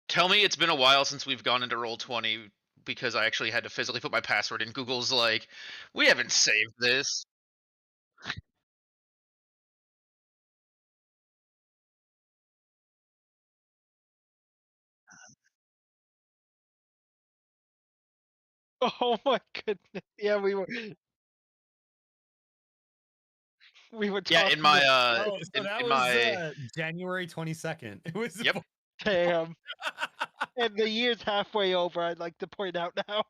Tell me it's been a while since we've gone into Roll20 because I actually had to physically put my password in. Google's like, "We haven't saved this." Oh my goodness. Yeah, we were Yeah, talking about Oh, so that in was, my January 22nd. It was yep. damn. And the year's halfway over, I'd like to point out now.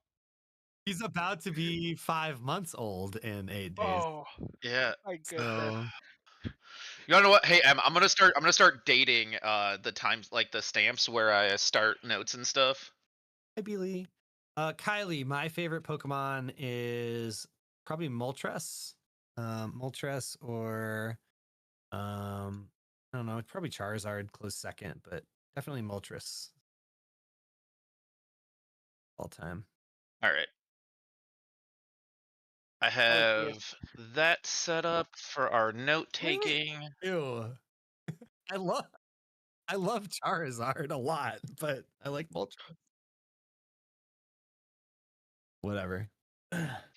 He's about to be 5 months old in 8 days. Oh Yeah. my goodness. So, You wanna know what? Hey, I'm gonna start dating the times like the stamps where I start notes and stuff. hi, Beely. Kylie, my favorite Pokemon is probably Moltres. Moltres or, I don't know, it's probably Charizard close second, but definitely Moltres all time. All right. I Oh dear. have that set up for our note Really? taking. Ew. I love I love Charizard a lot, but I like Moltres. Whatever.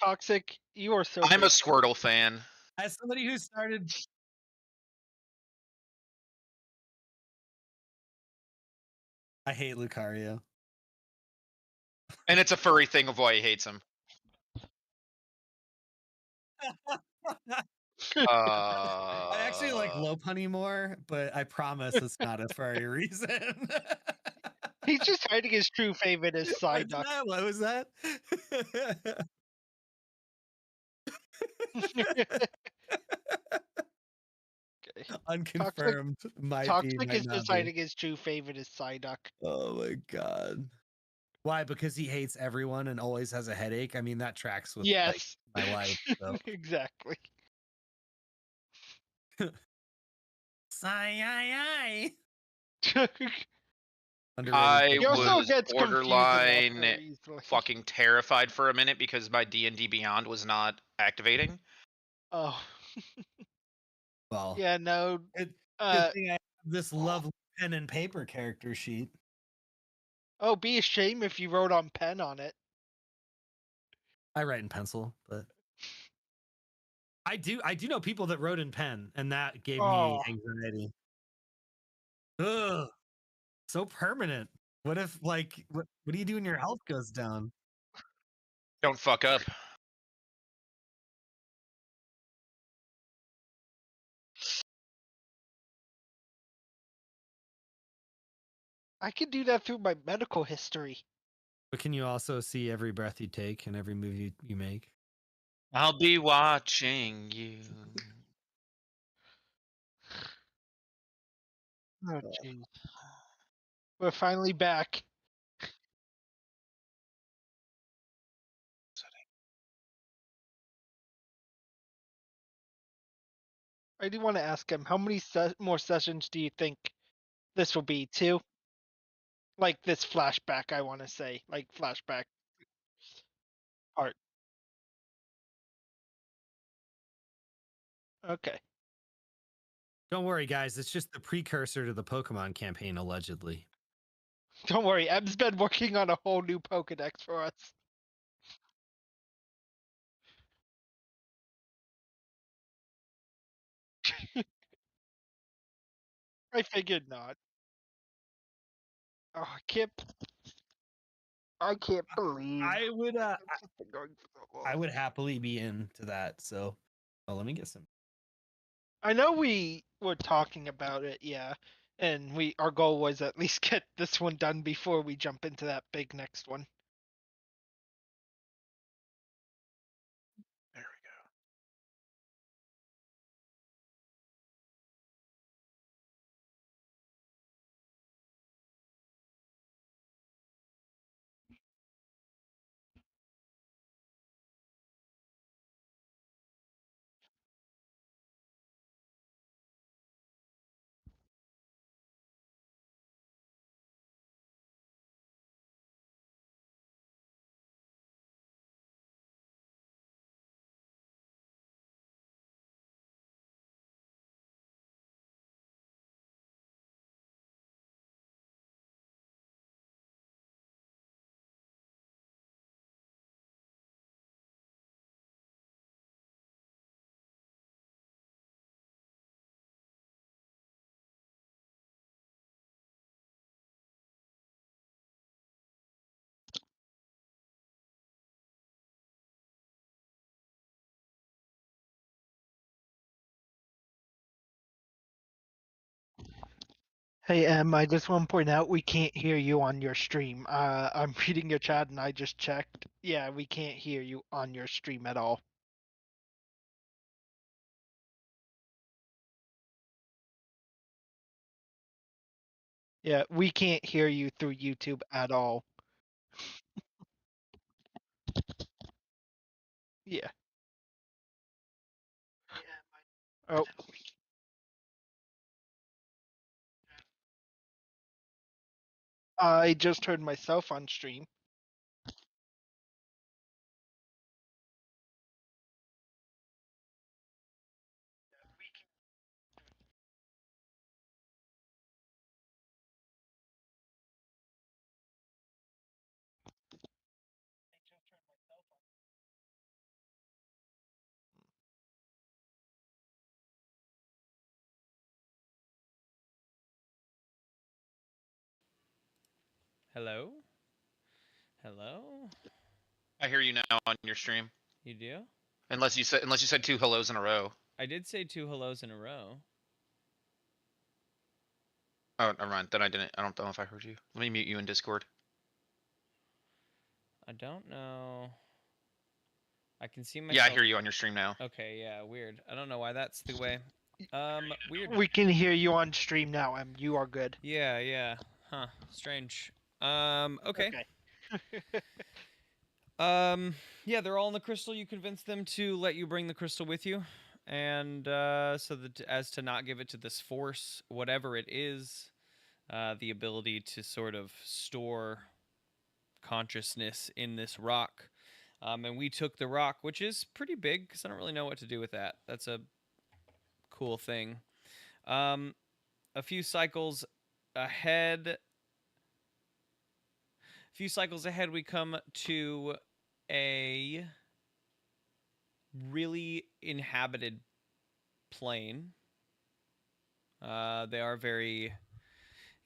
Toxic, you are so I'm a basic. Squirtle fan, As somebody who started I hate Lucario. and it's a furry thing of why he hates him. I actually like Uh, Lopunny more, but I promise it's not a furry reason. He's just hiding his true favorite as What's Psyduck. that? What was that? Okay. Toxic Unconfirmed. Might be, Toxic might is just not be. hiding his true favorite as Psyduck. Oh my god. Why? Because he hates everyone and always has a headache? I mean, that tracks with like Yes. my life. So Exactly. Sigh, underrated I He Pokemon. also was gets confused a lot borderline very easily. fucking terrified for a minute because my D&D Beyond was not activating. Oh. Well, Yeah, no. good Uh thing I have this lovely pen and paper character sheet. oh, be a shame if you wrote on pen on it. I write in pencil, but I do know people that wrote in pen, and that gave me Oh, anxiety. Ugh, so permanent. What if like what do you do when your health goes down? Don't fuck up. I could do that through my medical history. But can you also see every breath you take and every move you make? I'll be watching you. Oh, jeez. We're finally back. I do want to ask him, how many more sessions do you think this will be? Two? Like this flashback, I want to say. Like flashback part. Okay. Don't worry, guys. It's just the precursor to the Pokemon campaign, allegedly. Don't worry, Em's been working on a whole new Pokedex for us. I figured not. Oh, I can't believe I would it's just been going for so I long. would happily be into that. So, oh, let me get some. I know we were talking about it, yeah. And our goal was at least get this one done before we jump into that big next one. There we go. Hey, I just want to point out we can't hear you on your stream. I'm reading your chat and I just checked. Yeah, we can't hear you on your stream at all. Yeah, we can't hear you through YouTube at all. Yeah. Oh, I just heard myself on stream. Hello? Hello? I hear you now on your stream. You do? Unless you said two hellos in a row. I did say 2 hellos in a row. Oh, never mind. Then I didn't. I don't know if I heard you. Let me mute you in Discord. I don't know. I can see Yeah, I myself. hear you on your stream now. Okay, yeah, weird. I don't know why that's the way. Weird. We can hear you on stream now, you are good. Yeah, yeah. Huh, strange. Okay. Yeah, they're all in the crystal. You convince them to let you bring the crystal with you. And, so that as to not give it to this force, whatever it is, the ability to sort of store consciousness in this rock. And we took the rock, which is pretty big because I don't really know what to do with that. That's a cool thing. A few cycles ahead. We come to a really inhabited plane. They are very,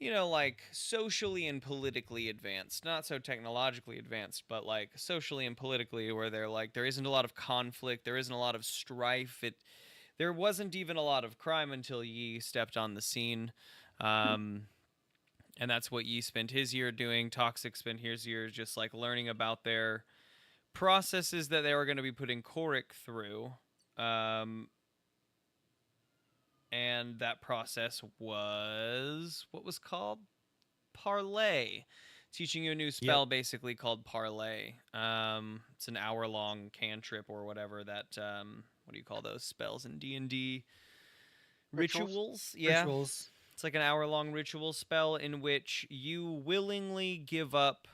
like socially and politically advanced. Not so technologically advanced, but like socially and politically, where they're like, there isn't a lot of conflict, there isn't a lot of strife. There wasn't even a lot of crime until Yi stepped on the scene. And that's what Yi spent his year doing. Toxic spent his year just like learning about their processes that they were going to be putting Korik through. And that process was what was called Parlay. Teaching you a new spell, basically called Parlay. It's an hour-long cantrip or whatever that. What do you call those spells in D&D? Rituals. Yeah. Rituals. It's like an hour-long ritual spell in which you willingly give up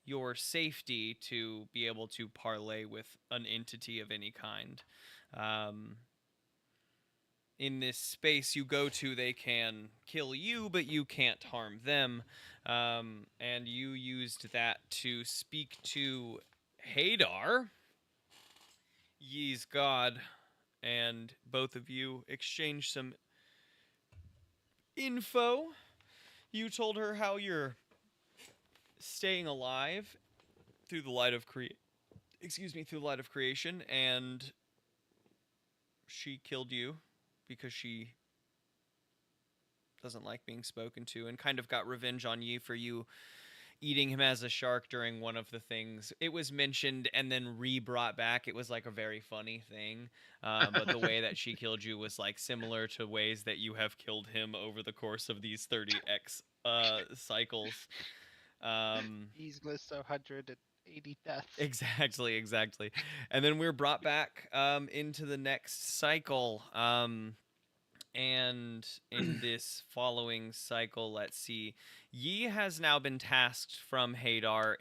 your safety to be able to parlay with an entity of any kind. In this space you go to, they can kill you, but you can't harm them. And you used that to speak to Hadar, Yi's god, and both of you exchanged some info. You told her how you're staying alive through the light of through the light of creation, and she killed you because she doesn't like being spoken to, and kind of got revenge on you for you eating him as a shark during one of the things. It was mentioned and then re-brought back. It was like a very funny thing. But the way that she killed you was like similar to ways that you have killed him over the course of these 30x cycles. He's lists 180 deaths. Exactly. And then we're brought back into the next cycle. And in this following cycle, let's see, Yi has now been tasked from Hadar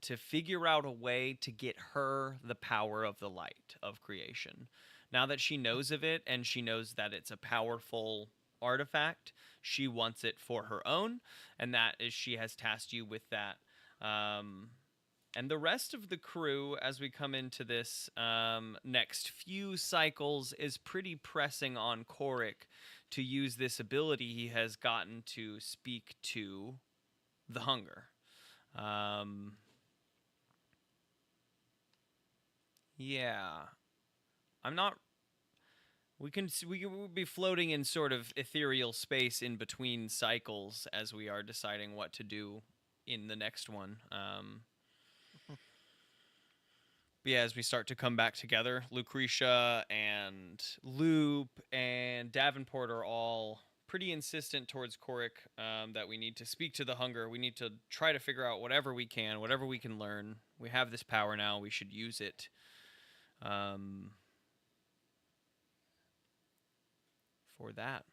to figure out a way to get her the power of the light of creation. Now that she knows of it and she knows that it's a powerful artifact, she wants it for her own, and that is she has tasked you with that. And the rest of the crew, as we come into this next few cycles, is pretty pressing on Korik to use this ability he has gotten to speak to the hunger. Yeah. I'm not We will be floating in sort of ethereal space in between cycles as we are deciding what to do in the next one. But yeah, as we start to come back together, Lucretia and Loop and Davenport are all pretty insistent towards Korik that we need to speak to the hunger. We need to try to figure out whatever we can learn. We have this power now. We should use it. For that.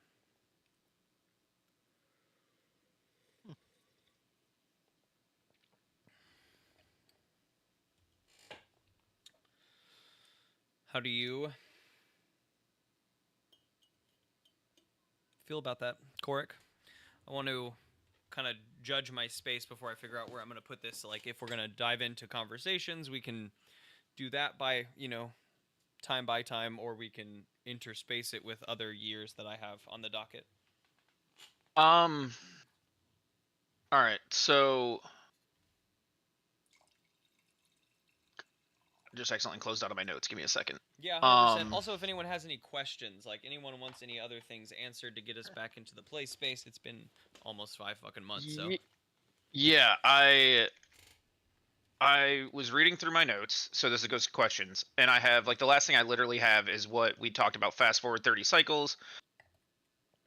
How do you feel about that, Korik? I want to kind of judge my space before I figure out where I'm going to put this. Like, if we're going to dive into conversations, we can do that by, time by time, or we can interspace it with other years that I have on the docket. All right, so just accidentally closed out of my notes. Give me a second. Yeah, 100%. Also, if anyone has any questions, like anyone wants any other things answered to get us back into the play space, it's been almost 5 fucking months, so. Yeah, I was reading through my notes, so this goes to questions, and I have, like, the last thing I literally have is what we talked about, fast forward 30 cycles.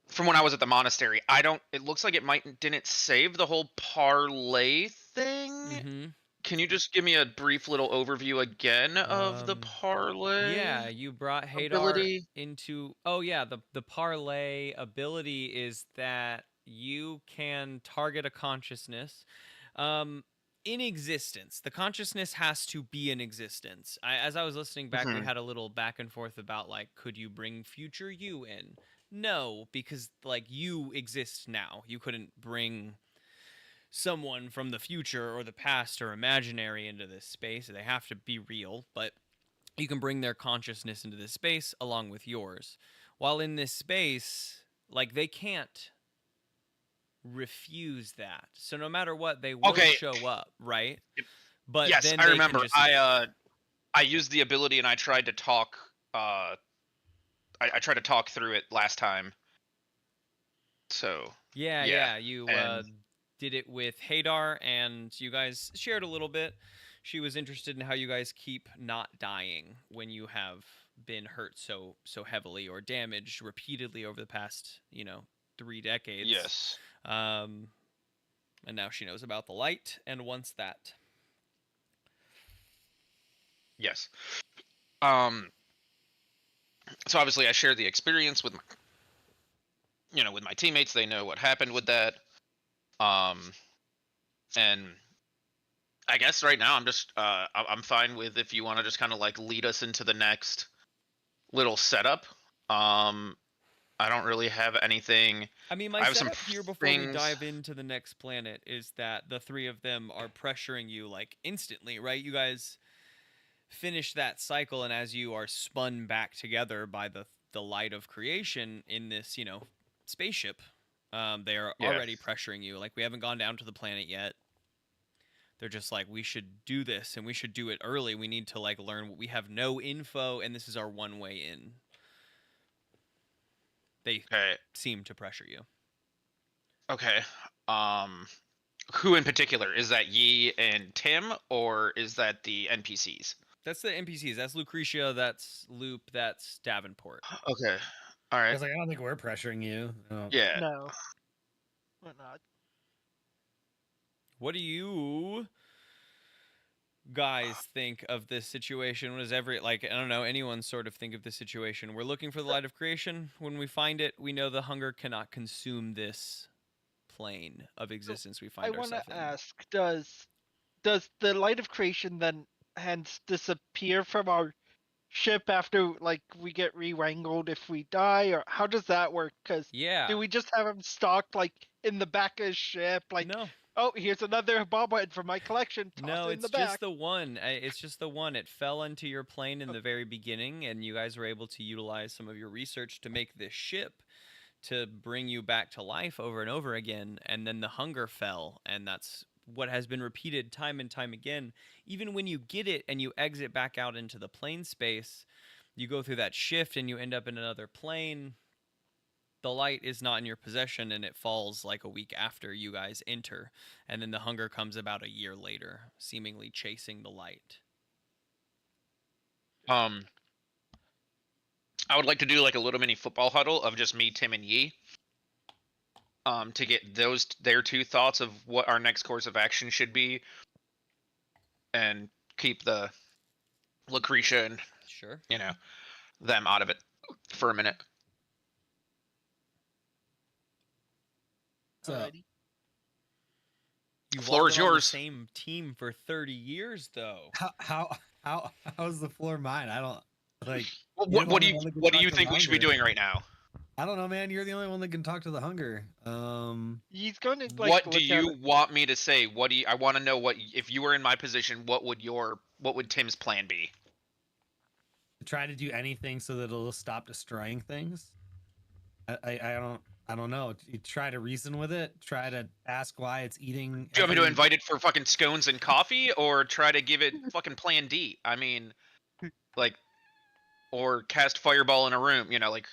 From when I was at the monastery, it looks like didn't save the whole parlay thing? Mm-hmm. Can you just give me a brief little overview again of the parlay? Yeah, you brought Hadar ability? into. Oh yeah, the parlay ability is that you can target a consciousness, in existence. The consciousness has to be in existence. As I was listening back, we had a little back and forth about, like, could you bring future you in? No, because, like, you exist now. You couldn't bring someone from the future or the past or imaginary into this space. They have to be real, but you can bring their consciousness into this space along with yours. While in this space, like, they can't refuse that. So no matter what, they will show up, right? But yes, then I they remember. Can just I used the ability and I tried to talk. I tried to talk through it last time. So yeah, you did it with Hadar, and you guys shared a little bit. She was interested in how you guys keep not dying when you have been hurt so heavily or damaged repeatedly over the past 3 decades. Yes. And now she knows about the light and wants that. Yes. So obviously I share the experience with with my teammates. They know what happened with that. And I guess right now I'm just I'm fine with if you want to just kind of, like, lead us into the next little setup. I don't really have anything. I mean, my setup here before we dive into the next planet is that the three of them are pressuring you, like, instantly, right? You guys finish that cycle, and as you are spun back together by the light of creation in this, spaceship, they are already pressuring you. Like, we haven't gone down to the planet yet. They're just like, we should do this, and we should do it early. We need to, like, learn. We have no info, and this is our one way in. They seem to pressure you. Okay. Who in particular? Is that Yi and Tim, or is that the NPCs? That's the NPCs. That's Lucretia. That's Loop. That's Davenport. Okay. All right. I was like, I don't think we're pressuring you. Oh. Yeah. No. We're not. What do you guys think of this situation? What does I don't know, anyone sort of think of this situation? We're looking for the light of creation. When we find it, we know the hunger cannot consume this plane of existence we find ourselves in. I want to ask, does the light of creation then hence disappear from our ship after, like, we get re-wrangled if we die, or how does that work? Because do we just have them stocked, like, in the back of his ship, like, no. Oh, here's another bobblehead from my collection. No, it's just the one. It's just the one. It fell into your plane in the very beginning, and you guys were able to utilize some of your research to make this ship to bring you back to life over and over again. And then the hunger fell, and that's what has been repeated time and time again. Even when you get it and you exit back out into the plane space, You go through that shift and you end up in another plane. The light is not in your possession, and it falls like a week after you guys enter. And then the hunger comes about a year later, seemingly chasing the light. I would like to do like a little mini football huddle of just me, Tim, and Yi. To get their two thoughts of what our next course of action should be, and keep the Lucretia and Sure. them out of it for a minute. So, Alrighty. You've Floor all is been on the yours. same team for 30 years, though. how's the floor mine? I don't like. What, You're the what do only you one that can what do talk you to think the we should be hunger. doing right now? I don't know, man. You're the only one that can talk to the hunger. He's going to like. What do look at you it- want me to say? What do you? I want to know what if you were in my position. What would Tim's plan be? Try to do anything so that it'll stop destroying things. I don't know. You try to reason with it. Try to ask why it's eating. Do you want me to invite it for fucking scones and coffee, or try to give it fucking Plan D? I mean, like, or cast fireball in a room. Like,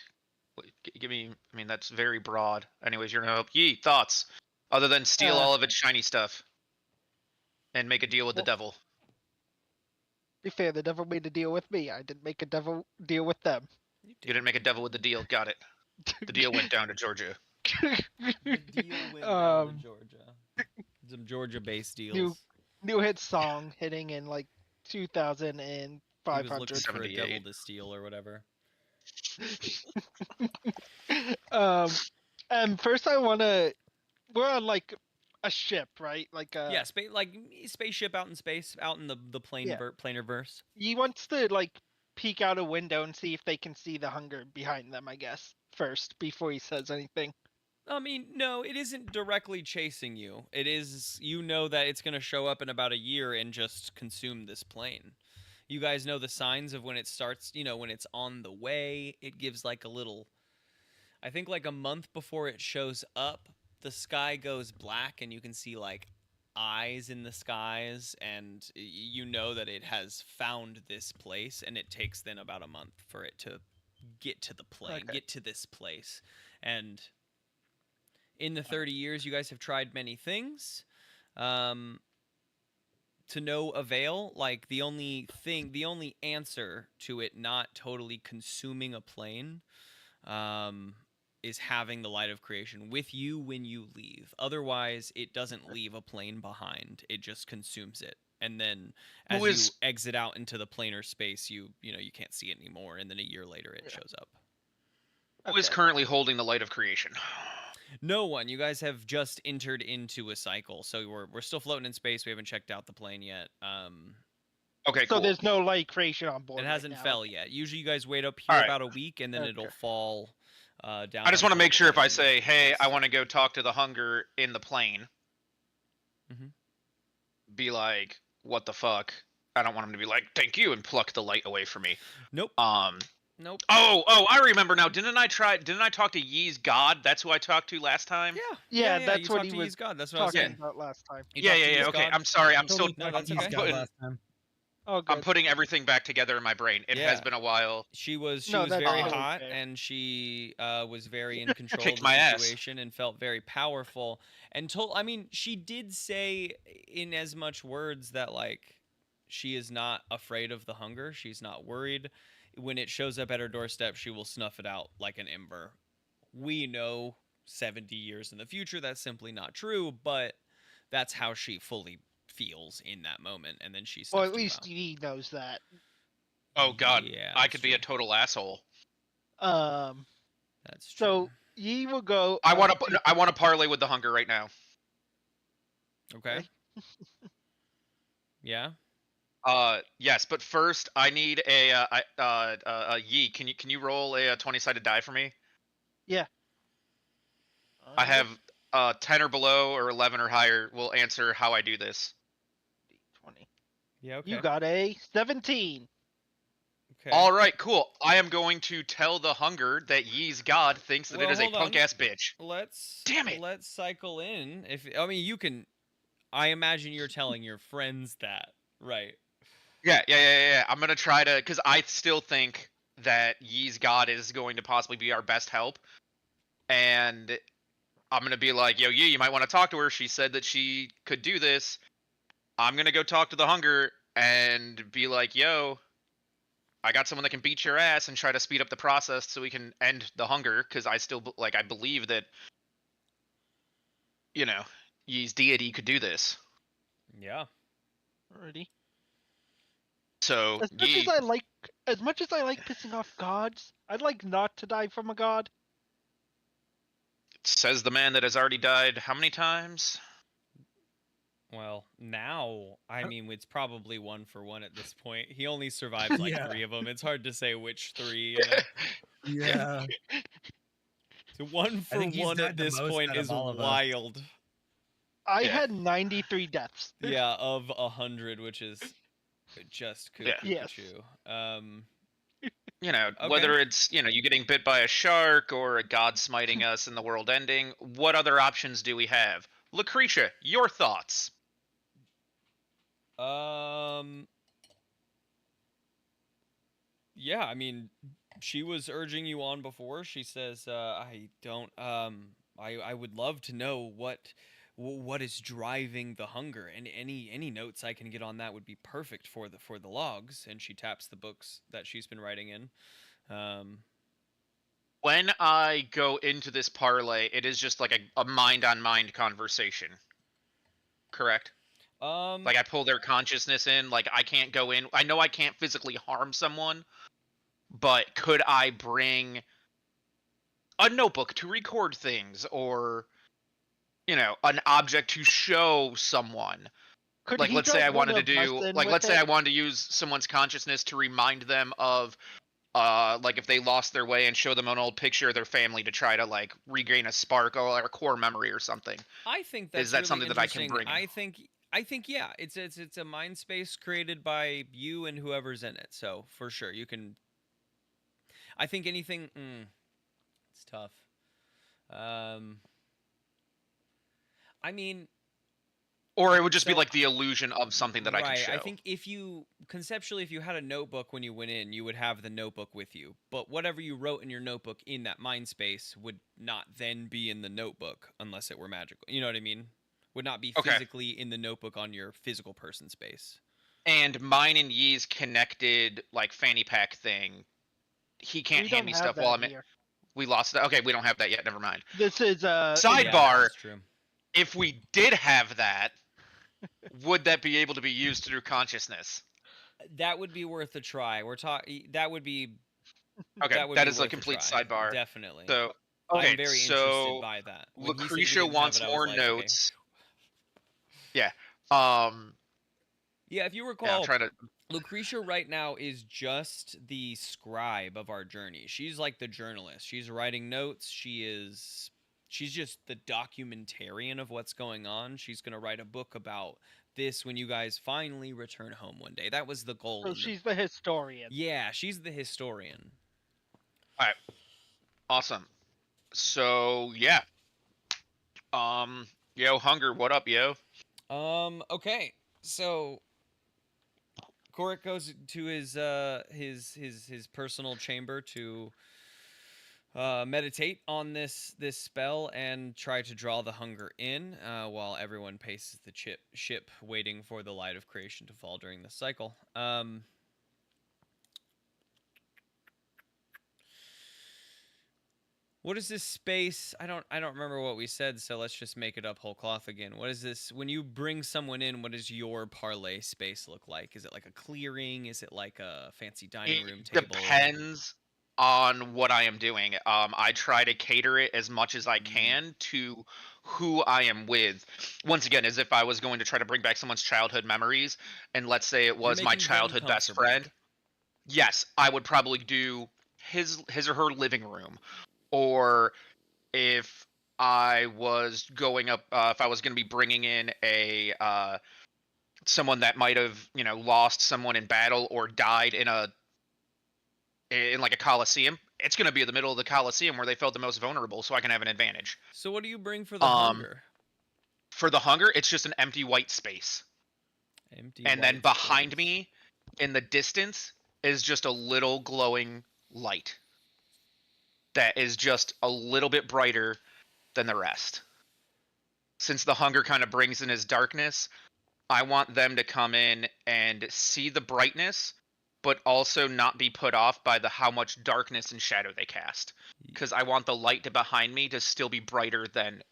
give me. I mean, that's very broad. Anyways, you're gonna help. Yee, thoughts other than steal all of its shiny stuff and make a deal with the Well- devil. To be fair, the devil made a deal with me. I didn't make a devil deal with them. You didn't make a devil with the deal. Got it. The deal went down to Georgia. The deal went down to Georgia. Some Georgia-based deals. New hit song hitting in like He was 2,500. looking for a 78. devil to steal or whatever. And first I wanna. We're on like a ship, right? Like Yeah, spaceship out in space, out in the Yeah. planar verse. He wants to like peek out a window and see if they can see the hunger behind them. I guess first before he says anything. I mean, no, it isn't directly chasing you. It is, that it's going to show up in about a year and just consume this plane. You guys know the signs of when it starts, when it's on the way. It gives like a little, I think like a month before it shows up, the sky goes black and you can see like eyes in the skies, and you know that it has found this place, and it takes then about a month for it to get to the plane, Okay. get to this place. And in the 30 years, you guys have tried many things, to no avail. Like the only answer to it not totally consuming a plane, is having the light of creation with you when you leave. Otherwise, it doesn't leave a plane behind. It just consumes it. And then as Who is- you exit out into the planar space, you can't see it anymore, and then a year later it shows up. Who is Okay. currently holding the light of creation? No one. You guys have just entered into a cycle, so we're still floating in space. We haven't checked out the plane yet. Okay, So cool. there's no light creation on board. It right hasn't now. fell yet. Usually, you guys wait up here Alright. about a week, and then it'll Okay. fall down. I just want to onto make the sure if I plane. say, "Hey, I want to go talk to the hunger in the plane," Mhm. be like, "What the fuck?" I don't want him to be like, "Thank you," and pluck the light away from me. Nope. Nope. Oh, I remember now. Didn't I talk to Yee's God? That's who I talked to last time. Yeah, you that's what talked he to was Yee's God. That's what I was talking saying. about last time. You Yeah. talked to Yee's Okay, God? I'm sorry. I'm still. No, that's He's okay. got putting- last time. Oh, good. I'm putting everything back together in my brain. It has Yeah. been a while. She was No, that's very totally hot, fair. and she was very in control Kicked of my the ass. situation and felt very powerful. And she did say in as much words that like she is not afraid of the hunger. She's not worried. When it shows up at her doorstep, she will snuff it out like an ember. We know 70 years in the future that's simply not true, but that's how she fully feels in that moment. And then she Well, snuffs at you least out. he knows that. Oh God, Yeah, I that's could be a true. total asshole. That's true. So Yi will go. I want to parlay with the hunger right now. Okay. Yeah. Yes, but first I need a Yee. Can you roll a 20-sided die for me? I have 10 or below or 11 or higher will answer how I do this. 20. Yeah. Okay. You got a 17. Okay. All right, cool. I am going to tell the hunger that Yee's God thinks that Well, it is a hold on. punk ass bitch. Damn it. Let's cycle in. You can. I imagine you're telling your friends that, right? Yeah. I'm gonna try to, because I still think that Yi's god is going to possibly be our best help, and I'm gonna be like, yo, Yi, you might want to talk to her. She said that she could do this. I'm gonna go talk to the hunger and be like, yo, I got someone that can beat your ass and try to speed up the process so we can end the hunger, because I still I believe that, you know, Yi's deity could do this. Yeah. Alrighty. So As much as Yi, as much as I like pissing off gods, I'd like not to die from a god. says the man that has already died how many times? Well, now, I mean, it's probably 1-for-1 at this point. He only survives like Yeah. 3 of them. It's hard to say which 3, you know? Yeah. So I think he's 1-for-1 died at the this most point out of is all of us. wild. I Yeah. had 93 deaths. Yeah, of 100, which is just cuckoo. Yes. You know, Okay. whether it's, you know, you getting bit by a shark or a god smiting us and the world ending, what other options do we have? Lucretia, your thoughts. Yeah, I mean, she was urging you on before. She says, I don't, I would love to know what is driving the hunger, and any notes I can get on that would be perfect for the logs. And she taps the books that she's been writing in. When I go into this parlay, it is just like a mind-on-mind conversation. Correct? Like, I pull their consciousness in. Like, I can't go in. I know I can't physically harm someone, but could I bring a notebook to record things, or, you know, an object to show someone? Could Like, he let's say I drag one wanted to of us do, in like, with let's say I it? wanted to use someone's consciousness to remind them of, like, if they lost their way, and show them an old picture of their family to try to, like, regain a spark or a core memory or something. I think that's Is that really something that I can interesting. bring in? I think yeah, it's a mind space created by you and whoever's in it. So for sure, you can. I think anything. It's tough. I mean, Or it would just be So- like the illusion of something that I right. can show. I think if you conceptually, if you had a notebook when you went in, you would have the notebook with you. But whatever you wrote in your notebook in that mind space would not then be in the notebook unless it were magical. You know what I mean? Would not be Okay. physically in the notebook on your physical person space. And mine and Yee's connected, like, fanny pack thing. He can't We hand don't me have stuff that while I'm here. We lost that. Okay, we don't have that yet. Never mind. This is Sidebar. that's true. If we did have that, would that be able to be used through consciousness? That would be worth a try. We're talking. That would be. Okay, That would that be is a worth complete try. sidebar. Definitely. So, okay, I'm very so interested by that. When he said he Lucretia didn't have wants it, I was more like, okay. notes. Yeah. Yeah, if you Yeah, recall, I'm trying to. Lucretia right now is just the scribe of our journey. She's like the journalist. She's writing notes. She's just the documentarian of what's going on. She's going to write a book about this when you guys finally return home one day. That was the goal. so in the- she's the historian. Yeah, she's the historian. All right. Awesome. So yeah. Yo, Hunger, what up, yo? Okay. So Korik goes to his personal chamber to meditate on this spell and try to draw the hunger in, while everyone paces the ship, waiting for the light of creation to fall during the cycle. What is this space? I don't remember what we said, so let's just make it up whole cloth again. What is this? When you bring someone in, what does your parlay space look like? Is it like a clearing? Is it like a fancy dining room table? Depends on what I am doing. I try to cater it as much as I can to who I am with. Once again, as if I was going to try to bring back someone's childhood memories, and let's say it was my making them childhood best comfortable. friend. Yes, I would probably do his or her living room. Or if I was going up, if I was going to be bringing in a someone that might have, you know, lost someone in battle or died in like a coliseum, it's going to be in the middle of the coliseum where they felt the most vulnerable, so I can have an advantage. So what do you bring for the hunger? For the hunger, it's just an empty white space, Empty. and then white behind space. me, in the distance, is just a little glowing light that is just a little bit brighter than the rest. Since the hunger kind of brings in his darkness, I want them to come in and see the brightness, but also not be put off by the how much darkness and shadow they cast. Because I want the light behind me to still be brighter than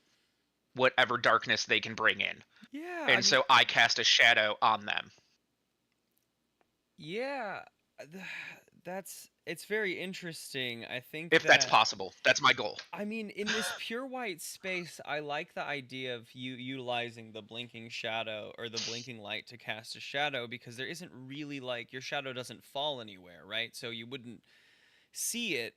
whatever darkness they can bring in. Yeah, And so I cast a shadow on them. yeah, it's very interesting. I think If that's that possible. That's my goal. I mean, in this pure white space, I like the idea of you utilizing the blinking shadow or the blinking light to cast a shadow, because there isn't really, like, your shadow doesn't fall anywhere, right? So you wouldn't see it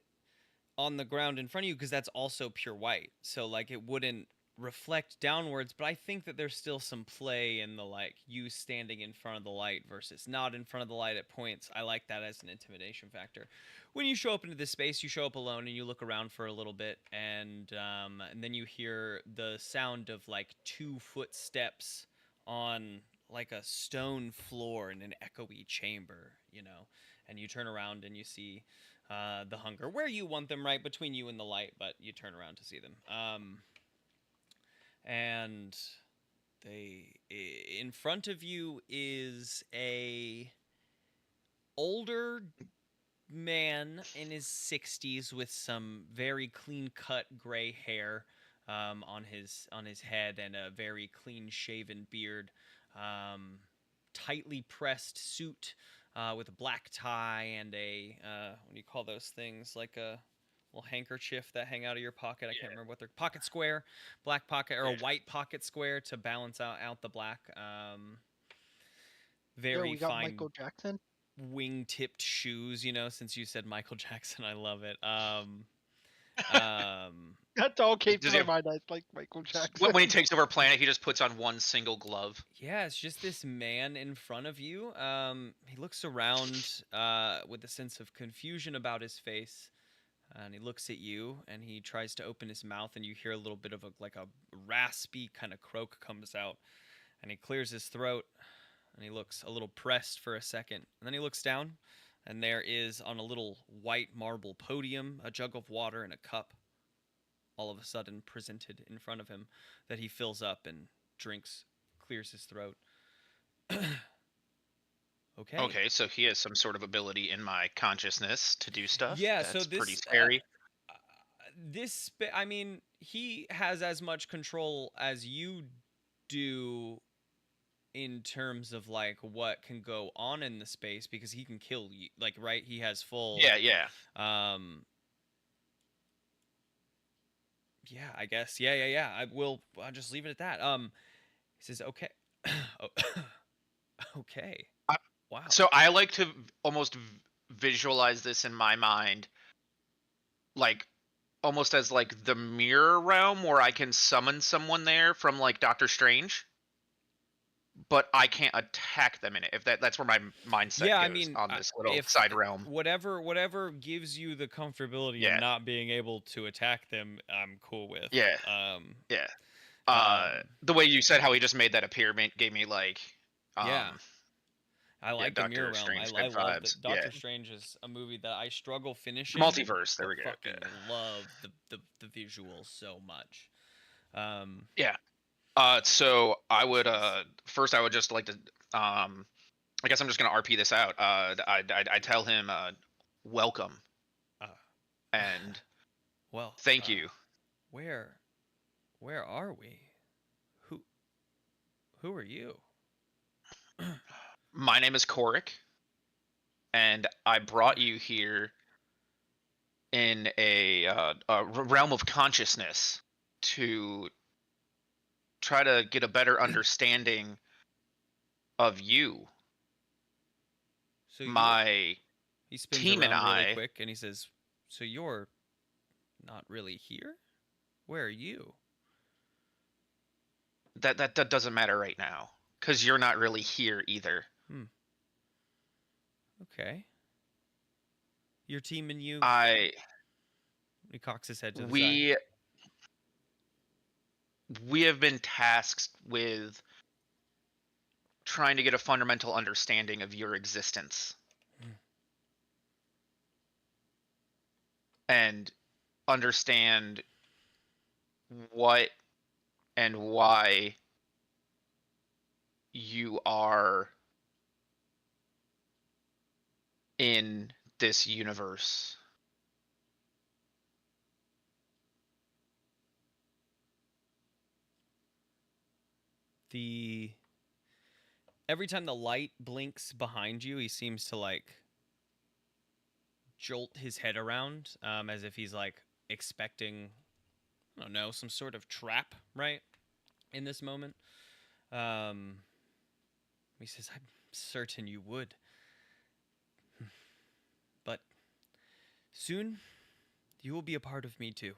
on the ground in front of you, because that's also pure white. So, like, it wouldn't reflect downwards, but I think that there's still some play in the, like, you standing in front of the light versus not in front of the light at points. I like that as an intimidation factor. When you show up into this space, you show up alone and you look around for a little bit, and then you hear the sound of, like, 2 footsteps on, like, a stone floor in an echoey chamber, you know, and you turn around and you see the hunger where you want them, right between you and the light, but you turn around to see them. And in front of you is a older man in his 60s with some very clean cut gray hair on his head, and a very clean shaven beard, tightly pressed suit with a black tie and a what do you call those things, like a little handkerchief that hang out of your pocket. I can't remember what they're, pocket square, black pocket, or a white pocket square to balance out the black. Very we got fine Michael Jackson. wing-tipped shoes, you know, since you said Michael Jackson. I love it. That all came Does to he my mind. I like Michael Jackson. When he takes over a planet, he just puts on one single glove. Yeah, it's just this man in front of you. He looks around with a sense of confusion about his face, and he looks at you, and he tries to open his mouth, and you hear a little bit of a raspy kind of croak comes out, and he clears his throat, and he looks a little pressed for a second, and then he looks down, and there is, on a little white marble podium, a jug of water and a cup, all of a sudden presented in front of him, that he fills up and drinks, clears his throat. Okay. Okay, so he has some sort of ability in my consciousness to do stuff. Yeah, That's so this pretty scary. I mean, he has as much control as you do in terms of, like, what can go on in the space, because he can kill you, like, right? He has full Yeah. yeah, I guess. Yeah. I'll just leave it at that. He says, "Okay." Oh, okay. I- Wow. So I like to almost visualize this in my mind, like almost as like the mirror realm where I can summon someone there from like Doctor Strange, but I can't attack them in it. If that's where my mindset Yeah, I goes mean, on this little if side realm. whatever gives you the comfortability Yeah. in not being able to attack them, I'm cool with. Yeah. Yeah. The way you said how he just made that appear gave me like yeah. I like the mirror Doctor realm. Strange I good love vibes. that. Doctor Yeah. Strange is a movie that I struggle finishing. Multiverse. There but we go. Fucking love the visuals so much. Yeah. So I would first I would just like to I guess I'm just gonna RP this out. I tell him welcome and Well, thank you. Where are we? Who are you? My name is Korik, and I brought you here in a realm of consciousness to try to get a better understanding of you. So My he spins team around and really I- quick, and he says, "So you're not really here? Where are you?" that doesn't matter right now because you're not really here either. Okay. Your team and you. He cocks his head to the side. We have been tasked with trying to get a fundamental understanding of your existence. and understand what and why you are in this universe. Every time the light blinks behind you, he seems to like jolt his head around, as if he's like expecting, I don't know, some sort of trap, right? In this moment. He says, I'm certain you would. But soon, you will be a part of me too.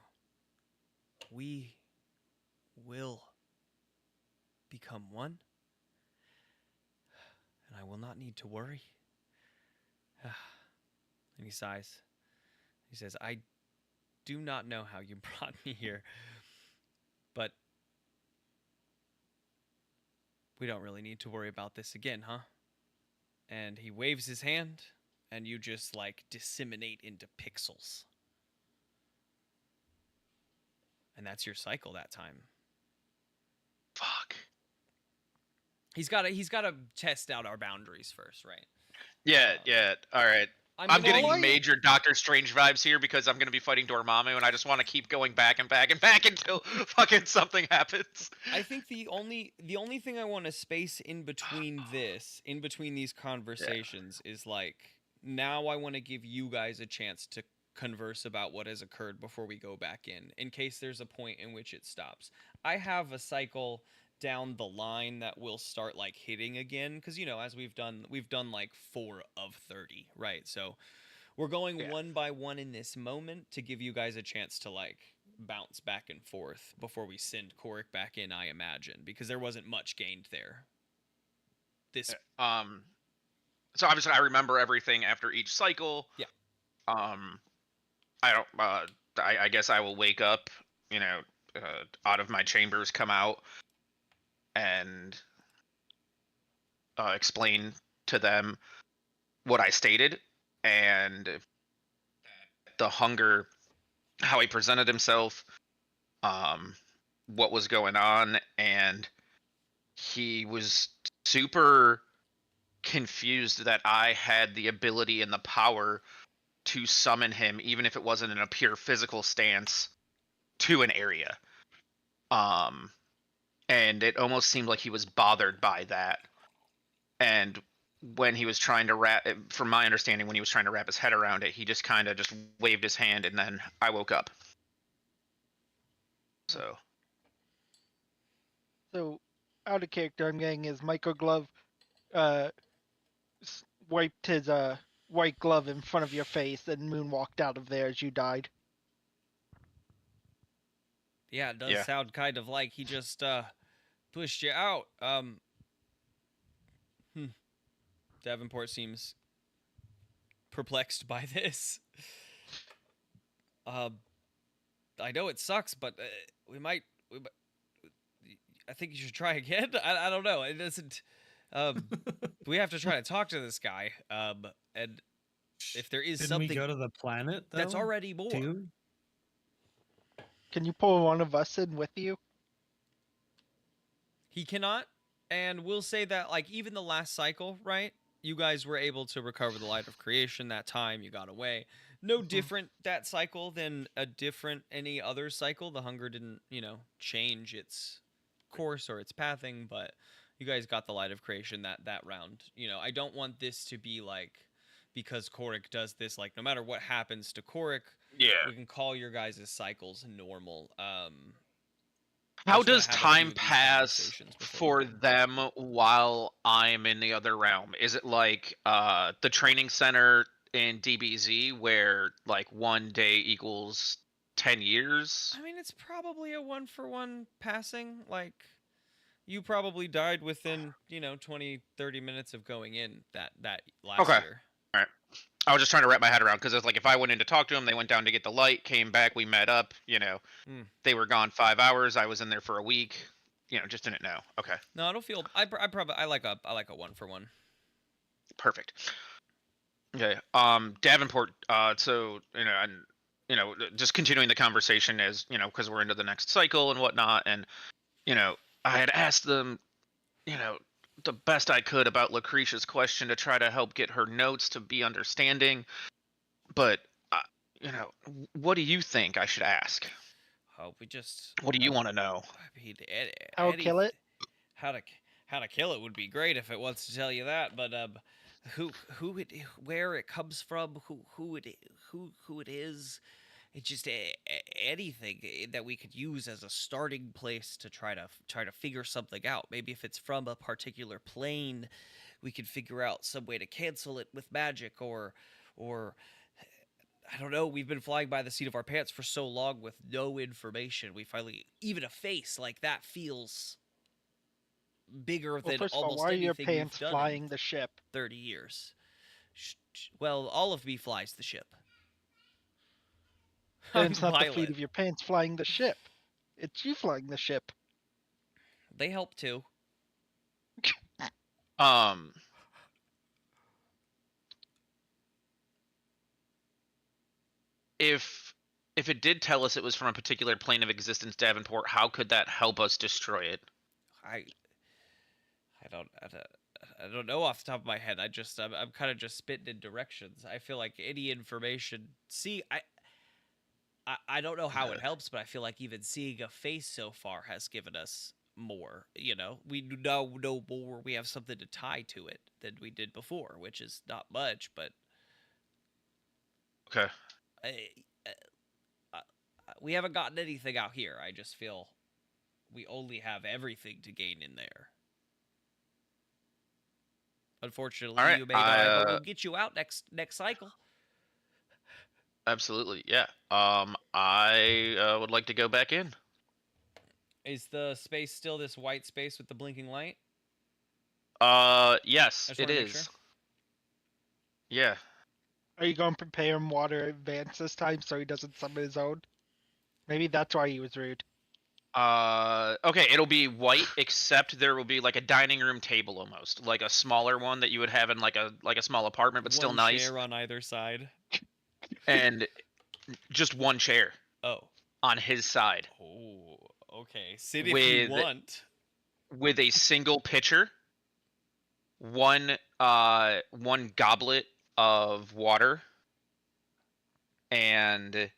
We will become one. And I will not need to worry. And he sighs. He says, I do not know how you brought me here, but we don't really need to worry about this again, huh? And he waves his hand, and you just, like, disseminate into pixels. And that's your cycle that time. Fuck. He's got to test out our boundaries first, right? Yeah. All right. I'm getting Well, major Doctor Strange vibes here because I'm going to be fighting Dormammu, and I just want to keep going back and back and back until fucking something happens. I think the only thing I want to space in between these conversations is like, now I want to give you guys a chance to converse about what has occurred before we go back in case there's a point in which it stops. I have a cycle down the line that will start like hitting again, because as we've done like 4 of 30, right? So we're going one by one in this moment to give you guys a chance to like bounce back and forth before we send Korik back in, I imagine, because there wasn't much gained there. So obviously I remember everything after each cycle. Yeah. I don't I guess I will wake up, out of my chambers, come out, and explain to them what I stated, and the hunger, how he presented himself, what was going on, and he was super confused that I had the ability and the power to summon him, even if it wasn't in a pure physical stance, to an area. And it almost seemed like he was bothered by that. And when he was trying to from my understanding, when he was trying to wrap his head around it, he just kind of just waved his hand, and then I woke up. So out of character, I'm getting his microglove wiped his white glove in front of your face, and Moon walked out of there as you died. Yeah, it does sound kind of like he just pushed you out. Davenport seems perplexed by this. I know it sucks, but I think you should try again. I don't know. It doesn't. We have to try to talk to this guy. And if there is something, we go to the planet though, that's already more. Too? Can you pull one of us in with you? He cannot, and we'll say that like even the last cycle, right? You guys were able to recover the light of creation that time. You got away. No different that cycle than any other cycle. The hunger didn't, change its course or its pathing, but you guys got the light of creation that round. I don't want this to be like, because Korik does this, like no matter what happens to Korik, we can call your guys' cycles normal. How does time pass for them while I'm in the other realm? Is it like the training center in DBZ where like 1 day equals 10 years? I mean, it's probably a 1-for-1 passing. Like, you probably died within, 20, 30 minutes of going in that last year. All right. I was just trying to wrap my head around, because it's like if I went in to talk to them, they went down to get the light, came back, we met up, they were gone 5 hours, I was in there for a week, just didn't know. Okay. No, I don't feel. I like a 1-for-1. Perfect. Okay. Davenport. So and just continuing the conversation as, because we're into the next cycle and whatnot. And, I had asked them, the best I could about Lucretia's question to try to help get her notes to be understanding. But, what do you think I should ask? Oh, we just. What do you want to know? I mean, How to kill it? How to kill it would be great if it wants to tell you that, but where it comes from, who it is, it's just anything that we could use as a starting place to try to figure something out. Maybe if it's from a particular plane, we could figure out some way to cancel it with magic, or I don't know. We've been flying by the seat of our pants for so long with no information. We finally, even a face like that feels bigger Well, than first of all, almost why are your anything we've pants done flying in the ship? 30 years. Well, all of me flies the ship. Then I'm it's not the pilot. feet of your pants flying the ship. It's you flying the ship. They help too. Um, if it did tell us it was from a particular plane of existence, Davenport, how could that help us destroy it? I don't know off the top of my head. I'm kind of just spitting in directions. I feel like any information. See, I don't know how it helps, but I feel like even seeing a face so far has given us more. We now know more. We have something to tie to it than we did before, which is not much, but Okay. We haven't gotten anything out here. I just feel we only have everything to gain in there. Unfortunately, All right, you may die, but we'll get you out next cycle. Absolutely, yeah. I would like to go back in. Is the space still this white space with the blinking light? Yes, I just it wanna make is. sure. Yeah. Are you going to prepare him water in advance this time so he doesn't summon his own? Maybe that's why he was rude. Okay, it'll be white, except there will be like a dining room table almost, like a smaller one that you would have in like a small apartment, but still One nice, chair on either side. and just one chair Oh. on his side Oh, okay. Sit if you with want. with a single pitcher, one goblet of water, and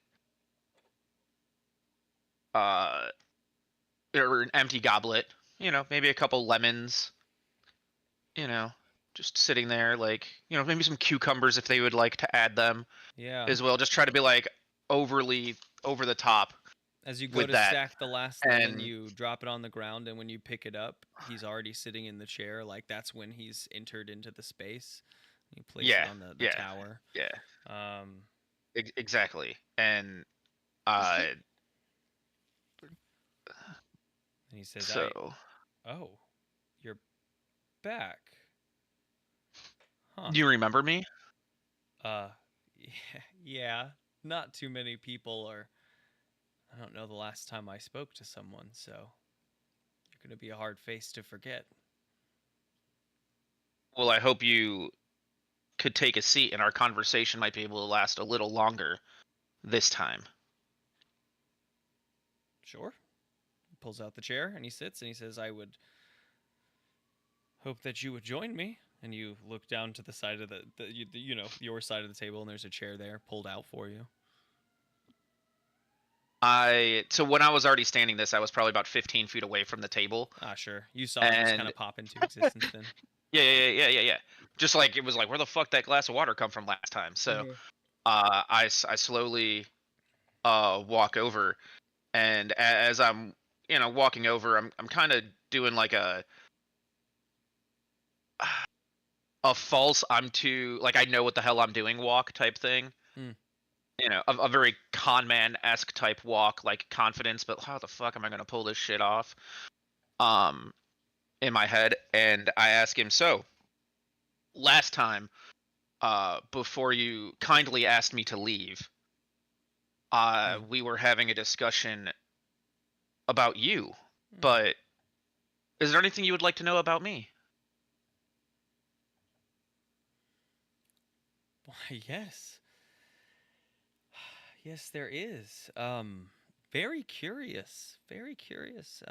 or an empty goblet, maybe a couple lemons, you know, just sitting there, like, maybe some cucumbers if they would like to add them Yeah. as well. Just try to be like overly over the top As you go with to that. stack the last lemon, And you drop it on the ground, and when you pick it up, he's already sitting in the chair. Like, that's when he's entered into the space. You place yeah, it on the yeah, tower. yeah, Um, exactly. And and he says, so oh, you're back. Huh. do you remember me? Uh, yeah. Not too many people are. I don't know the last time I spoke to someone, so you're going to be a hard face to forget. Well, I hope you could take a seat and our conversation might be able to last a little longer this time. Sure. He pulls out the chair and he sits and he says, I would hope that you would join me. And you look down to the side of your side of the table, and there's a chair there pulled out for you. So when I was already standing this, I was probably about 15 feet away from the table. Ah, sure. You saw it just kind of pop into existence then. Yeah. Just like it was like, where the fuck that glass of water come from last time? So, I slowly walk over, and as I'm walking over, I'm kind of doing like a false I'm too, like, I know what the hell I'm doing walk type thing. A very con man-esque type walk, like confidence, but how the fuck am I gonna pull this shit off? In my head, and I ask him, so last time, before you kindly asked me to leave, we were having a discussion about you, but is there anything you would like to know about me? Why, yes. Yes, there is. Very curious. Very curious.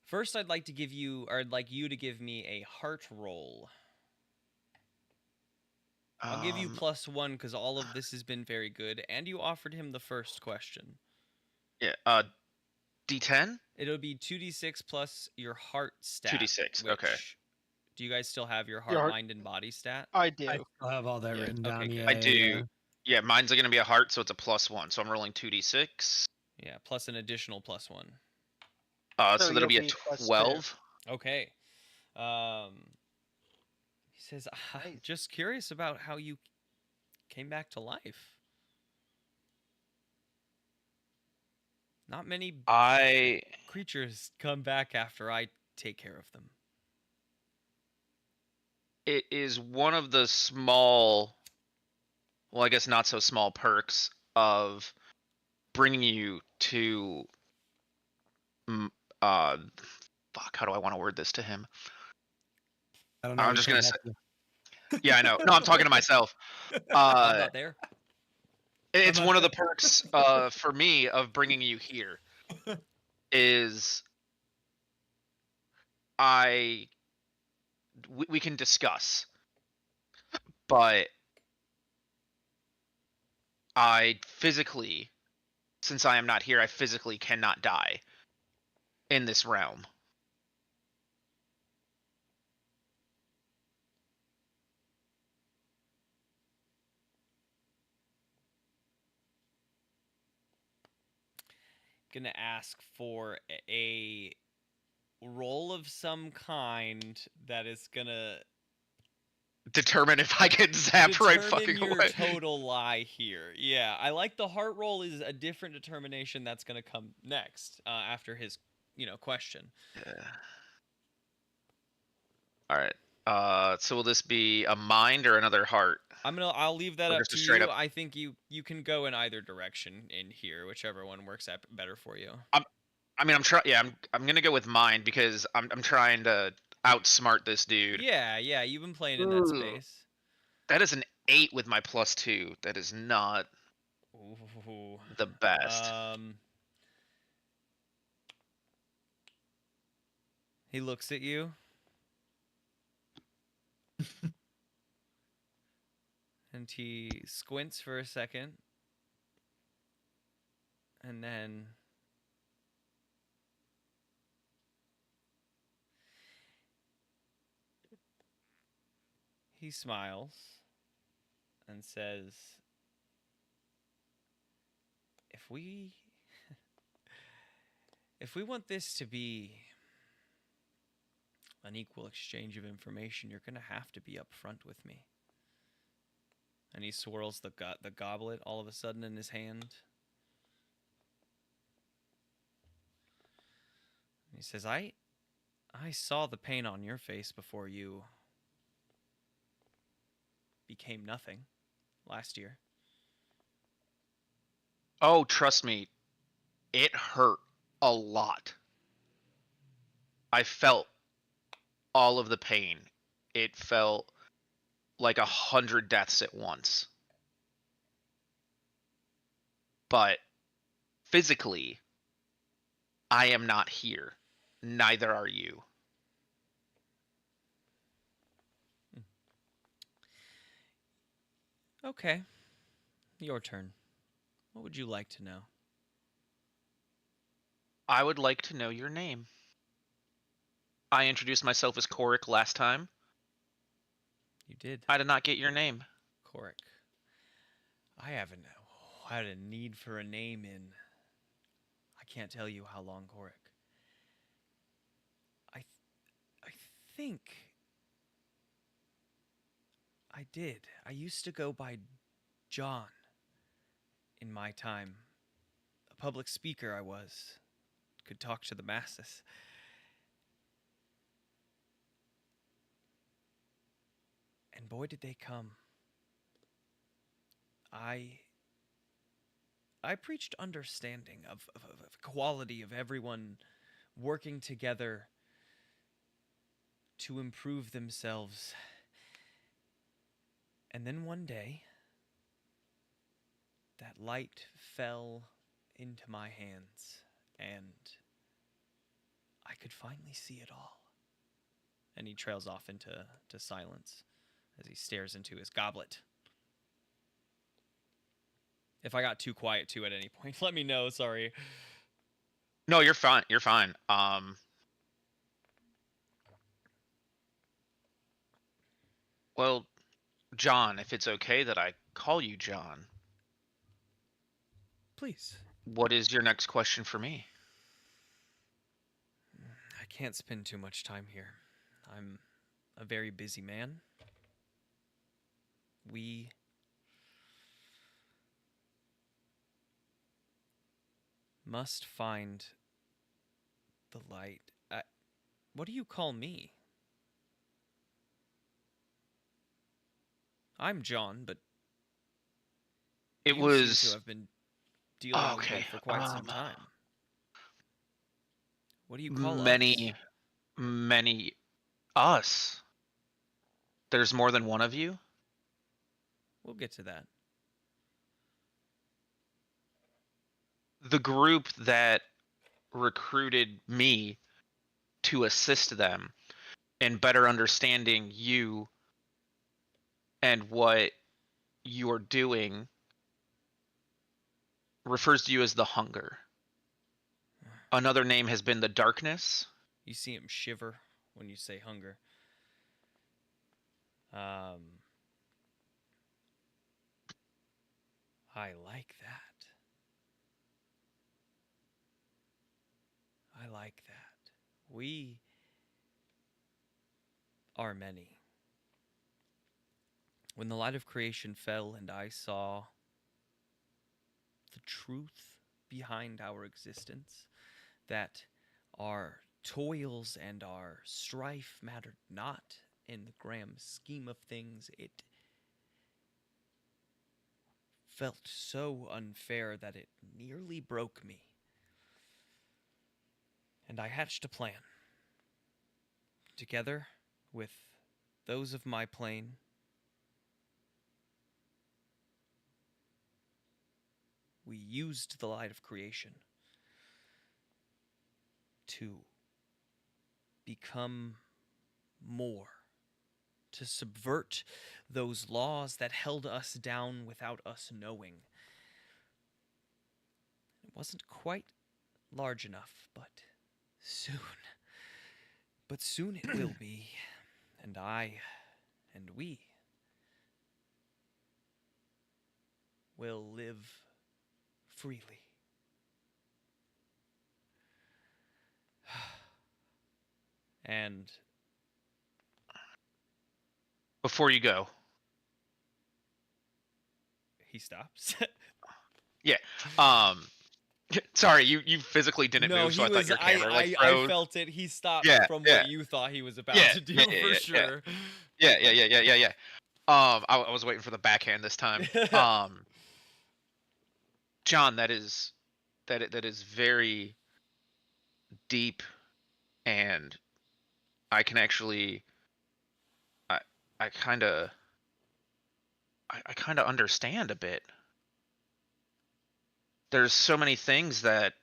First, I'd like you to give me a heart roll. I'll give you +1 because all of this has been very good, and you offered him the first question. Yeah. D10. It'll be 2d6 plus your heart stat. 2d6. Okay. Which, do you guys still have your Your heart, heart- mind, and body stat? I I do. still have all that Yeah. written Okay, down. good. Yeah, I do. Yeah, mine's going to be a heart, so it's a +1. So I'm rolling 2d6. Yeah, plus an additional +1. So that'll you'll be a +2. 12. Okay. He says, I'm Nice. just curious about how you came back to life. Not many creatures come back after I take care of them. It is one of the small, well, I guess not so small perks of bringing you to, fuck, how do I want to word this to him? I don't know. I'm we just can't gonna say, help yeah, I know. No, I'm talking to myself. I'm not there. It's not one of there. the perks for me of bringing you here is we can discuss, but I physically, since I am not here, I physically cannot die in this realm. Gonna ask for a roll of some kind that is gonna Determine if I get zapped right fucking your away. total lie here. Yeah, I like the heart roll is a different determination that's gonna come next after his, question. Yeah. All right. So will this be a mind or another heart? I'll leave that Or up just a to straight you. up- I think you can go in either direction in here, whichever one works out better for you. I mean, I'm trying. Yeah, I'm gonna go with mind because I'm trying to outsmart this dude. Yeah, you've been playing in that Ooh. space. That is an 8 with my +2. That is not Ooh. the best. He looks at you. And he squints for a second. And then he smiles and says, if we want this to be an equal exchange of information, you're going to have to be upfront with me. And he swirls the goblet all of a sudden in his hand. And he says, I saw the pain on your face before you became nothing last year. Oh, trust me, it hurt a lot. I felt all of the pain. It felt like 100 deaths at once. But physically, I am not here. Neither are you. Okay. Your turn. What would you like to know? I would like to know your name. I introduced myself as Korik last time. You did. I did not get your name. Korik. I haven't had a need for a name in I can't tell you how long, Korik. I think I did. I used to go by John in my time. A public speaker I was. Could talk to the masses. And boy, did they come. I preached understanding of equality, of everyone working together to improve themselves. And then one day, that light fell into my hands, and I could finally see it all. And he trails off into silence as he stares into his goblet. If I got too quiet too at any point, let me know. Sorry. No, you're fine. You're fine. Well, John, if it's okay that I call you John, Please. what is your next question for me? I can't spend too much time here. I'm a very busy man. We must find the light. What do you call me? I'm John, but It you seem to was have been dealing with me okay. for quite some time. What do you call Many, us? many us. There's more than one of you? We'll get to that. The group that recruited me to assist them in better understanding you and what you're doing refers to you as the Hunger. Another name has been the Darkness. You see him shiver when you say hunger. I like that. I like that. We are many. When the light of creation fell and I saw the truth behind our existence, that our toils and our strife mattered not in the grand scheme of things, it felt so unfair that it nearly broke me. And I hatched a plan. Together with those of my plane, we used the light of creation to become more, to subvert those laws that held us down without us knowing. It wasn't quite large enough, but soon it will be, and I and we will live freely. And Before you go, he stops. sorry, you physically didn't No, move, so he I thought was. your camera like I froze. felt it. He stopped Yeah, from yeah. what you thought he was about Yeah, to do yeah, for yeah. sure. Yeah. I was waiting for the backhand this time. John, that is very deep, and I can actually, I kind of, I kind of understand a bit. There's so many things that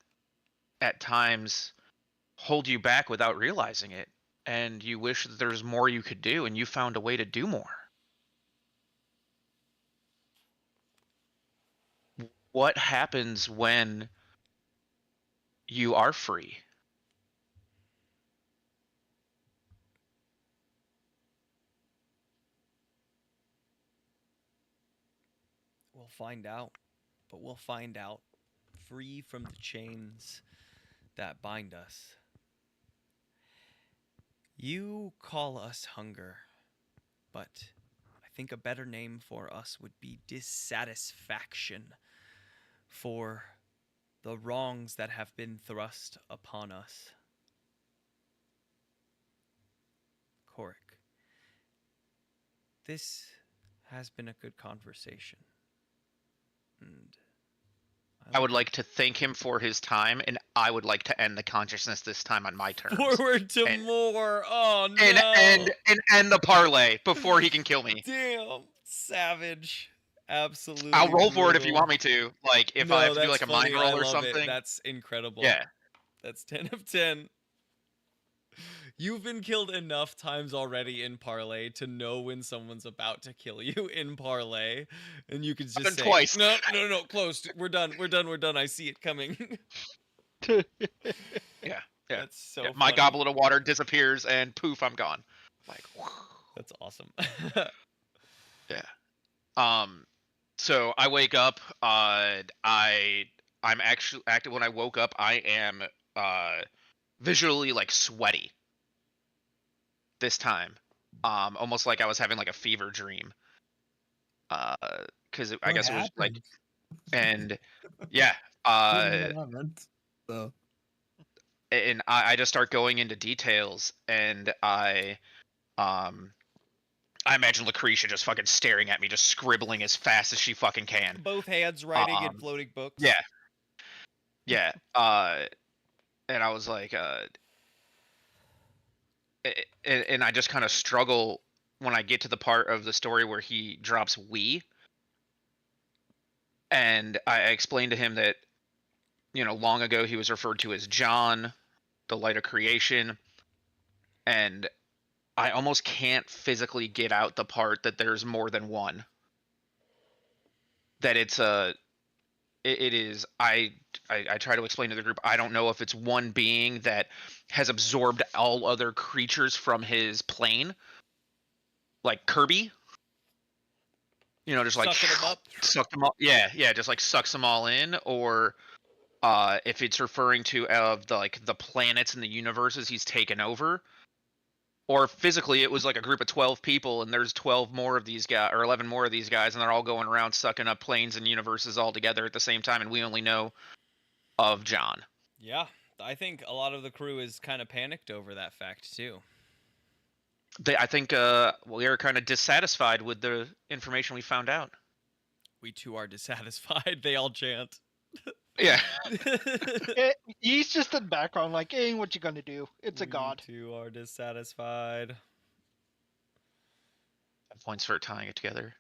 at times hold you back without realizing it, and you wish that there's more you could do, and you found a way to do more. What happens when you are free? We'll find out, but we'll find out free from the chains that bind us. You call us hunger, but I think a better name for us would be dissatisfaction for the wrongs that have been thrust upon us. Korik, this has been a good conversation. And I would like to thank him for his time, and I would like to end the consciousness this time on my terms. Forward to and, more. Oh no! And end the parlay before he can kill me. Damn, savage. Absolutely. I'll roll for it if you brutal. want me to. Like if I No, have to do that's like a mind funny. roll I or love it. something. That's incredible. Yeah. That's 10 of 10. You've been killed enough times already in Parlay to know when someone's about to kill you in Parlay, and you could just Happened say, twice. "No, no, no, close. We're done. We're done. We're done. I see it coming." Yeah. Yeah. That's so Yeah. My funny. goblet of water disappears and poof, I'm gone. Like That's awesome. yeah. So I wake up, I'm actually active when I woke up, I am visually like sweaty this time. Almost like I was having like a fever dream. Cuz I What guess it was like happened? and yeah, Didn't uh haven't. So and I just start going into details and um I imagine Lucretia just fucking staring at me, just scribbling as fast as she fucking can. Both hands writing in Um, floating books. yeah, yeah. And I was like, and I just kind of struggle when I get to the part of the story where he drops "we," and I explained to him that long ago he was referred to as John, the light of creation, and I almost can't physically get out the part that there's more than one. That it's a it is I try to explain to the group, I don't know if it's one being that has absorbed all other creatures from his plane, like Kirby, just like Sucking them up. suck them all, yeah, just like sucks them all in, or if it's referring to of the planets and the universes he's taken over, or physically it was like a group of 12 people and there's 12 more of these guys or 11 more of these guys and they're all going around sucking up planes and universes all together at the same time and we only know of John. Yeah, I think a lot of the crew is kind of panicked over that fact too. I think we are kind of dissatisfied with the information we found out. We too are dissatisfied. They all chant. Yeah. He's just in the background, like, hey, what you gonna do? It's a god. We too are dissatisfied. Points for tying it together.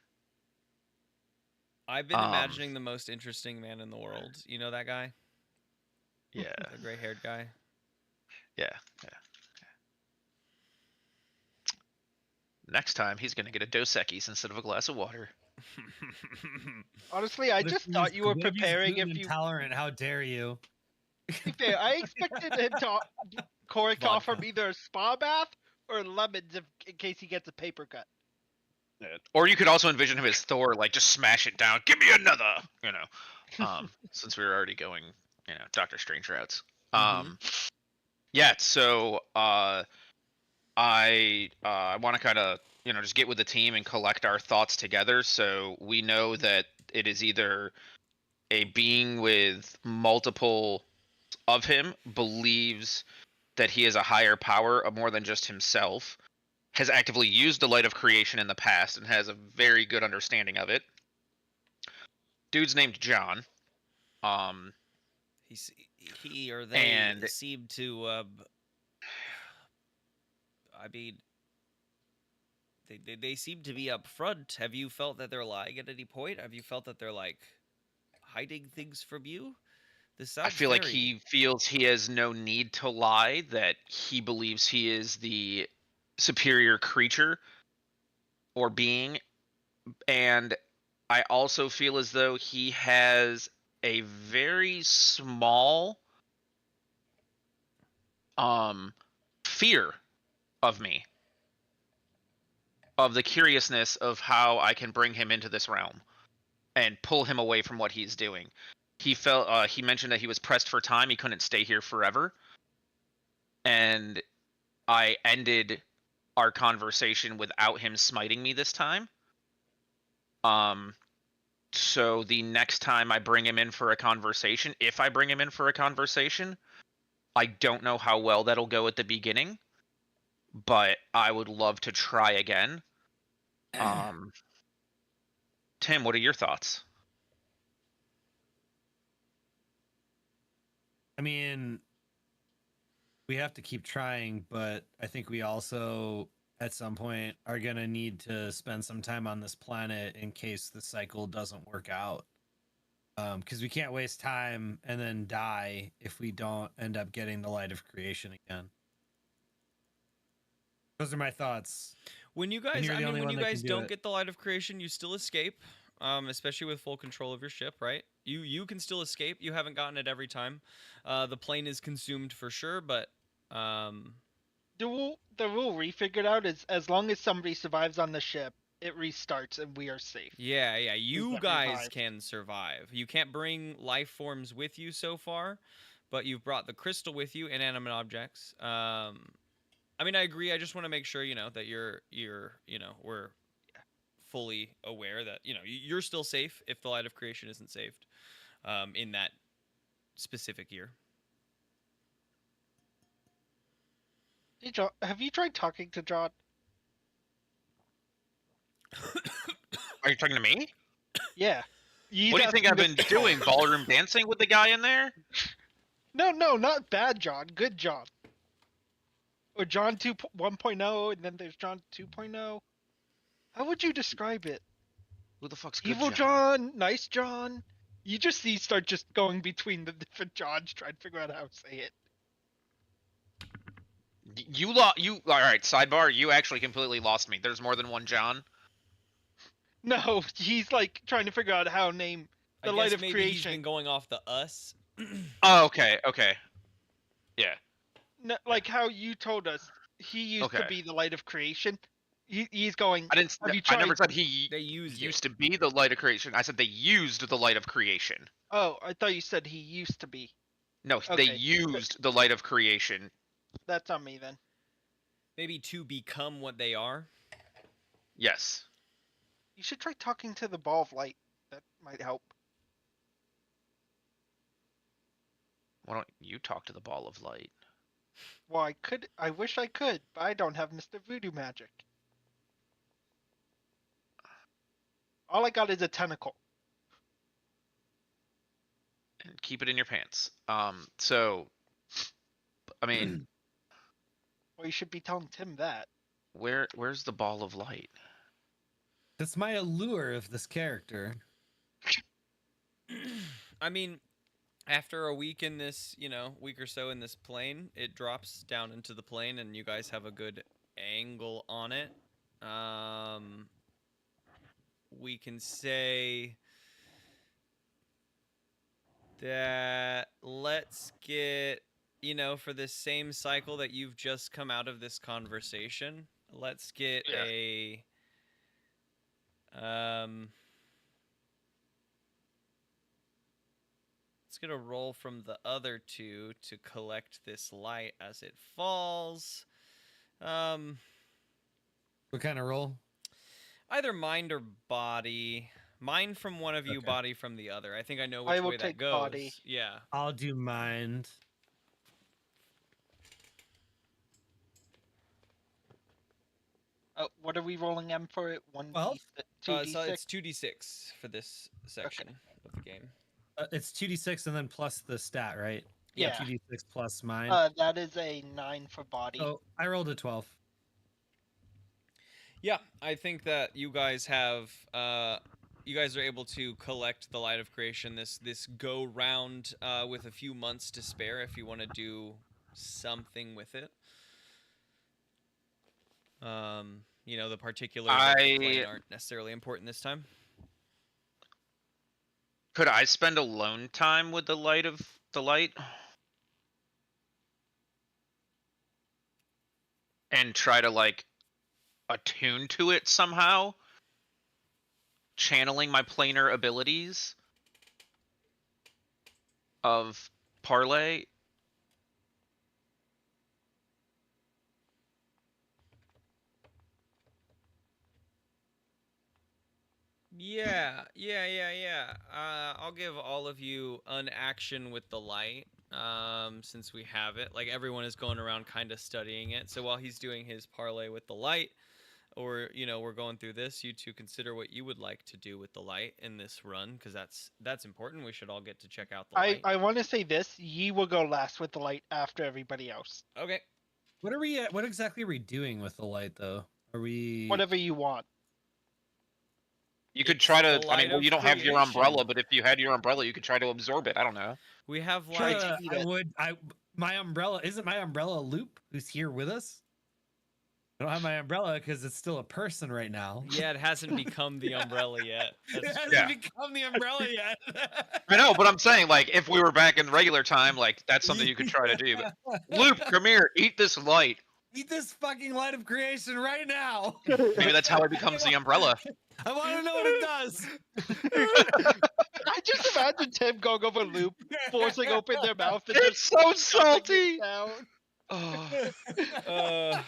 I've been imagining the most interesting man in the world. You know that guy? Yeah. The gray-haired guy? Yeah. Next time, he's going to get a Dos Equis instead of a glass of water. Honestly, I just thought you were What if he's preparing gluten if you. intolerant. How dare you? To be fair, I expected him to Corey to offer Vodka. him either a spa bath or lemons in case he gets a paper cut. Or you could also envision him as Thor, like just smash it down. Give me another, since we were already going, Doctor Strange routes. Yeah. So I want to kind of just get with the team and collect our thoughts together. So we know that it is either a being with multiple of him believes that he is a higher power of more than just himself, has actively used the light of creation in the past and has a very good understanding of it. Dude's named John. He or they seem to. I mean, they seem to be upfront. Have you felt that they're lying at any point? Have you felt that they're like hiding things from you? This sounds I feel like he feels he has no need to lie, that he believes he is the superior creature or being, and I also feel as though he has a very small fear of me, of the curiousness of how I can bring him into this realm and pull him away from what he's doing. He mentioned that he was pressed for time, he couldn't stay here forever, and I ended our conversation without him smiting me this time. So the next time I bring him in for a conversation, if I bring him in for a conversation, I don't know how well that'll go at the beginning, but I would love to try again. Tim, what are your thoughts? I mean, we have to keep trying, but I think we also at some point are gonna need to spend some time on this planet in case the cycle doesn't work out. Because we can't waste time and then die if we don't end up getting the light of creation again. Those are my thoughts. When you And guys, you're the only when one you that can guys do don't it. get the light of creation, you still escape. Especially with full control of your ship, right? You can still escape. You haven't gotten it every time. The plane is consumed for sure, but The rule we figured out is as long as somebody survives on the ship, it restarts and we are safe. yeah, you get guys revived. can survive. You can't bring life forms with you so far, but you've brought the crystal with you, inanimate objects. I mean, I agree. I just want to make sure that you're we're fully aware that you're still safe if the light of creation isn't saved in that specific year. Hey, John, have you tried talking to John? Are you talking to me? Yeah. What do you think I've been doing? Ballroom dancing with the guy in there? No, not bad John. Good John. Or John 1.0, and then there's John 2.0. How would you describe it? Who the fuck's good Evil John? John, nice John. You start just going between the different Johns, trying to figure out how to say it. You all right, sidebar, you actually completely lost me. There's more than one John. No, he's like trying to figure out how to name the I light guess of maybe creation. he's been going off the us. Oh, okay. Yeah. No, like how you told us he used to Okay. be the light of creation. He's going. I didn't. Have you I never tried- said he They used used to be the light of creation. I said they used the light of creation. Oh, I thought you said he used to be. No, Okay. they used the light of creation. That's on me then. Maybe to become what they are. Yes. You should try talking to the ball of light. That might help. Why don't you talk to the ball of light? Well, I could. I wish I could, but I don't have Mr. Voodoo Magic. All I got is a tentacle. And keep it in your pants. So, I mean, Well, you should be telling Tim that. where's the ball of light? That's my allure of this character. I mean, after a week in this, week or so in this plane, it drops down into the plane, and you guys have a good angle on it. We can say that let's get, for this same cycle that you've just come out of this conversation, let's get a let's get a roll from the other two to collect this light as it falls. What kind of roll? Either mind or body. Mind from one of you, Okay. body from the other. I think I know I which will way that take goes. body. Yeah. I'll do mind. What are we rolling M for it? 12? 2d6? So it's 2d6 for this section of the game. It's 2d6 and then plus the stat, right? Yeah. 2d6 plus mine. That is a 9 for body. Oh, I rolled a 12. Yeah, I think that you guys have you guys are able to collect the light of creation this go round with a few months to spare if you want to do something with it. The particulars of the plane aren't necessarily important this time. Could I spend alone time with the light of the light? And try to attune to it somehow? Channeling my planar abilities of parlay? Yeah. I'll give all of you an action with the light, since we have it. Like, everyone is going around kind of studying it. So while he's doing his parlay with the light, or we're going through this, you two consider what you would like to do with the light in this run, because that's important. We should all get to check out the light. I want to say this. Ye will go last with the light after everybody else. Okay. What are we? What exactly are we doing with the light, though? Are we? Whatever you want. You could It's try the to. I mean, light well, of you don't have your umbrella, creation. but if you had your umbrella, you could try to absorb it. I don't know. We have Try like to eat I it. would. My umbrella isn't my umbrella Loop, who's here with us. I don't have my umbrella because it's still a person right now. yeah, it hasn't become the umbrella yet. It That's hasn't Yeah. become the umbrella yet. I know, but I'm saying, like, if we were back in regular time, like, that's something you could try to do. But Loop, come here, eat this light. Eat this fucking light of creation right now. Maybe that's how it becomes the umbrella. I want to know what it does. I just imagine Tim going over Loop, forcing open their mouth and It's just so stuffing salty. it down. Oh.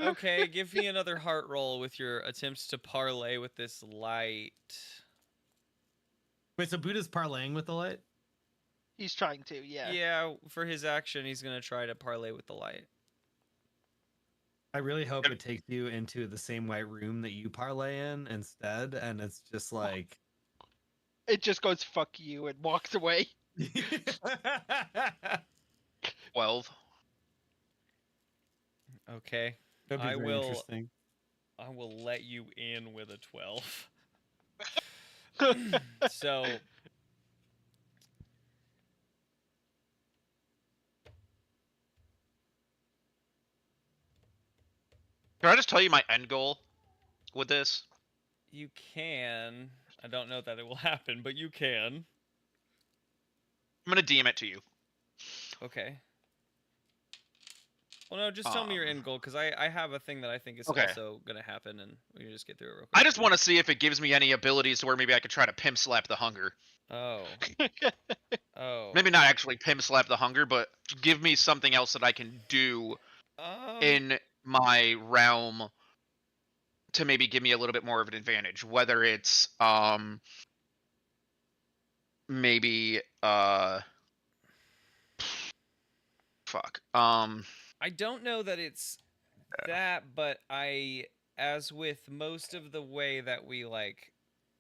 okay. Give me another heart roll with your attempts to parlay with this light. Wait, so Buddha's parlaying with the light? He's trying to, yeah. Yeah, for his action, he's gonna try to parlay with the light. I really hope it takes you into the same white room that you parlay in instead, and it's just like It just goes fuck you and walks away. 12. Okay, That'd be I very will- interesting. I will let you in with a 12. So Can I just tell you my end goal with this? you can. I don't know that it will happen, but you can. I'm gonna DM it to you. Okay. Well, no, just tell me your end goal, because I have a thing that I think is Okay. also going to happen, and we can just get through it real quick. I just want to see if it gives me any abilities to where maybe I could try to pimp slap the hunger. Oh. Oh. Maybe not actually pimp slap the hunger, but give me something else that I can do in my realm to maybe give me a little bit more of an advantage. Whether it's maybe fuck. I don't know that it's that, but as with most of the way that we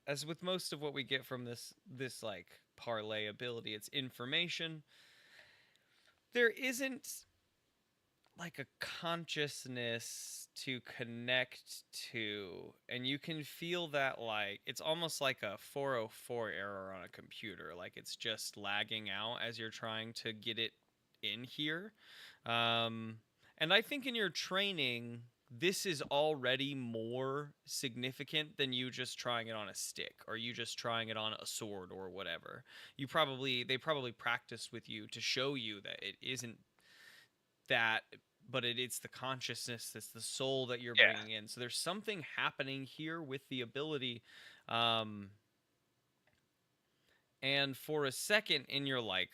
as with most of what we get from this like parlay ability, it's information. There isn't like a consciousness to connect to, and you can feel that like it's almost like a 404 error on a computer, like it's just lagging out as you're trying to get it in here. And I think in your training, this is already more significant than you just trying it on a stick or you just trying it on a sword or whatever. They probably practiced with you to show you that it isn't that, but it's the consciousness, it's the soul that you're bringing in. So there's something happening here with the ability. And for a second in you're like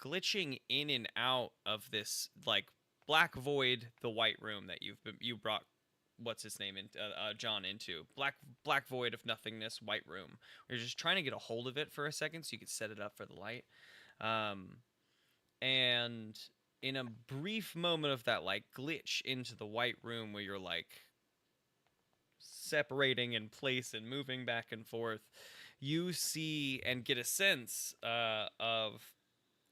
glitching in and out of this like black void, the white room that you brought what's his name in John into black void of nothingness, white room. You're just trying to get a hold of it for a second so you could set it up for the light. And in a brief moment of that like glitch into the white room where you're like separating in place and moving back and forth, you see and get a sense of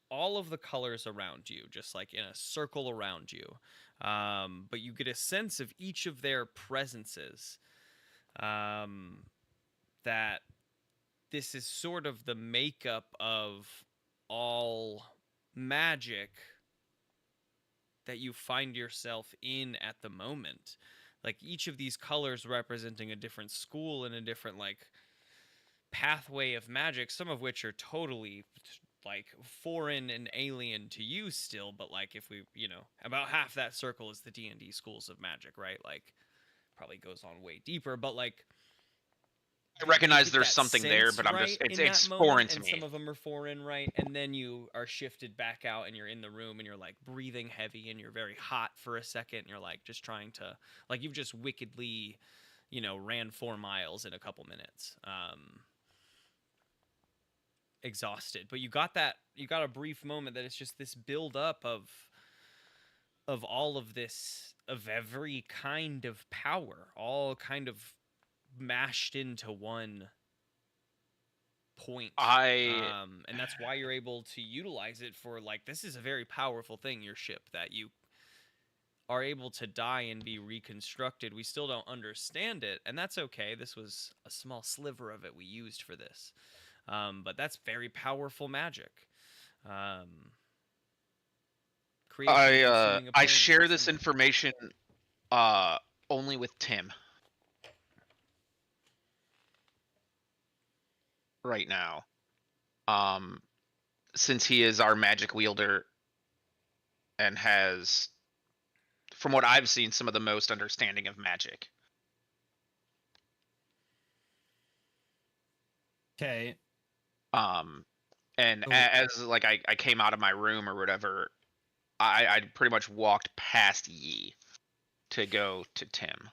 all of the colors around you, just like in a circle around you. But you get a sense of each of their presences. That this is sort of the makeup of all magic that you find yourself in at the moment. Like each of these colors representing a different school and a different like pathway of magic, some of which are totally like foreign and alien to you still, but like if we, about half that circle is the D&D schools of magic, right? Like probably goes on way deeper, but like I recognize get there's that something there, sense, but I'm right, just in it's that foreign moment, to and me. some of them are foreign, right? And then you are shifted back out and you're in the room and you're like breathing heavy and you're very hot for a second and you're like just trying to, like you've just wickedly, ran 4 miles in a couple minutes. Exhausted, but you got a brief moment that it's just this build up of all of this, of every kind of power, all kind of mashed into one point. And that's why you're able to utilize it for like, this is a very powerful thing, your ship, that you are able to die and be reconstructed. We still don't understand it, and that's okay. This was a small sliver of it we used for this. But that's very powerful magic. Creation consuming I opponent share this symbol. information only with Tim right now. Since he is our magic wielder and has, from what I've seen, some of the most understanding of magic. Okay. And So- as like I came out of my room or whatever, I pretty much walked past Yi to go to Tim.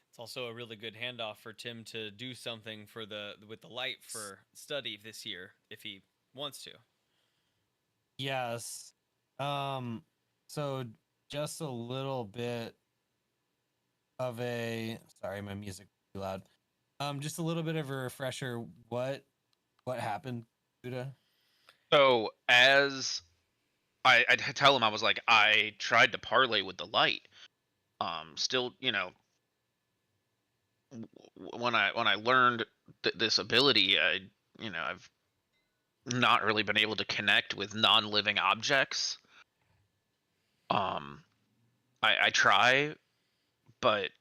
It's also a really good handoff for Tim to do something for with the light for study this year if he wants to. Yes. So just a little bit of a sorry, my music too loud. Just a little bit of a refresher. What happened, Buddha? So as I tell him, I was like, I tried to parlay with the light. Still, when I learned this ability, I've not really been able to connect with non-living objects. I try, but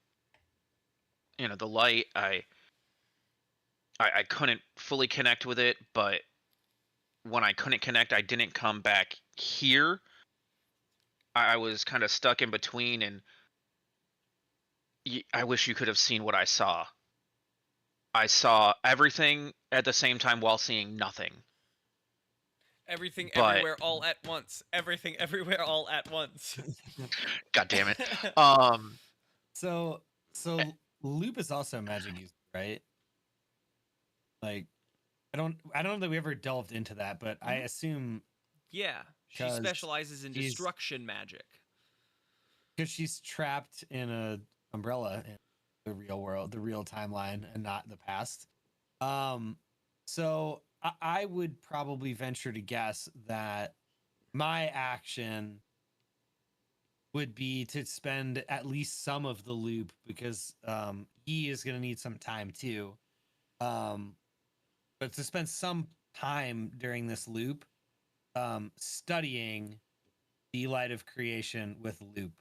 the light, I couldn't fully connect with it. But when I couldn't connect, I didn't come back here. I was kind of stuck in between, and I wish you could have seen what I saw. I saw everything at the same time while seeing nothing. Everything, But everywhere, all at once. Everything, everywhere, all at once. God damn it. So loop is also a magic user, right? Like I don't know that we ever delved into that, but I assume Yeah, she 'Cause specializes in she's- destruction magic. because she's trapped in a umbrella in the real world, the real timeline, and not the past. So I would probably venture to guess that my action would be to spend at least some of the loop because he is going to need some time too. But to spend some time during this loop studying the light of creation with loop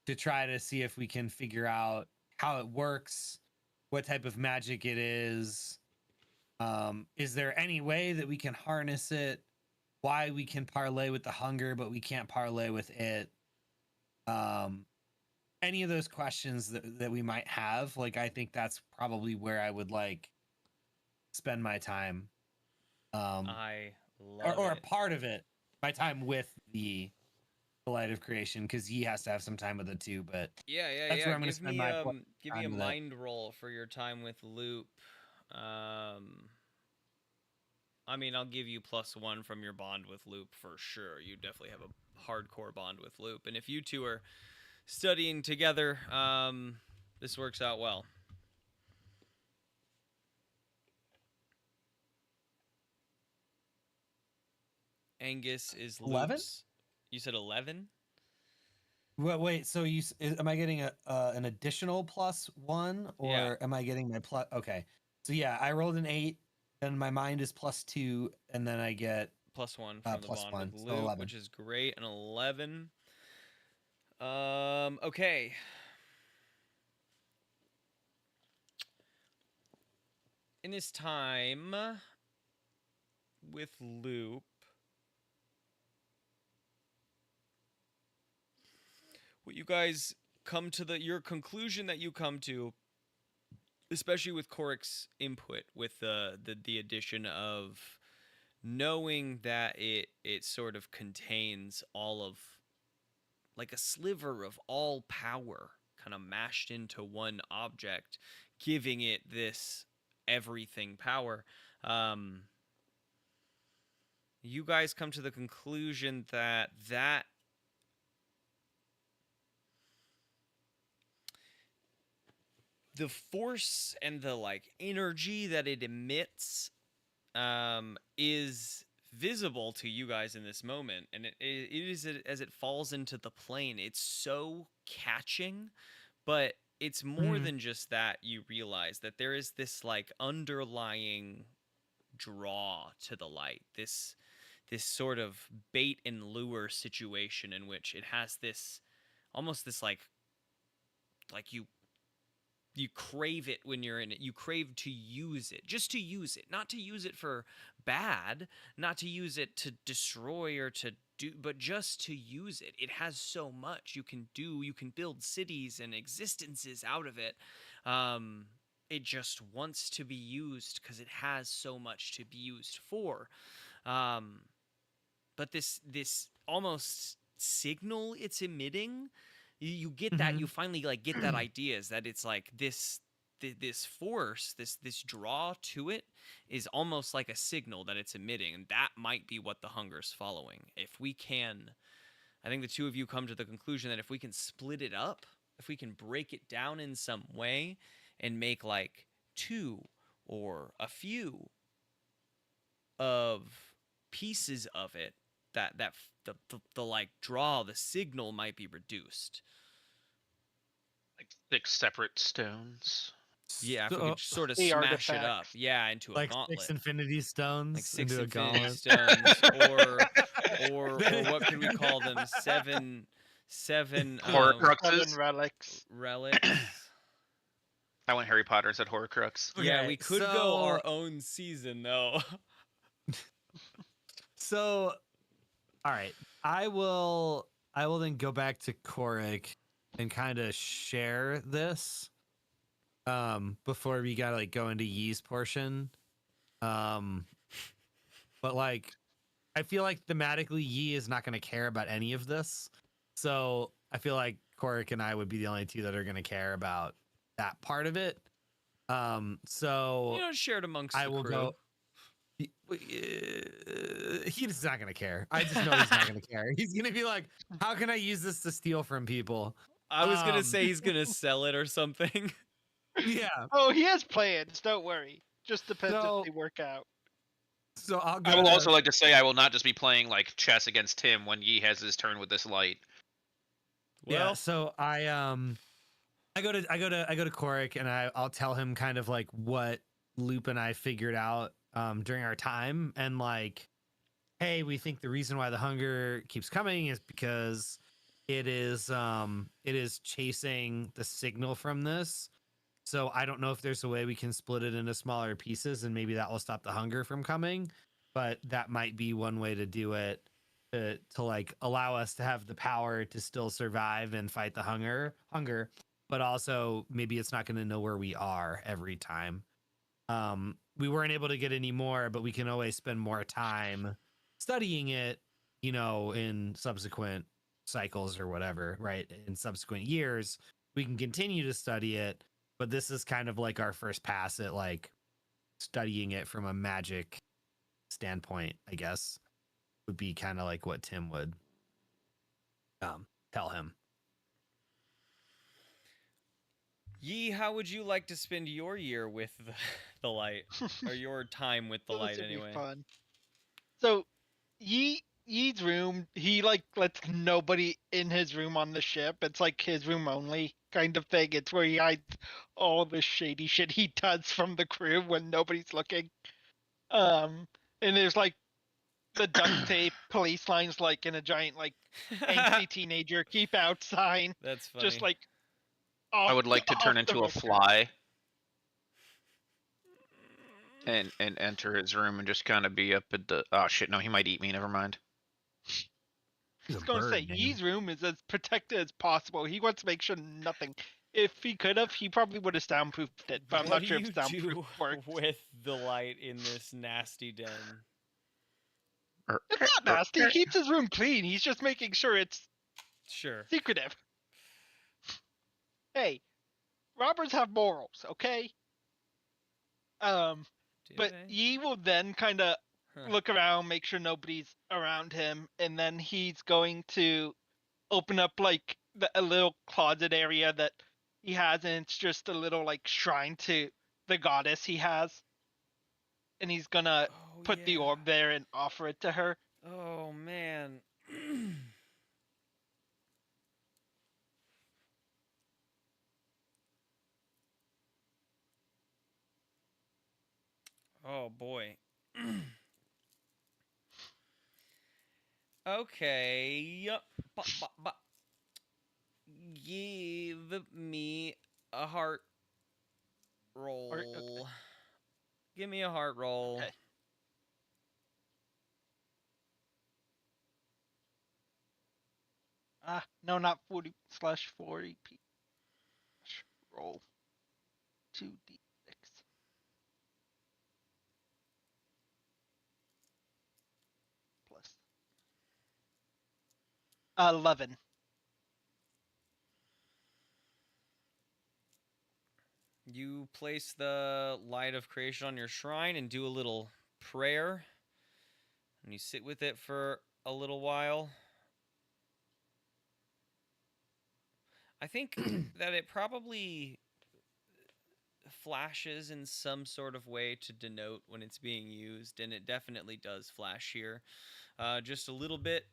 to try to see if we can figure out how it works, what type of magic it is. Is there any way that we can harness it? Why we can parlay with the hunger, but we can't parlay with it? Any of those questions that we might have, like I think that's probably where I would like spend my time. I love Or a it. part of it, my time with the light of creation, because he has to have some time with it too. But Yeah. that's where I'm going to Give spend me my give me a time with it. mind roll for your time with Loop. I mean, I'll give you +1 from your bond with Loop for sure. You definitely have a hardcore bond with Loop, and if you two are studying together, this works out well. Angus is 11? Loop's. You said 11? Wait, so am I getting an additional +1, or Yeah. am I getting my plus? Okay, so yeah, I rolled an 8, then my mind is +2, and then I get +1 from the bond +1, with so Loop, 11. which is great. An 11. Okay. In his time with Loop, what you guys come to your conclusion that you come to, especially with Korik's input with the addition of knowing that it sort of contains all of, like, a sliver of all power kind of mashed into one object, giving it this everything power. You guys come to the conclusion that the force and the, like, energy that it emits is visible to you guys in this moment, and it is as it falls into the plane. It's so catching, but it's more than just that. You realize that there is this like underlying draw to the light, this sort of bait and lure situation in which it has this almost this like you crave it when you're in it. You crave to use it, just to use it, not to use it for bad, not to use it to destroy or to do, but just to use it. It has so much you can do. You can build cities and existences out of it. It just wants to be used because it has so much to be used for. But this almost signal it's emitting, you get that. You finally like get that idea, is that it's like this force, this draw to it is almost like a signal that it's emitting, and that might be what the hunger's following. If we can, I think the two of you come to the conclusion that if we can split it up, if we can break it down in some way and make like two or a few of pieces of it, that the like draw, the signal might be reduced. Like 6 separate stones. Yeah, if we could sort of The smash it up, artifacts. yeah, into a like gauntlet, 6 infinity stones like 6 into a infinity gauntlet. stones, or what could we call them? Seven Horcruxes. 7 relics. relics. I went Harry Potter, said Horcrux. Yeah, Okay, we could go our own season though. So, all right, I will then go back to Korik and kind of share this before we gotta like go into Yee's portion. But like I feel like thematically Yee is not gonna care about any of this. So I feel like Korik and I would be the only two that are gonna care about that part of it. So You know, shared amongst I the will crew. go. He's not gonna care. I just know he's not gonna care. He's gonna be like, "How can I use this to steal from people?" I was gonna say he's gonna sell it or something. Yeah. Oh, he has plans. Don't worry. Just depends So- if they work out. So I'll go. I will to- also like to say I will not just be playing like chess against Tim when Yi has his turn with this light. Yeah. Well, So I go to Korik and I'll tell him kind of like what Loop and I figured out during our time, and like, hey, we think the reason why the hunger keeps coming is because it is chasing the signal from this. So I don't know if there's a way we can split it into smaller pieces and maybe that will stop the hunger from coming, but that might be one way to do it, to like allow us to have the power to still survive and fight the hunger, but also maybe it's not going to know where we are every time. We weren't able to get any more, but we can always spend more time studying it, you know, in subsequent cycles or whatever, right? In subsequent years, we can continue to study it, but this is kind of like our first pass at like studying it from a magic standpoint, I guess, would be kind of like what Tim would tell him. Yee, how would you like to spend your year with the light, or your time with the So this light would be anyway? fun. So, Yee's room, he like lets nobody in his room on the ship. It's like his room only kind of thing. It's where he hides all the shady shit he does from the crew when nobody's looking. And there's like the duct tape police lines, like in a giant like angsty teenager keep out sign, That's funny. just like. I would like to turn off the into a roster. fly and enter his room and just kind of be up at the. Oh shit! No, he might eat me. Never mind. I was going to say, Yee's room is as protected as possible. He wants to make sure nothing. If he could have, he probably would have soundproofed it, but I'm What not sure do if you do soundproof works. with the light in this nasty den? It's not nasty. He keeps his room clean. He's just making sure it's Sure. secretive. Hey, robbers have morals, okay? Do But they? Yee will then kind of Huh. look around, make sure nobody's around him, and then he's going to open up like a little closet area that he has, and it's just a little like shrine to the goddess he has. and he's gonna Oh, put the yeah. orb there and offer it to her. Oh man. Oh boy. Okay. Yup. Give me a heart roll. Okay. Give me a heart roll. Okay. No, not 40/40 p. Roll 2d6 plus 11. You place the light of creation on your shrine and do a little prayer. And you sit with it for a little while. I think that it probably flashes in some sort of way to denote when it's being used, and it definitely does flash here. Just a little bit,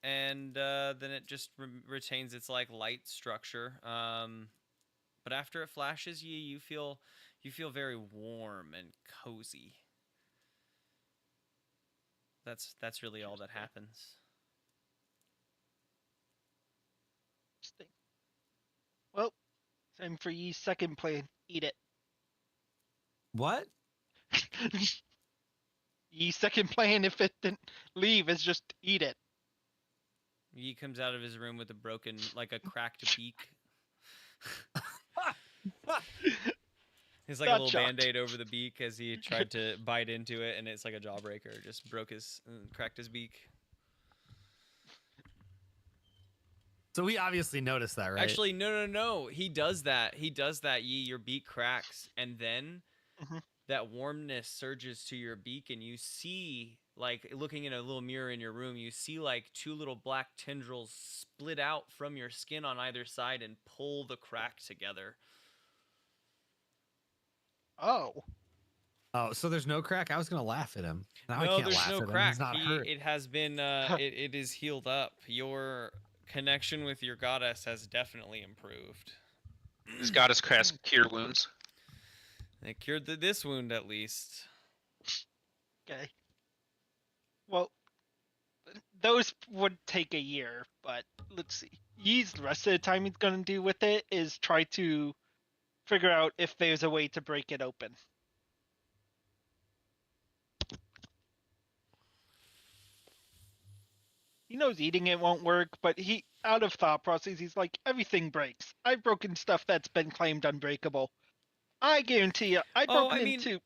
and then it just retains its like light structure. But after it flashes, you feel very warm and cozy. That's really all that Interesting. happens. Interesting. Well, time for ye second plan. Eat it. What? Ye second plan, if it didn't leave, is just eat it. He comes out of his room with a broken, like a cracked beak. He's like a Not little shocked. band-aid over the beak as he tried to bite into it, and it's like a jawbreaker. Just broke his, cracked his beak. So we obviously noticed that, right? Actually, no. He does that. Your beak cracks, and then Mhm. that warmness surges to your beak, and you see, like, looking in a little mirror in your room, you see like two little black tendrils split out from your skin on either side and pull the crack together. Oh. Oh, so there's no crack? I was gonna laugh at him. Now I No, can't there's laugh no at him. crack. He's not hurt. It has been, it is healed up. Your connection with your goddess has definitely improved. His goddess cast cure wounds. It cured this wound at least. Okay. Well, those would take a year, but let's see. Ye's the rest of the time he's gonna do with it is try to figure out if there's a way to break it open. He knows eating it won't work, but he, out of thought process, he's like, everything breaks. I've broken stuff that's been claimed unbreakable. I guarantee you, I've Oh, broken I mean, into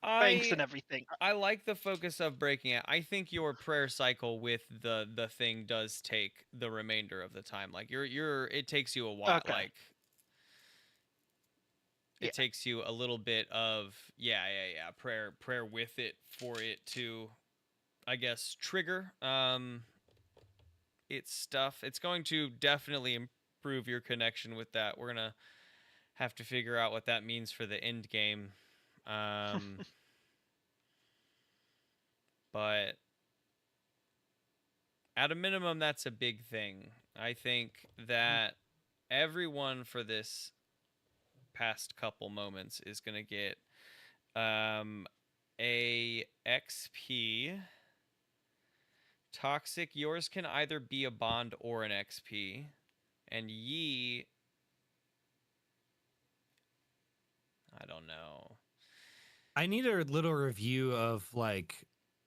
banks and everything. I like the focus of breaking it. I think your prayer cycle with the thing does take the remainder of the time. Like it takes you a while. Okay. Like it Yeah. takes you a little bit of prayer with it for it to, I guess, trigger its stuff. It's going to definitely improve your connection with that. We're gonna have to figure out what that means for the end game. But at a minimum, that's a big thing. I think that everyone for this past couple moments is going to get a XP. Toxic, yours can either be a bond or an XP. And Yi, I don't know. I need a little review of like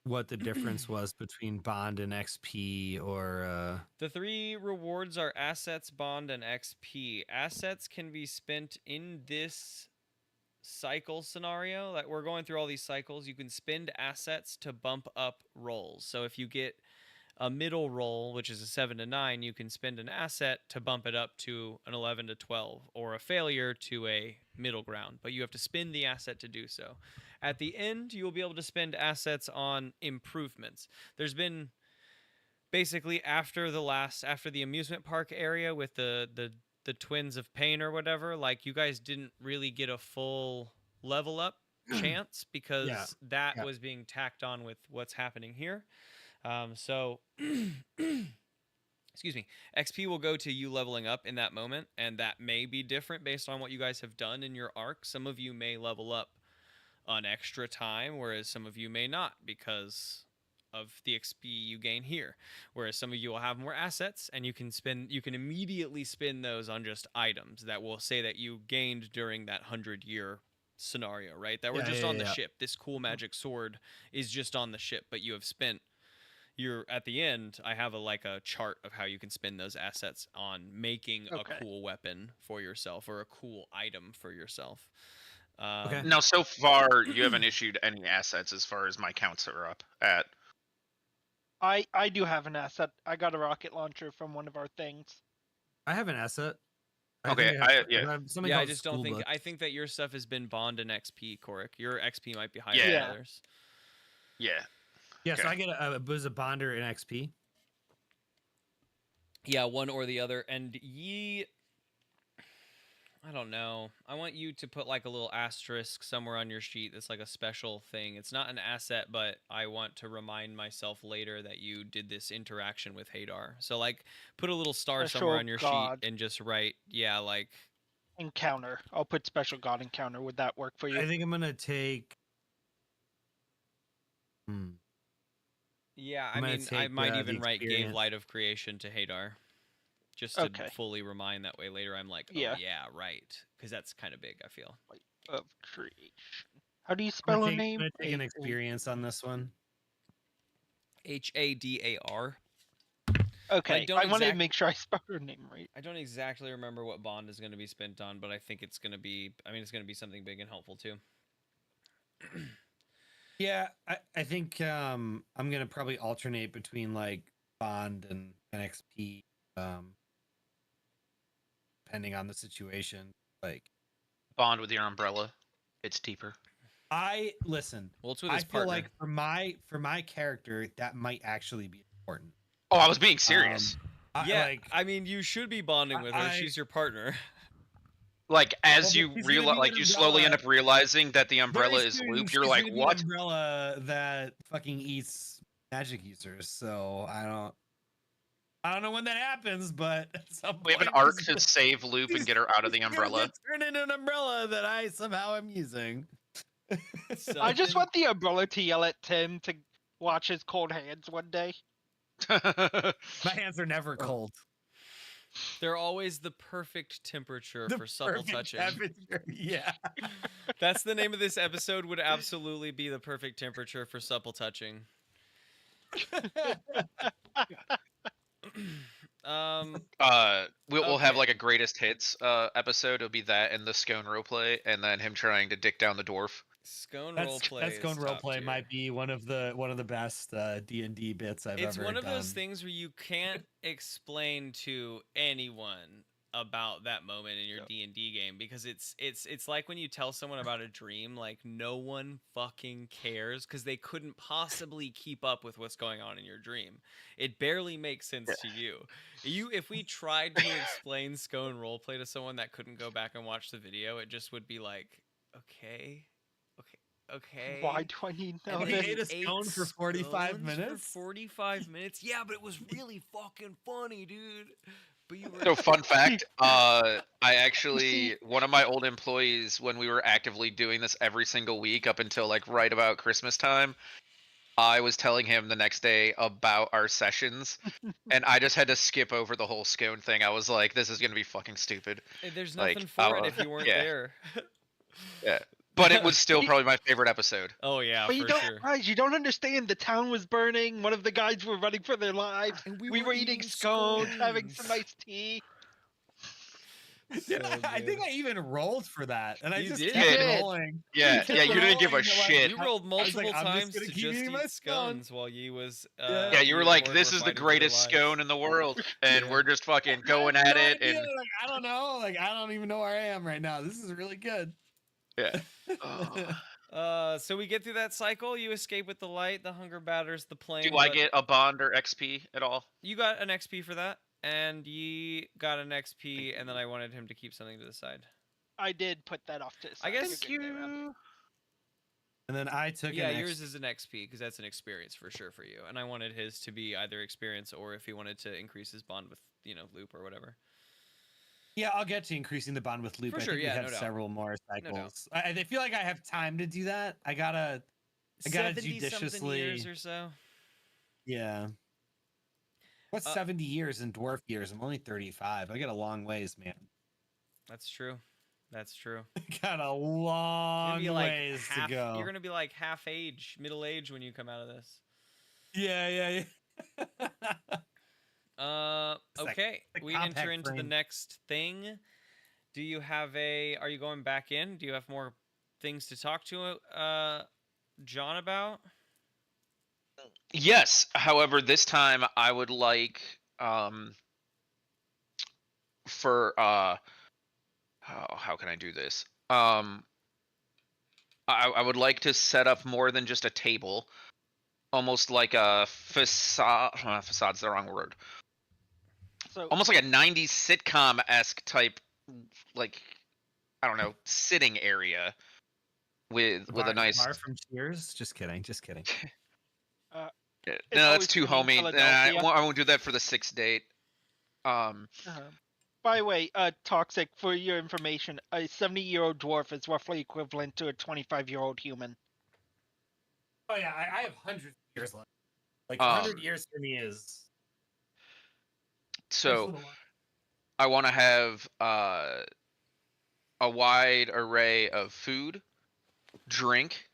what the difference was between bond and XP or The three rewards are assets, bond, and XP. Assets can be spent in this cycle scenario. Like we're going through all these cycles. You can spend assets to bump up rolls. So if you get a middle roll, which is a 7 to 9, you can spend an asset to bump it up to an 11 to 12, or a failure to a middle ground. But you have to spend the asset to do so. At the end, you will be able to spend assets on improvements. There's been basically after the amusement park area with the Twins of Pain or whatever, like you guys didn't really get a full level up chance because that yeah. was being tacked on with what's happening here. So excuse me, XP will go to you leveling up in that moment, and that may be different based on what you guys have done in your arc. Some of you may level up on extra time, whereas some of you may not because of the XP you gain here. Whereas some of you will have more assets, and you can immediately spend those on just items that will say that you gained during that 100-year scenario, right? That were just on the ship. This cool magic sword is just on the ship, but you have spent at the end. I have a chart of how you can spend those assets on making a cool weapon for yourself or a cool item for yourself. Okay. Now, so far, you haven't issued any assets as far as my counts are up at. I do have an asset. I got a rocket launcher from one of our things. I have an asset. Okay, I just don't think. I think that your stuff has been bond and XP, Korik. Your XP might be higher than others. Yeah. Yeah, so I get a bonder in XP. Yeah, one or the other. And I don't know. I want you to put like a little asterisk somewhere on your sheet that's like a special thing. It's not an asset, but I want to remind myself later that you did this interaction with Hadar. So like put a little star somewhere on your sheet and just write, like encounter. I'll put special god encounter. Would that work for you? I think I'm gonna take. Yeah, I mean, I might even write gave light of creation to Hadar. Just to fully remind that way later, I'm like, oh yeah, right, because that's kind of big. I feel. Light of creation. How do you spell her name? I'm gonna take an experience on this one. Hadar. Okay, I wanted to make sure I spelled her name right. I don't exactly remember what bond is going to be spent on, but I think it's going to be. I mean, it's going to be something big and helpful too. Yeah, I think I'm gonna probably alternate between like bond and XP. Depending on the situation, like bond with your umbrella, it's deeper. Listen. Well, it's with his partner. Feel like for my character, that might actually be important. Oh, I was being serious. I mean, you should be bonding with her. She's your partner. Like as you realize, like you slowly end up realizing that the umbrella is loop. You're like, what? An umbrella that fucking eats magic users. So I don't know when that happens, but we have an arc to save Loop and get her out of the umbrella. Turn into an umbrella that I somehow am using. I just want the umbrella to yell at Tim to watch his cold hands one day. My hands are never cold. They're always the perfect temperature for supple touching. Yeah. That's the name of this episode. Would absolutely be the perfect temperature for supple touching. We'll have like a greatest hits episode. It'll be that and the scone roleplay, and then him trying to dick down the dwarf. Scone roleplay. That scone roleplay might be one of the best D&D bits I've ever done. It's one of those things where you can't explain to anyone about that moment in your D&D game because it's like when you tell someone about a dream, like no one fucking cares because they couldn't possibly keep up with what's going on in your dream. It barely makes sense to you. If we tried to explain scone roleplay to someone that couldn't go back and watch the video, it just would be like, okay. Why do I need to know this? He ate a scone for 45 minutes? For 45 minutes? Yeah, but it was really fucking funny, dude. So fun fact, I actually, one of my old employees, when we were actively doing this every single week up until like right about Christmas time, I was telling him the next day about our sessions, and I just had to skip over the whole scone thing. I was like, this is going to be fucking stupid. There's nothing for it if you weren't there. Yeah. But it was still probably my favorite episode. Oh yeah, but you don't understand. The town was burning. One of the guys were running for their lives. And we were eating scones, having some nice tea. So I think I even rolled for that, and I just did. kept rolling. Yeah, you didn't give a shit. You rolled multiple times to just eat scones while you was. Yeah, you were like, "This is the greatest scone in the world," and we're just fucking going at it. And like, I don't know, I don't even know where I am right now. This is really good. Yeah. So we get through that cycle. You escape with the light. The hunger batters the plane. Do I get a bond or XP at all? You got an XP for that, and ye got an XP, and then I wanted him to keep something to the side. I did put that off to the side. I guess And then I took Yeah, an yours is an XP because that's an experience for sure for you. And I wanted his to be either experience or if he wanted to increase his bond with, Loop or whatever. Yeah, I'll get to increasing the bond with Loop. For I sure, think we yeah, have no doubt. several more No doubt. cycles. I feel like I have time to do that. I gotta 70-something judiciously. years or so. Yeah. What's 70 years in dwarf years? I'm only 35. I got a long ways, man. That's true. That's true. Got a long ways to go. You're gonna be like half age, middle age when you come out of this. Yeah. Okay. We enter into the next thing. Do you have are you going back in? Do you have more things to talk to John about? Yes. However, this time I would like for how can I do this? I would like to set up more than just a table, almost like a facade. Facade's the wrong word. So Almost like a '90s sitcom-esque type, like I don't know, sitting area with a nice. bar from Cheers. Just kidding. No, it's that's always too sunny in homey. I Philadelphia. won't do that for the 6th date. By the way, Toxic, for your information, a 70-year-old dwarf is roughly equivalent to a 25-year-old human. Oh yeah, I have hundreds of years left. Like 100 years for me is. So I want to have a wide array of food, drink,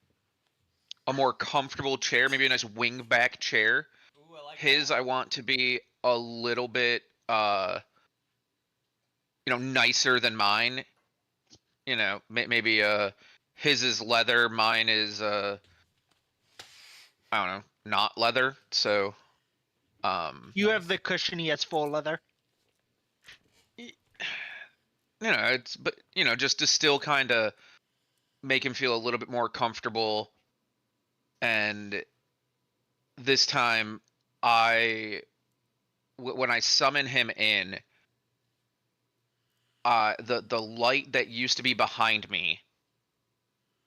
a more comfortable chair, maybe a nice wingback chair. Ooh, I like His that. I want to be a little bit nicer than mine. Maybe his is leather, mine is I don't know, not leather. So You have the cushion, he has full leather. just to still kind of make him feel a little bit more comfortable. And this time when I summon him in, the light that used to be behind me,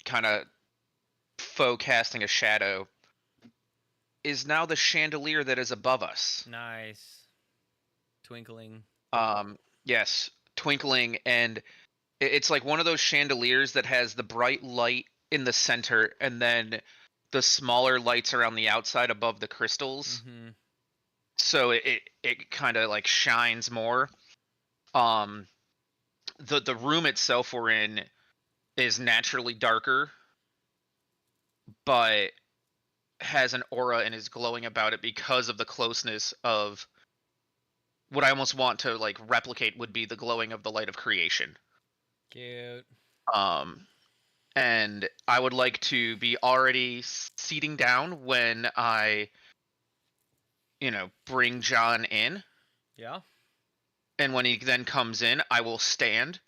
kind of faux casting a shadow, is now the chandelier that is above us. Nice. Twinkling. Yes, twinkling, and it's like one of those chandeliers that has the bright light in the center and then the smaller lights around the outside above the crystals. Mm-hmm. So it kind of like shines more. The room itself we're in is naturally darker, but has an aura and is glowing about it because of the closeness of what I almost want to like replicate would be the glowing of the light of creation. Cute. And I would like to be already seating down when I bring John in. Yeah. And when he then comes in, I will stand,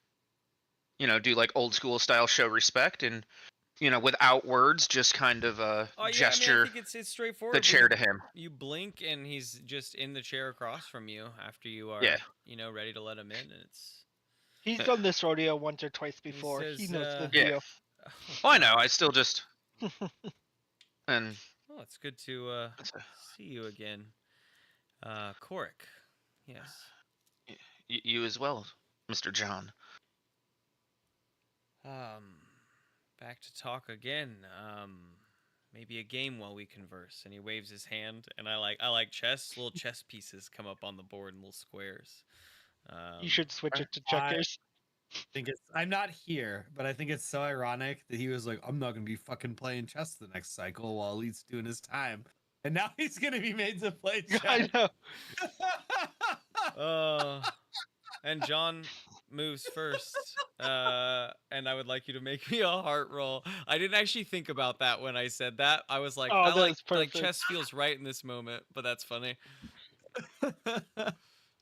do like old school style show respect and, without words, just kind of gesture I think it's straightforward. the chair to him. You blink and he's just in the chair across from you after you are, ready to let him in. And it's. He's done this rodeo once or twice before. He knows the deal. Oh, I know. I still just. And. Oh, it's good to see you again. Korik. Yes. You as well, Mr. John. Back to talk again. Maybe a game while we converse. And he waves his hand, and I like chess. Little chess pieces come up on the board in little squares. You should switch it to checkers. I'm not here, but I think it's so ironic that he was like, I'm not gonna be fucking playing chess the next cycle while Elite's doing his time. And now he's gonna be made to play chess. I know. And John moves first. And I would like you to make me a heart roll. I didn't actually think about that when I said that. I was like, I like chess feels right in this moment, but that's funny.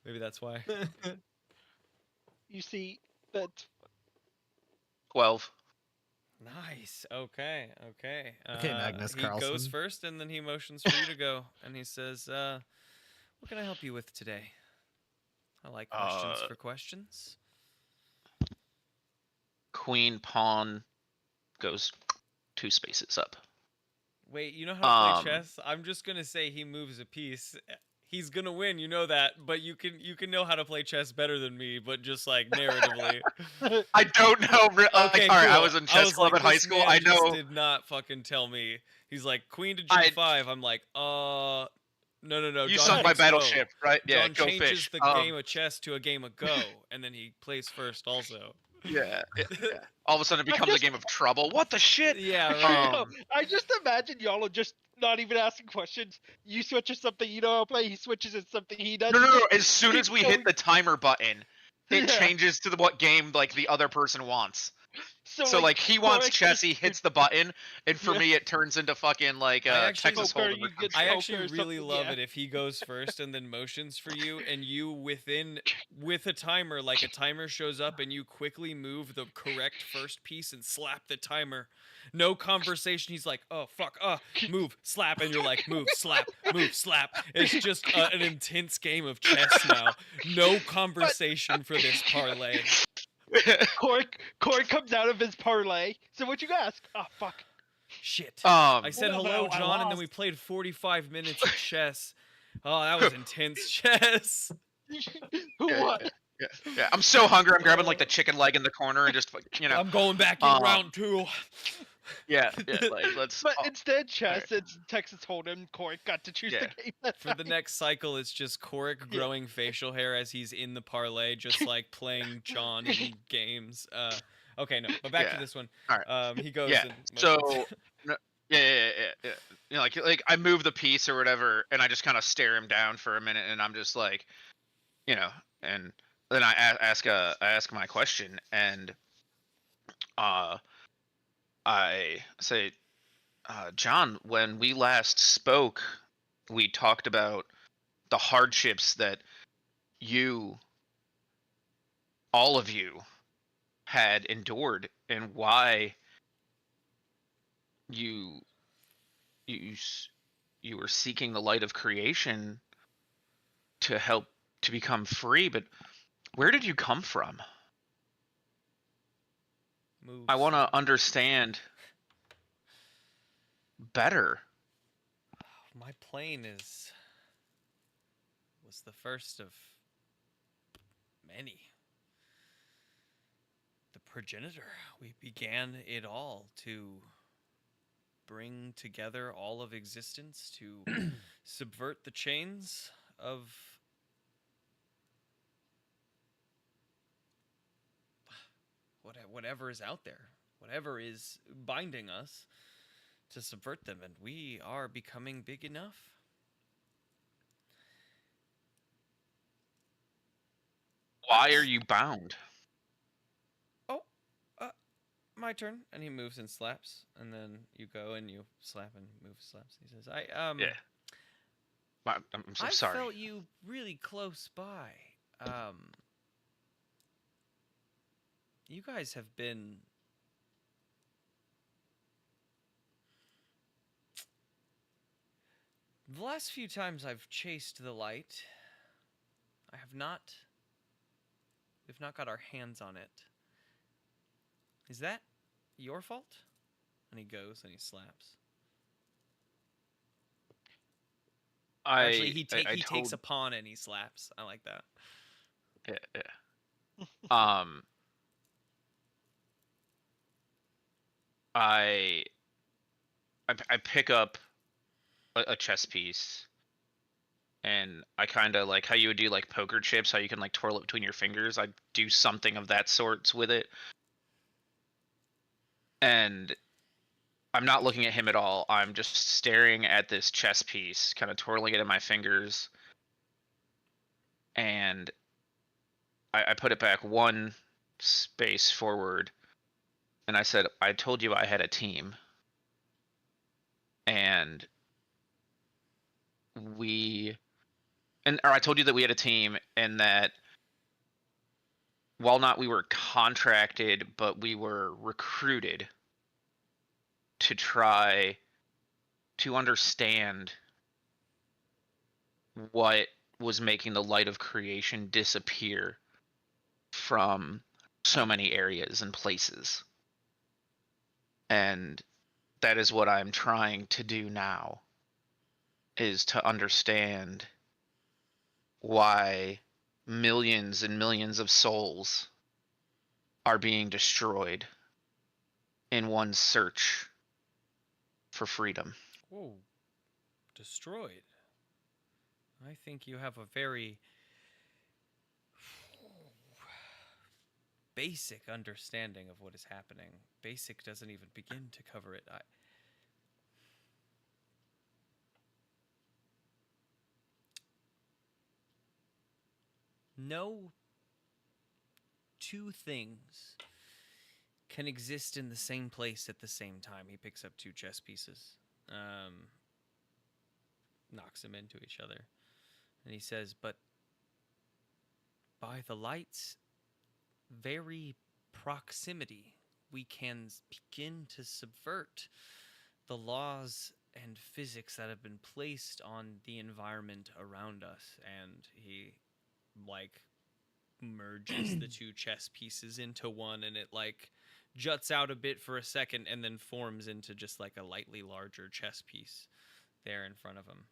Maybe that's why. You see, that's 12. Nice. Okay. Okay, Magnus Carlsen. He goes first, and then he motions for you to go, and he says, "What can I help you with today?" I like questions for questions. Queen pawn goes 2 spaces up. Wait, you know how to play Um, chess? I'm just gonna say he moves a piece. He's gonna win, you know that, but you can know how to play chess better than me, but just like narratively. I don't know. Okay, All right, I cool. was in I chess was club like, in high this school. man I just know. did not fucking tell me. He's like, queen to I g5. I'm like, no, you John sunk my takes Go. battleship, right? Yeah, John go changes fish. the game of chess to a game of Go, and then he plays first also. Yeah, yeah. All of a sudden it I becomes a just- game of trouble. What the shit? Yeah, right. No, I just imagine y'all are just not even asking questions. You switch to something you know how to play. He switches to something he does. No. Just As soon keep as we going. hit the timer button, it Yeah. changes to what game like the other person wants. So, So like he wants Corey chess, just- he hits the button, and for Yeah. me it turns into fucking like I actually- Texas Poker, Hold'em. you or some get shit. I poker actually or really something, love yeah. it if he goes first and then motions for you, and you with a timer, like a timer shows up, and you quickly move the correct first piece and slap the timer. No conversation. He's like, oh fuck, move, slap, and you're like, move, slap, move, slap. It's just an intense game of chess now. No conversation for this parlay. Corey comes out of his parlay. So what'd you ask? Oh fuck. Shit. I said Well, hello, I John, and then we lost. played 45 minutes of chess. Oh, that was intense chess. What? Yeah. I'm so hungry. I'm grabbing like the chicken leg in the corner and just you know. I'm going back in round 2. Yeah. Like let's. But instead, chess, it's Texas Hold'em. Corey got to choose Yeah. the game. That For the time. next cycle, it's just Korik growing facial hair as he's in the parlay, just like playing John in games. Okay, no, but back to Yeah. this one. All right. He goes. Yeah. And So. motions. Yeah. You know, like I move the piece or whatever, and I just kind of stare him down for a minute, and I'm just like, you know, and then I ask my question, and I say, John, when we last spoke, we talked about the hardships that all of you, had endured, and why you were seeking the light of creation to help to become free, but where did you come from? Moves. I want to understand better. My plane was the first of many. The progenitor. We began it all to bring together all of existence, to subvert the chains of whatever is out there, whatever is binding us, to subvert them, and we are becoming big enough. Why are you bound? My turn. And he moves and slaps, and then you go and you slap and move, slaps. He says, Yeah. I'm so I sorry. felt you really close by. You guys have been the last few times I've chased the light, we've not got our hands on it. Is that your fault? And he goes and he slaps. Actually, he takes a pawn and he slaps. I like that. Yeah. I pick up a chess piece, and I kind of like how you would do like poker chips, how you can like twirl it between your fingers. I do something of that sorts with it, and I'm not looking at him at all. I'm just staring at this chess piece, kind of twirling it in my fingers, and I put it back one space forward, and I said, I told you I had a team, and I told you that we had a team, and that while not we were contracted, but we were recruited to try to understand what was making the light of creation disappear from so many areas and places. And that is what I'm trying to do now, is to understand why millions and millions of souls are being destroyed in one search for freedom. Whoa. Destroyed. I think you have a very basic understanding of what is happening. Basic doesn't even begin to cover it. No two things can exist in the same place at the same time. He picks up two chess pieces, knocks them into each other, and he says, but by the light's very proximity, we can begin to subvert the laws and physics that have been placed on the environment around us. And he, like, merges the two chess pieces into one, and it, like, juts out a bit for a second and then forms into just, like, a lightly larger chess piece there in front of him.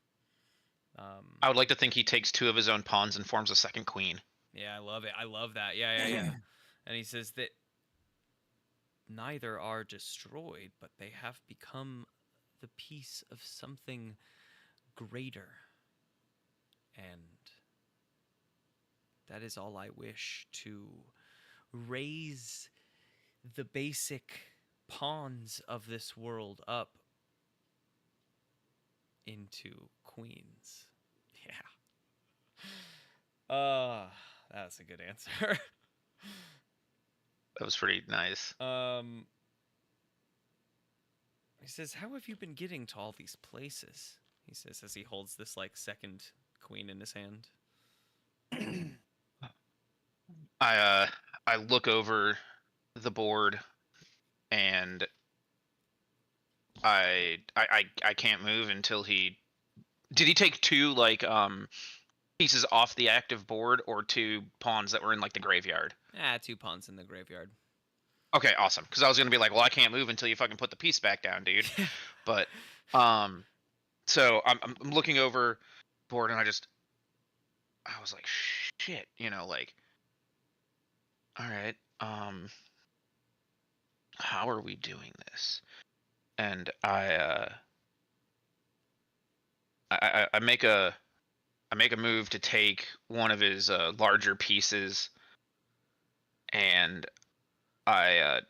I would like to think he takes two of his own pawns and forms a second queen. Yeah, I love it. I love that. Yeah. And he says that neither are destroyed, but they have become the piece of something greater. And that is all I wish, to raise the basic pawns of this world up into queens. Yeah. That's a good answer. That was pretty nice. He says, how have you been getting to all these places? He says as he holds this, like, second queen in his hand. I look over the board and I can't move until he did he take two like pieces off the active board or two pawns that were in like the graveyard? Two pawns in the graveyard. Okay, awesome. Because I was gonna be like, well, I can't move until you fucking put the piece back down, dude. But so I'm looking over board and I was like, shit, like, all right, how are we doing this? And I make a move to take one of his larger pieces, and I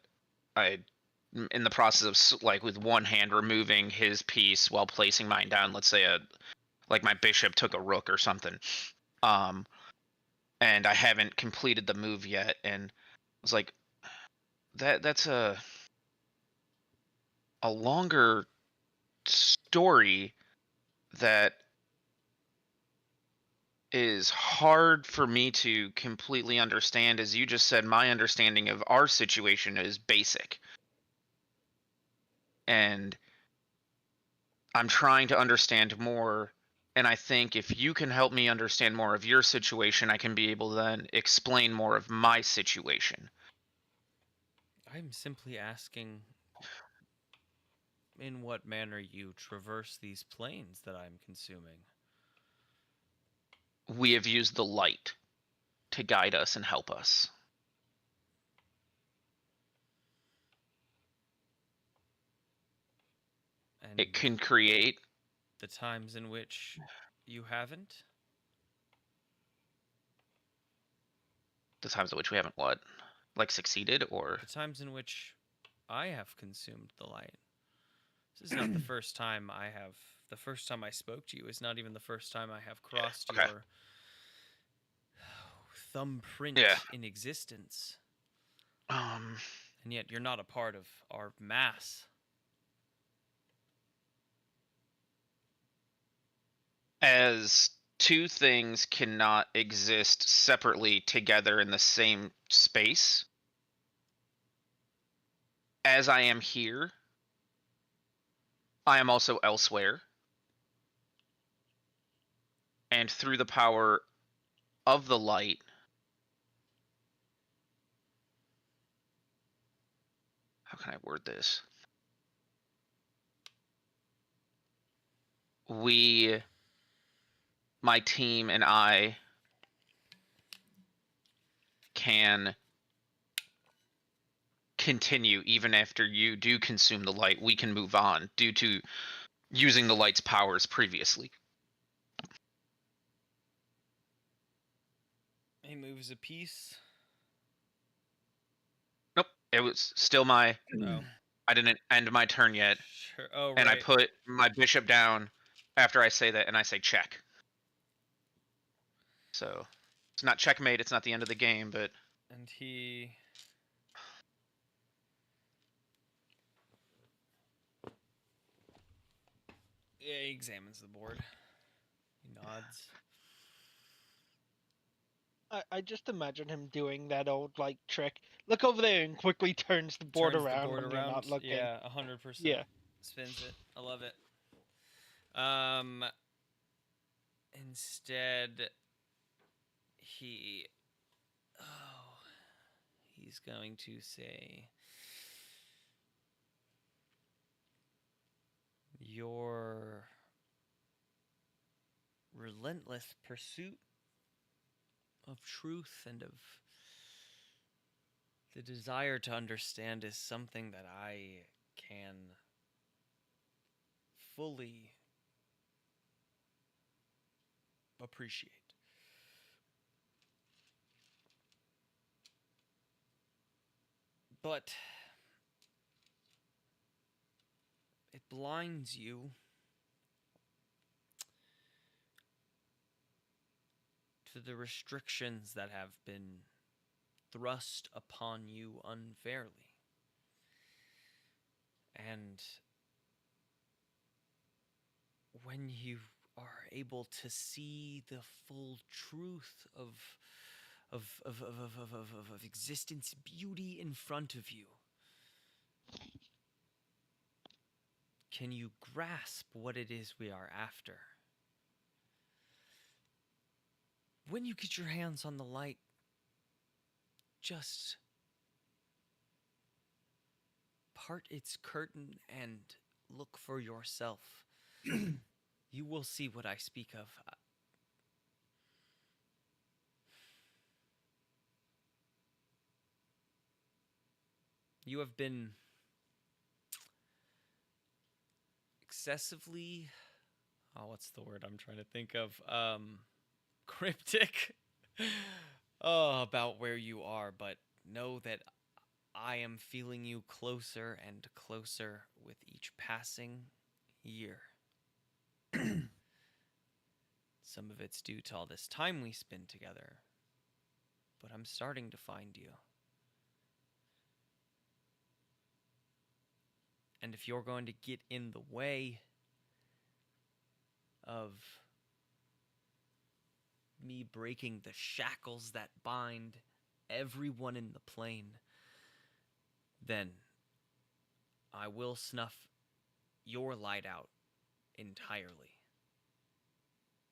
in the process of like with one hand removing his piece while placing mine down. Let's say like my bishop took a rook or something, and I haven't completed the move yet, and I was like, that's a longer story that is hard for me to completely understand. As you just said, my understanding of our situation is basic, and I'm trying to understand more. And I think if you can help me understand more of your situation, I can be able to then explain more of my situation. I'm simply asking in what manner you traverse these planes that I'm consuming. We have used the light to guide us and help us. And It can create the times in which you haven't? the times at which we haven't what? Like succeeded, or The times in which I have consumed the light. This is not the first time I have. The first time I spoke to you is not even the first time I have crossed okay. your thumbprint Yeah. in existence. Um, And yet you're not a part of our mass. as two things cannot exist separately together in the same space, as I am here, I am also elsewhere. And through the power of the light, how can I word this? my team and I can continue even after you do consume the light. We can move on due to using the light's powers previously. He moves a piece. Nope, it was still my. Oh, I didn't end my turn yet, sure. Oh, right. and I put my bishop down after I say that, and I say check. So it's not checkmate. It's not the end of the game, but And he. Yeah, he examines the board. He nods. I just imagine him doing that old like trick. Look over there and quickly turns the board Turns the around board when you're not around. looking. Yeah, 100%. Yeah. Spins it. I love it. Instead, he's going to say, your relentless pursuit of truth and of the desire to understand is something that I can fully appreciate. But it blinds you to the restrictions that have been thrust upon you unfairly. And when you are able to see the full truth of existence beauty in front of you, can you grasp what it is we are after? When you get your hands on the light, just part its curtain and look for yourself. You will see what I speak of. You have been excessively, what's the word I'm trying to think of? Cryptic about where you are, but know that I am feeling you closer and closer with each passing year. Some of it's due to all this time we spend together, but I'm starting to find you. And if you're going to get in the way of me breaking the shackles that bind everyone in the plane, then I will snuff your light out entirely.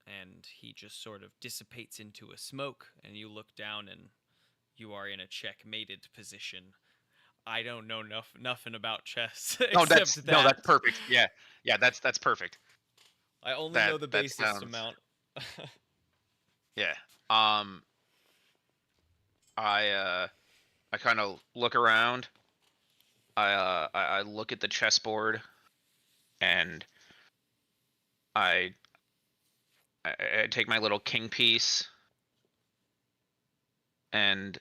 And he just sort of dissipates into a smoke, and you look down and you are in a checkmated position. I don't know nothing about chess. No, that's except no, that's that. perfect. Yeah, that's perfect. I only know the that basest sounds- amount. Yeah. I kind of look around. I look at the chessboard, and I take my little king piece, and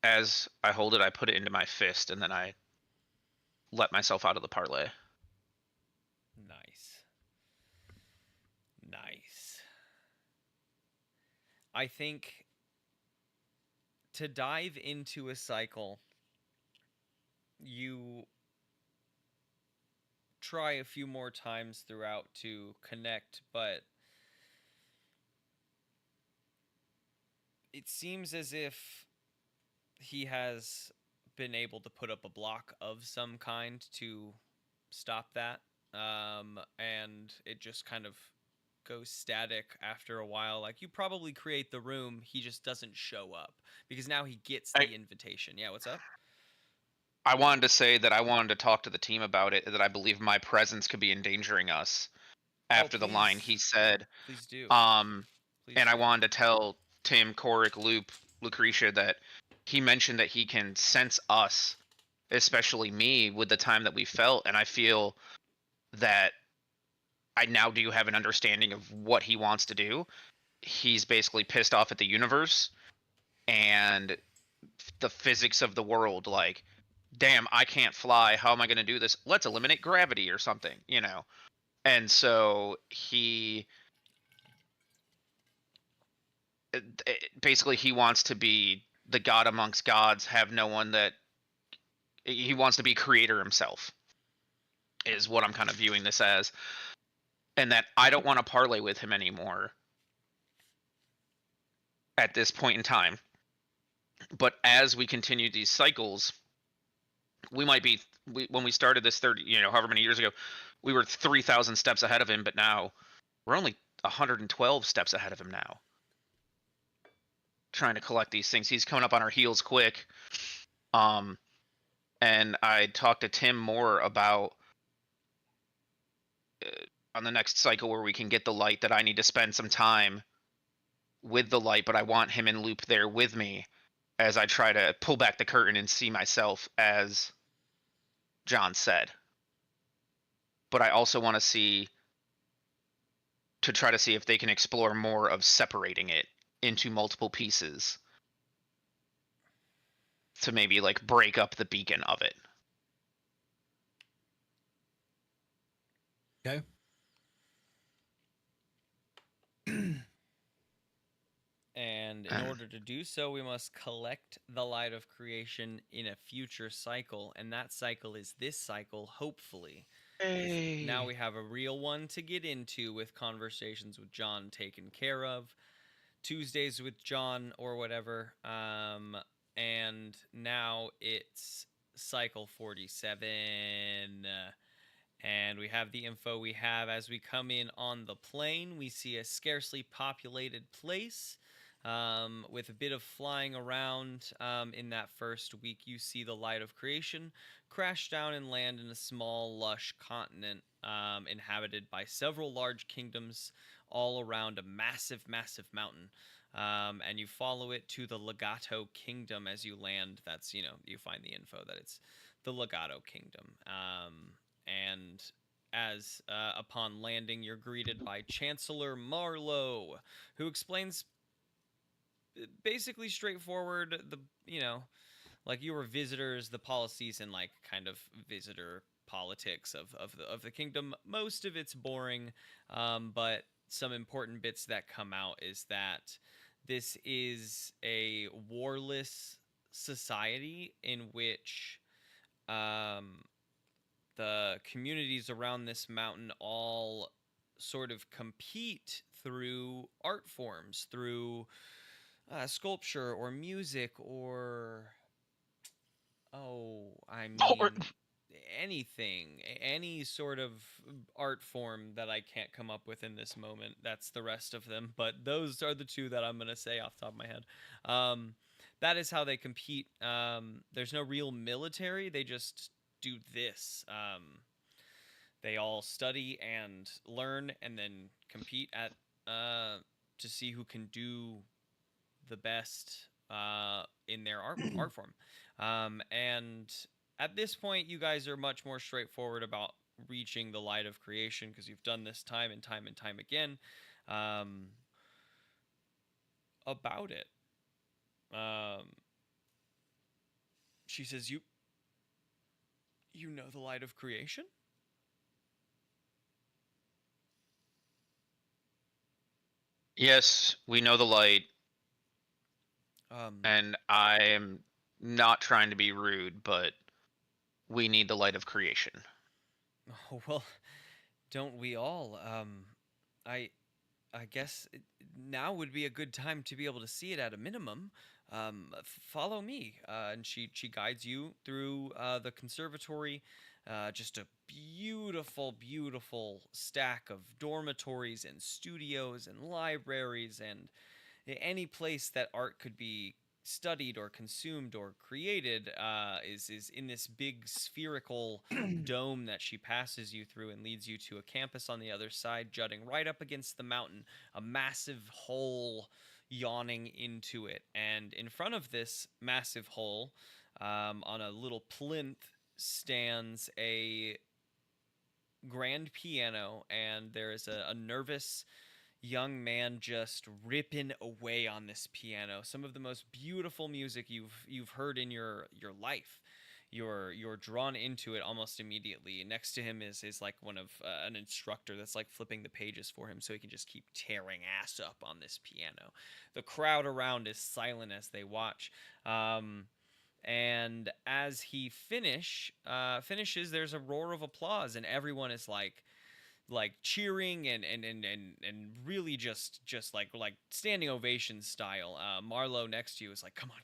as I hold it, I put it into my fist, and then I let myself out of the parlay. Nice. Nice. I think to dive into a cycle, you try a few more times throughout to connect, but it seems as if he has been able to put up a block of some kind to stop that. And it just kind of goes static after a while. Like, you probably create the room, he just doesn't show up because now he gets the invitation. Yeah, what's up? I wanted to say that I wanted to talk to the team about it, that I believe my presence could be endangering us. after the line. please. He said, Please do. um, Please and I do. wanted to tell Tim, Coric, Loop, Lucretia that he mentioned that he can sense us, especially me, with the time that we felt, and I feel that I now do have an understanding of what he wants to do. He's basically pissed off at the universe and the physics of the world. Like, damn, I can't fly. How am I going to do this? Let's eliminate gravity or something, you know? And so basically he wants to be the god amongst gods, have no one that he wants to be creator himself, is what I'm kind of viewing this as. And that I don't want to parlay with him anymore at this point in time. But as we continue these cycles, we might be when we started this 30, however many years ago, we were 3,000 steps ahead of him, but now we're only 112 steps ahead of him now, trying to collect these things. He's coming up on our heels quick. And I talked to Tim more about on the next cycle where we can get the light, that I need to spend some time with the light, but I want him in Loop there with me as I try to pull back the curtain and see myself as John said. But I also want to try to see if they can explore more of separating it into multiple pieces to maybe like break up the beacon of it. Okay. And in order to do so, we must collect the light of creation in a future cycle, and that cycle is this cycle, hopefully. Now we have a real one to get into, with conversations with John taken care of, Tuesdays with John or whatever. And now it's cycle 47. And we have the info we have. As we come in on the plane, we see a scarcely populated place. With a bit of flying around in that first week, you see the light of creation crash down and land in a small, lush continent inhabited by several large kingdoms all around a massive, massive mountain. And you follow it to the Legato Kingdom as you land. That's, you find the info that it's the Legato Kingdom. And as upon landing, you're greeted by Chancellor Marlowe, who explains basically straightforward like you were visitors, the policies and like kind of visitor politics of the kingdom. Most of it's boring, but some important bits that come out is that this is a warless society in which the communities around this mountain all sort of compete through art forms, through sculpture or music or anything, any sort of art form that I can't come up with in this moment. That's the rest of them, but those are the two that I'm gonna say off the top of my head. That is how they compete. There's no real military, they just do this. They all study and learn and then compete at to see who can do the best in their art form. And at this point, you guys are much more straightforward about reaching the light of creation because you've done this time and time and time again. About it. She says, you know the light of creation? Yes, we know the light. And I am not trying to be rude, but we need the light of creation. Oh, well, don't we all? I guess now would be a good time to be able to see it at a minimum. Follow me. And she guides you through the conservatory. Just a beautiful, beautiful stack of dormitories and studios and libraries and any place that art could be studied or consumed or created is in this big spherical dome that she passes you through and leads you to a campus on the other side, jutting right up against the mountain, a massive hole yawning into it. And in front of this massive hole, on a little plinth, stands a grand piano, and there is a nervous young man just ripping away on this piano. Some of the most beautiful music you've heard in your life. You're drawn into it almost immediately. Next to him is like one of an instructor that's like flipping the pages for him so he can just keep tearing ass up on this piano. The crowd around is silent as they watch. And as he finishes, there's a roar of applause, and everyone is like cheering and really just like standing ovation style. Marlowe next to you is like, come on,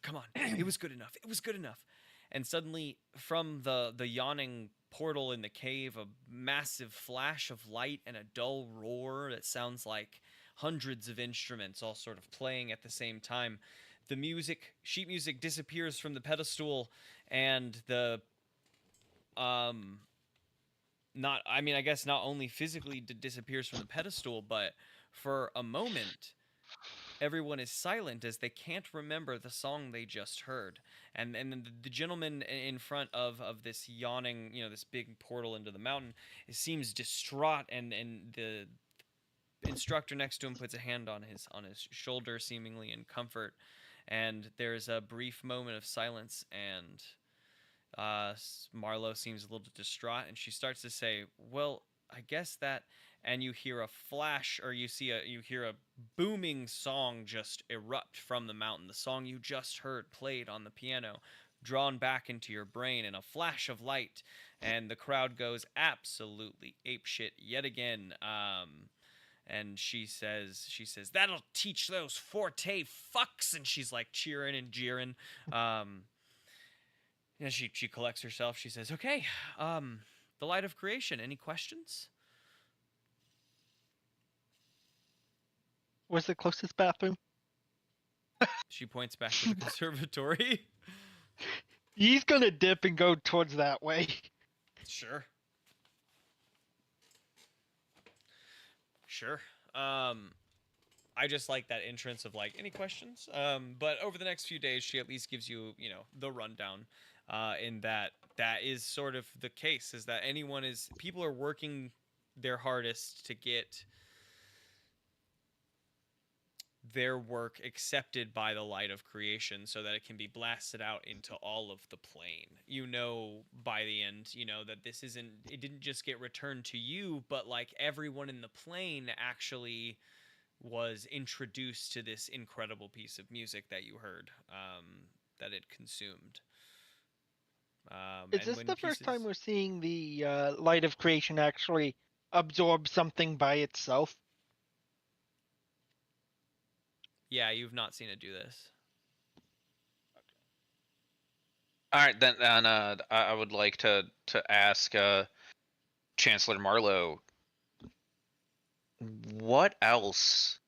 it was good enough, it was good enough. And suddenly from the yawning portal in the cave, a massive flash of light and a dull roar that sounds like hundreds of instruments all sort of playing at the same time. The music, sheet music, disappears from the pedestal, and the not I mean I guess not only physically disappears from the pedestal, but for a moment everyone is silent as they can't remember the song they just heard. And then the gentleman in front of this yawning, this big portal into the mountain, seems distraught, and the instructor next to him puts a hand on his shoulder, seemingly in comfort. And there's a brief moment of silence, and Marlowe seems a little distraught, and she starts to say, "Well, I guess that," and you hear a flash, or you hear a booming song just erupt from the mountain. The song you just heard played on the piano, drawn back into your brain in a flash of light, and the crowd goes absolutely apeshit yet again. And she says, "That'll teach those Forte fucks," and she's like cheering and jeering. And she collects herself. She says, "Okay, the light of creation. Any questions?" Where's the closest bathroom? She points back to the conservatory. He's gonna dip and go towards that way. Sure. I just like that entrance of like, any questions? But over the next few days, she at least gives you, the rundown. In that is sort of the case, is that people are working their hardest to get their work accepted by the light of creation so that it can be blasted out into all of the plane. By the end, that it didn't just get returned to you, but like everyone in the plane actually was introduced to this incredible piece of music that you heard, that it consumed. Is this the first time we're seeing the light of creation actually absorb something by itself? Yeah, you've not seen it do this. All right, then I would like to ask Chancellor Marlowe, what else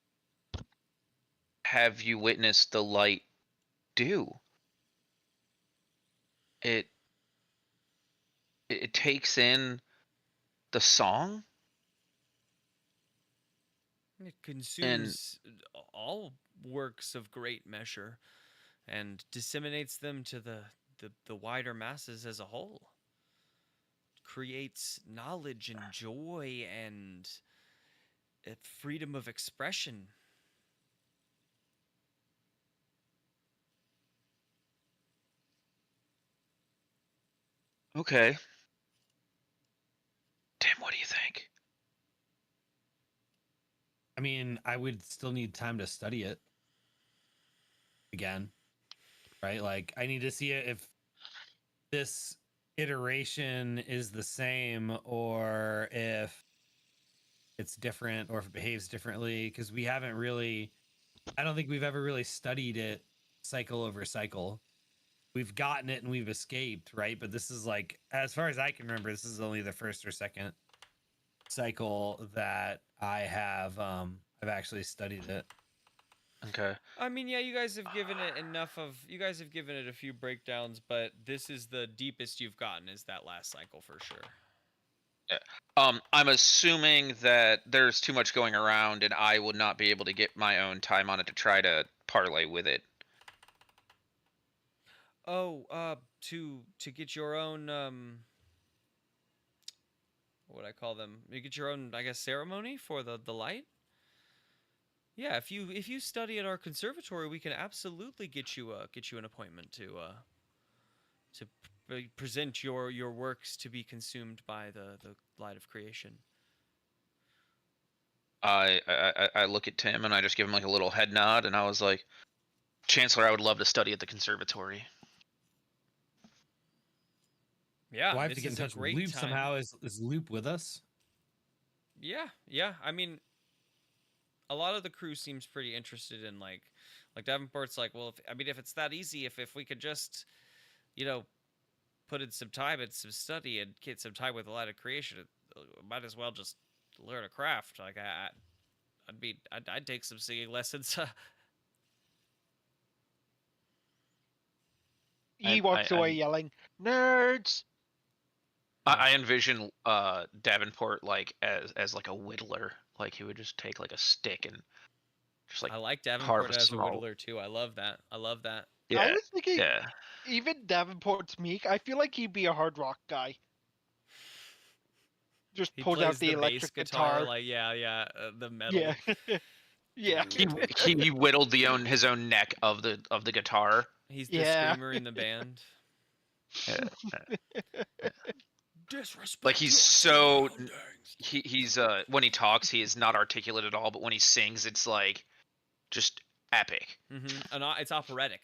have you witnessed the light do? It takes in the song? It consumes all works of great measure and disseminates them to the wider masses as a whole. Creates knowledge and joy and freedom of expression. Okay. Tim, what do you think? I mean, I would still need time to study it again, right? Like, I need to see it if this iteration is the same or if it's different or if it behaves differently, because I don't think we've ever really studied it cycle over cycle. We've gotten it and we've escaped, right? But this is like, as far as I can remember, this is only the first or second cycle that I have I've actually studied it. Okay. I mean, yeah, you guys have given it enough of. You guys have given it a few breakdowns, but this is the deepest you've gotten. Is that last cycle for sure? I'm assuming that there's too much going around, and I would not be able to get my own time on it to try to parlay with it. Oh, to get your own what would I call them? You get your own, I guess, ceremony for the light. Yeah, if you study at our conservatory, we can absolutely get you an appointment to present your works to be consumed by the light of creation. I look at Tim and I just give him like a little head nod, and I was like, Chancellor, I would love to study at the conservatory. Yeah, Do I have this to get in is a touch with great Loop time. somehow? Is Loop with us? Yeah. I mean, a lot of the crew seems pretty interested in like Davenport's like, well, if it's that easy, if we could just, put in some time and some study and get some time with the light of creation, might as well just learn a craft. Like I'd take some singing lessons. He walks away yelling, "Nerds!" I envision Davenport like as like a whittler. Like he would just take like a stick and just like I like carve Davenport a as a small. whittler too. I love that. Yeah, I was thinking, yeah. even Davenport's meek. I feel like he'd be a hard rock guy. Just He pulls plays out the the electric bass guitar, guitar. like the metal. Yeah, yeah. He whittled his own neck of the guitar. He's the Yeah. screamer in the band. Yeah. Disrespect. Like he's so he's when he talks he is not articulate at all, but when he sings it's like just epic. Mm-hmm. It's operatic.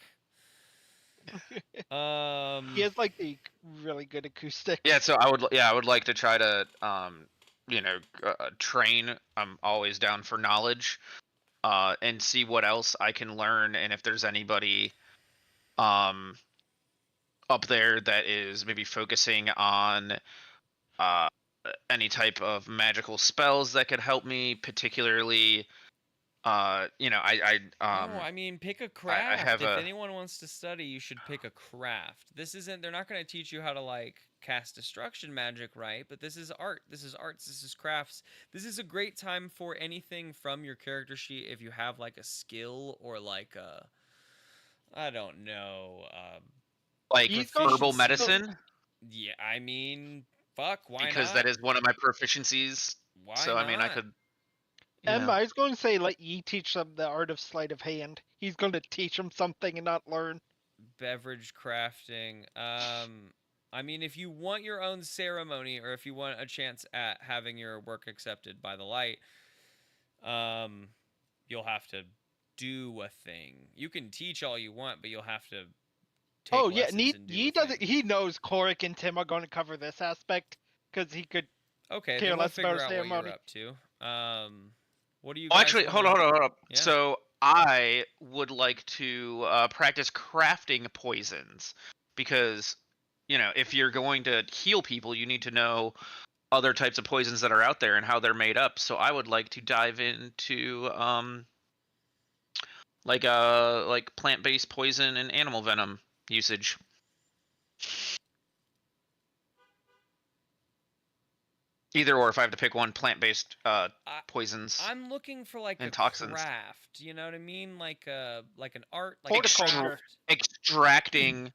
He has like the really good acoustic. Yeah, so I would like to try to train. I'm always down for knowledge, and see what else I can learn, and if there's anybody up there that is maybe focusing on any type of magical spells that could help me, particularly I pick a craft. have If anyone wants to study, you should pick a craft. They're not going to teach you how to like cast destruction magic, right? But this is art. This is arts. This is crafts. This is a great time for anything from your character sheet. If you have like a skill or like I don't know, like herbal medicine. Yeah, I mean, fuck, why not? Because that is one of my proficiencies. Why so not? I mean, I could. I was going to say, let Yi teach them the art of sleight of hand. He's going to teach them something and not learn. Beverage crafting. I mean, if you want your own ceremony, or if you want a chance at having your work accepted by the light, you'll have to do a thing. You can teach all you want, but you'll have to. Oh yeah, Yi doesn't. He knows Korik and Tim are going to cover this aspect because he could. Okay, care then less we'll figure about out ceremony. what you're up to. What do you? Oh, Guys actually, hold wanna- on. Yeah. So I would like to practice crafting poisons because if you're going to heal people, you need to know other types of poisons that are out there and how they're made up. So I would like to dive into like plant-based poison and animal venom usage. Either or, if I have to pick one, plant-based poisons. I'm looking for like and a toxins. craft. You know what I mean? Like an art, like Horticulture. Extracting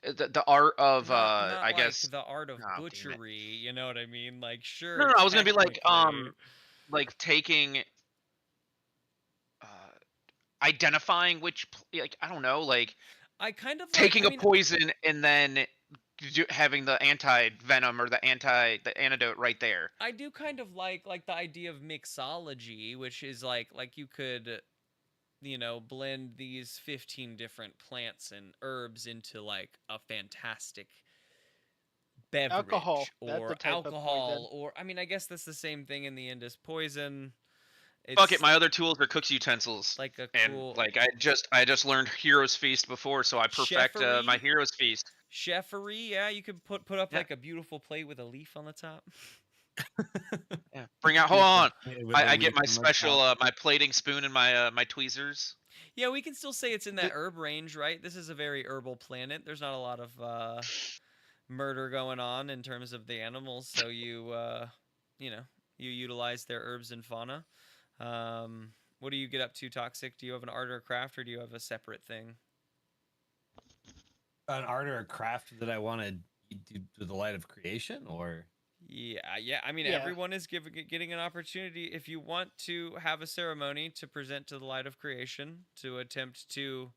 the art of not I like guess the art of Oh, damn it. butchery. You know what I mean? Like sure. No, I was gonna be like technically. like taking identifying which like I don't know, like I kind of taking a poison and then having the anti-venom or the antidote right there. I do kind of like the idea of mixology, which is like you could blend these 15 different plants and herbs into like a fantastic beverage Alcohol. That's or a type of alcohol poison. or I mean I guess that's the same thing in the end as poison. Fuck it, my other tools are cook's utensils. like a And cool like I just learned Hero's Feast before, so I perfect my Chefery? Hero's Feast. chefery. Yeah, you could put up Yeah. like a beautiful plate with a leaf on the top. Yeah. Bring out. Hold on. With I a get leaf my in special mouth. my plating spoon and my tweezers. Yeah, we can still say it's in that Th- herb range, right? This is a very herbal planet. There's not a lot of murder going on in terms of the animals, so you know, you utilize their herbs and fauna. What do you get up to, Toxic? Do you have an art or craft, or do you have a separate thing? An art or a craft that I want to do to the light of creation, or Yeah. I mean, Yeah. everyone is getting an opportunity. If you want to have a ceremony to present to the light of creation, to attempt to,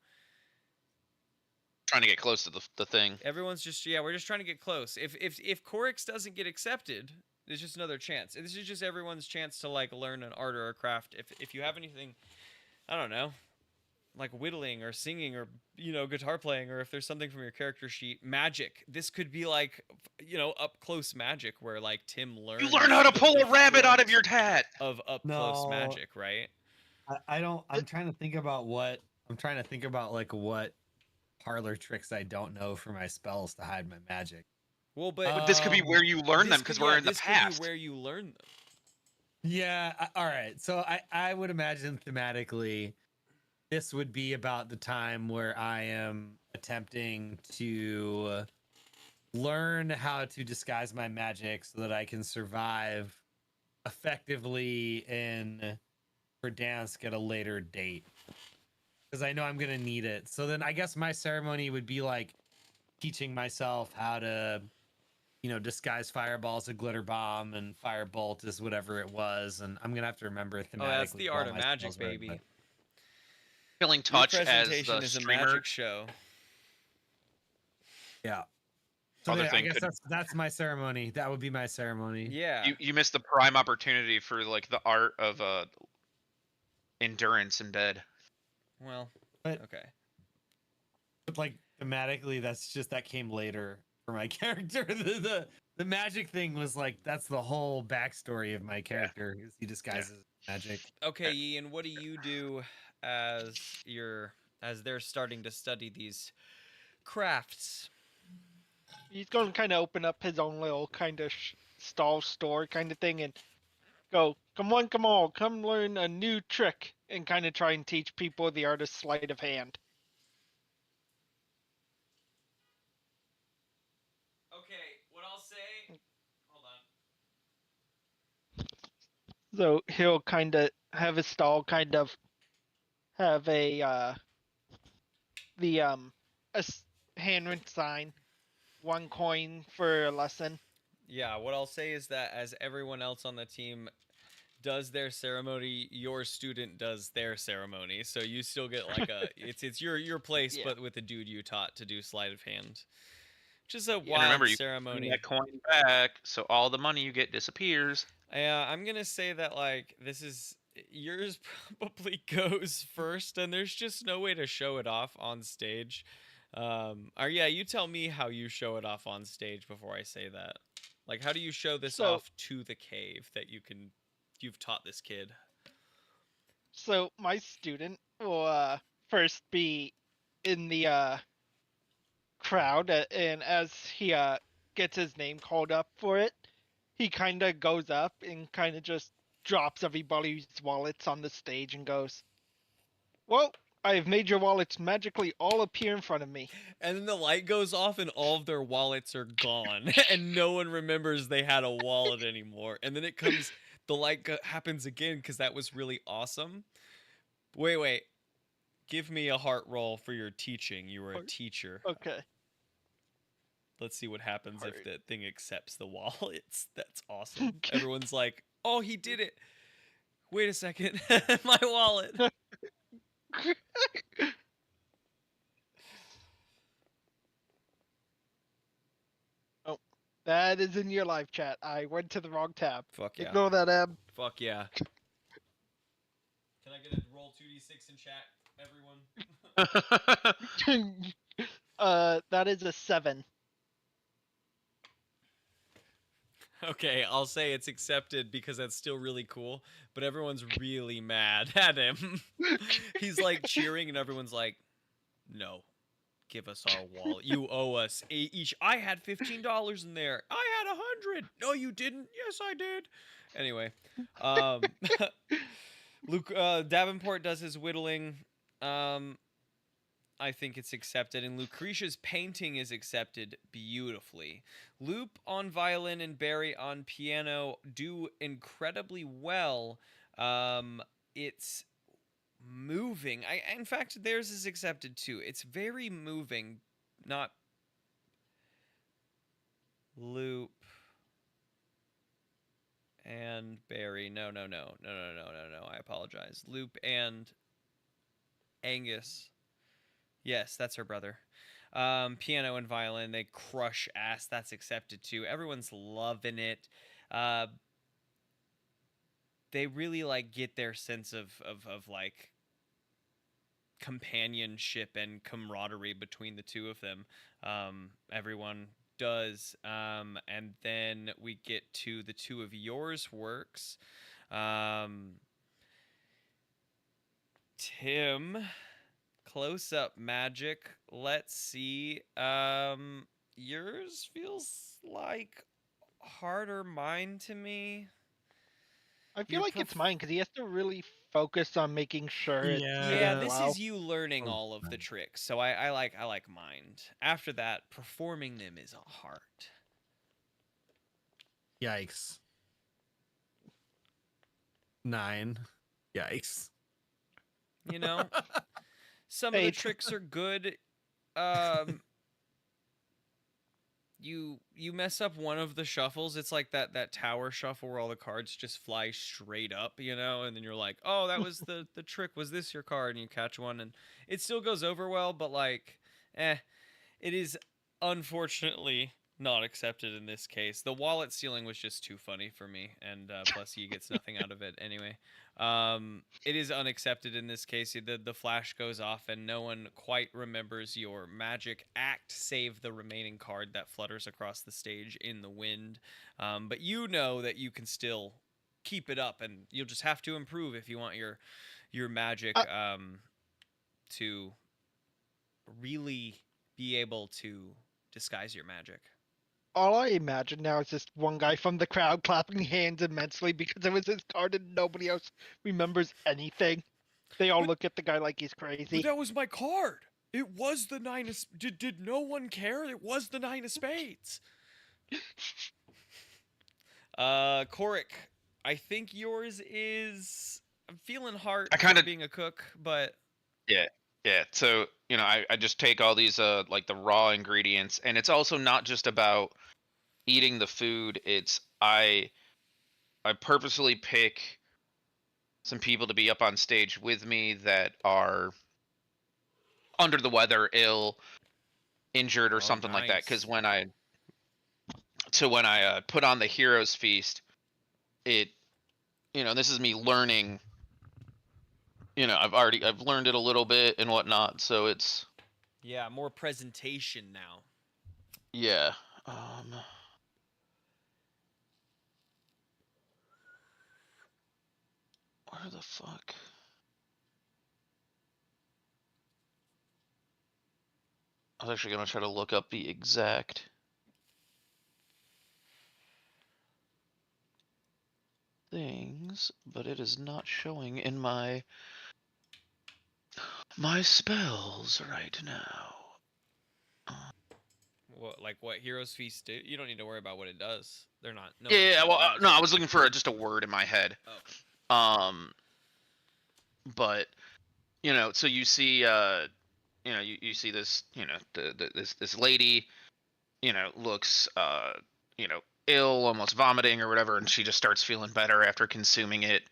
Trying to get close to the thing. everyone's just we're just trying to get close. If Corix doesn't get accepted, there's just another chance. This is just everyone's chance to like learn an art or a craft. If you have anything, I don't know, like whittling or singing or guitar playing, or if there's something from your character sheet, magic. This could be like up close magic where like Tim learns. You learn how to pull the a rabbit out of feel your hat. of up close No. magic, right? I don't. I'm trying to think about what like what parlor tricks I don't know for my spells to hide my magic. Well, but But this could be where you learn them because we're in the this past. could be where you learn them. Yeah. All right. So I would imagine thematically, this would be about the time where I am attempting to learn how to disguise my magic so that I can survive effectively in Verdansk at a later date. Because I know I'm gonna need it. So then I guess my ceremony would be like teaching myself how to, disguise fireball as a glitter bomb and firebolt as whatever it was. And I'm gonna have to remember thematically. Oh, that's the what all art of my magic, spells were, baby. but- Killing Your touch as presentation the is a streamer. magic show. Yeah. So Other yeah, I thing guess could- that's my ceremony. That would be my ceremony. Yeah. You missed the prime opportunity for like the art of endurance in bed. Well, But- okay. But like thematically, that came later for my character. The magic thing was like that's the whole backstory of my character. Is he disguises magic. Okay, Ian, what do you do as they're starting to study these crafts? He's going to kind of open up his own little kind of stall store kind of thing and go, come on, come learn a new trick and kind of try and teach people the art of sleight of hand. Okay, what I'll say. Hold on. So he'll kind of have his stall kind of have a handwritten sign, 1 coin for a lesson. Yeah, what I'll say is that as everyone else on the team does their ceremony, your student does their ceremony. So you still get like it's your place, Yeah. but with the dude you taught to do sleight of hand. Which is a And wild remember, you ceremony. bring that coin back, so all the money you get disappears. Yeah, I'm gonna say that like this is yours probably goes first, and there's just no way to show it off on stage. Or yeah, you tell me how you show it off on stage before I say that. Like, how do you show this So- off to the cave that you've taught this kid? So my student will first be in the crowd, and as he gets his name called up for it, he kind of goes up and kind of just drops everybody's wallets on the stage and goes, "Well, I have made your wallets magically all appear in front of me." And then the light goes off, and all of their wallets are gone, and no one remembers they had a wallet anymore. And then the light happens again because that was really awesome. Wait. Give me a heart roll for your teaching. You were a Heart- teacher. Okay. Let's see what happens if Heart. that thing accepts the wallets. That's awesome. Everyone's like, "Oh, he did it." Wait a second. My wallet. That is in your live chat. I went to the wrong tab. Fuck yeah. Ignore that, Ab. Fuck yeah. Can I get a roll 2d6 in chat, everyone? That is a 7. Okay, I'll say it's accepted because that's still really cool, but everyone's really mad at him. He's like cheering and everyone's like, "No. Give us our wallet. You owe us each. I had $15 in there. I had 100. No, you didn't. Yes, I did. Anyway, Luke Davenport does his whittling. I think it's accepted, and Lucretia's painting is accepted beautifully. Loop on violin and Barry on piano do incredibly well. It's moving. In fact, theirs is accepted too. It's very moving, not Loop and Barry. No. I apologize. Loop and Angus. Yes, that's her brother. Piano and violin, they crush ass. That's accepted too. Everyone's loving it. They really like get their sense of like companionship and camaraderie between the two of them. Everyone does. And then we get to the two of yours works. Tim, close up magic. Let's see. Yours feels like harder mine to me. I feel like it's mine because he has to really focus on making sure it's Yeah, sitting this well. is you learning all of the tricks. So I like mind. After that, performing them is a heart. Yikes. 9. Yikes. You know, some of the 8. tricks are good. You mess up one of the shuffles. It's like that tower shuffle where all the cards just fly straight up, you know, and then you're like, oh, that was the trick. Was this your card? And you catch one, and it still goes over well, but like, it is unfortunately not accepted in this case. The wallet stealing was just too funny for me, and plus he gets nothing out of it anyway. It is unaccepted in this case. The flash goes off and no one quite remembers your magic act save the remaining card that flutters across the stage in the wind. But you know that you can still keep it up, and you'll just have to improve if you want your magic to really be able to disguise your magic. All I imagine now is just one guy from the crowd clapping hands immensely because it was his card and nobody else remembers anything. They all look at the guy like he's crazy. But that was my card. It was the 9 of... Did no one care? It was the 9 of spades. Korik, I think yours is... I'm feeling hard for being a cook, but... Yeah, so, you know, I just take all these, like, the raw ingredients, and it's also not just about eating the food, it's, I purposely pick some people to be up on stage with me that are under the weather, ill, injured, or something like that, because when I put on the Heroes Feast, it, you know, this is me learning... You know, I've learned it a little bit and whatnot, so it's... Yeah, more presentation now. Yeah. Where the fuck? I was actually going to try to look up the exact things, but it is not showing in my spells right now. What Heroes Feast do? You don't need to worry about what it does. They're not. No No, I was looking for just a word in my head. Oh. But you know, so you see, you know, you see this, you know, this lady, you know, looks, you know, ill, almost vomiting or whatever, and she just starts feeling better after consuming it.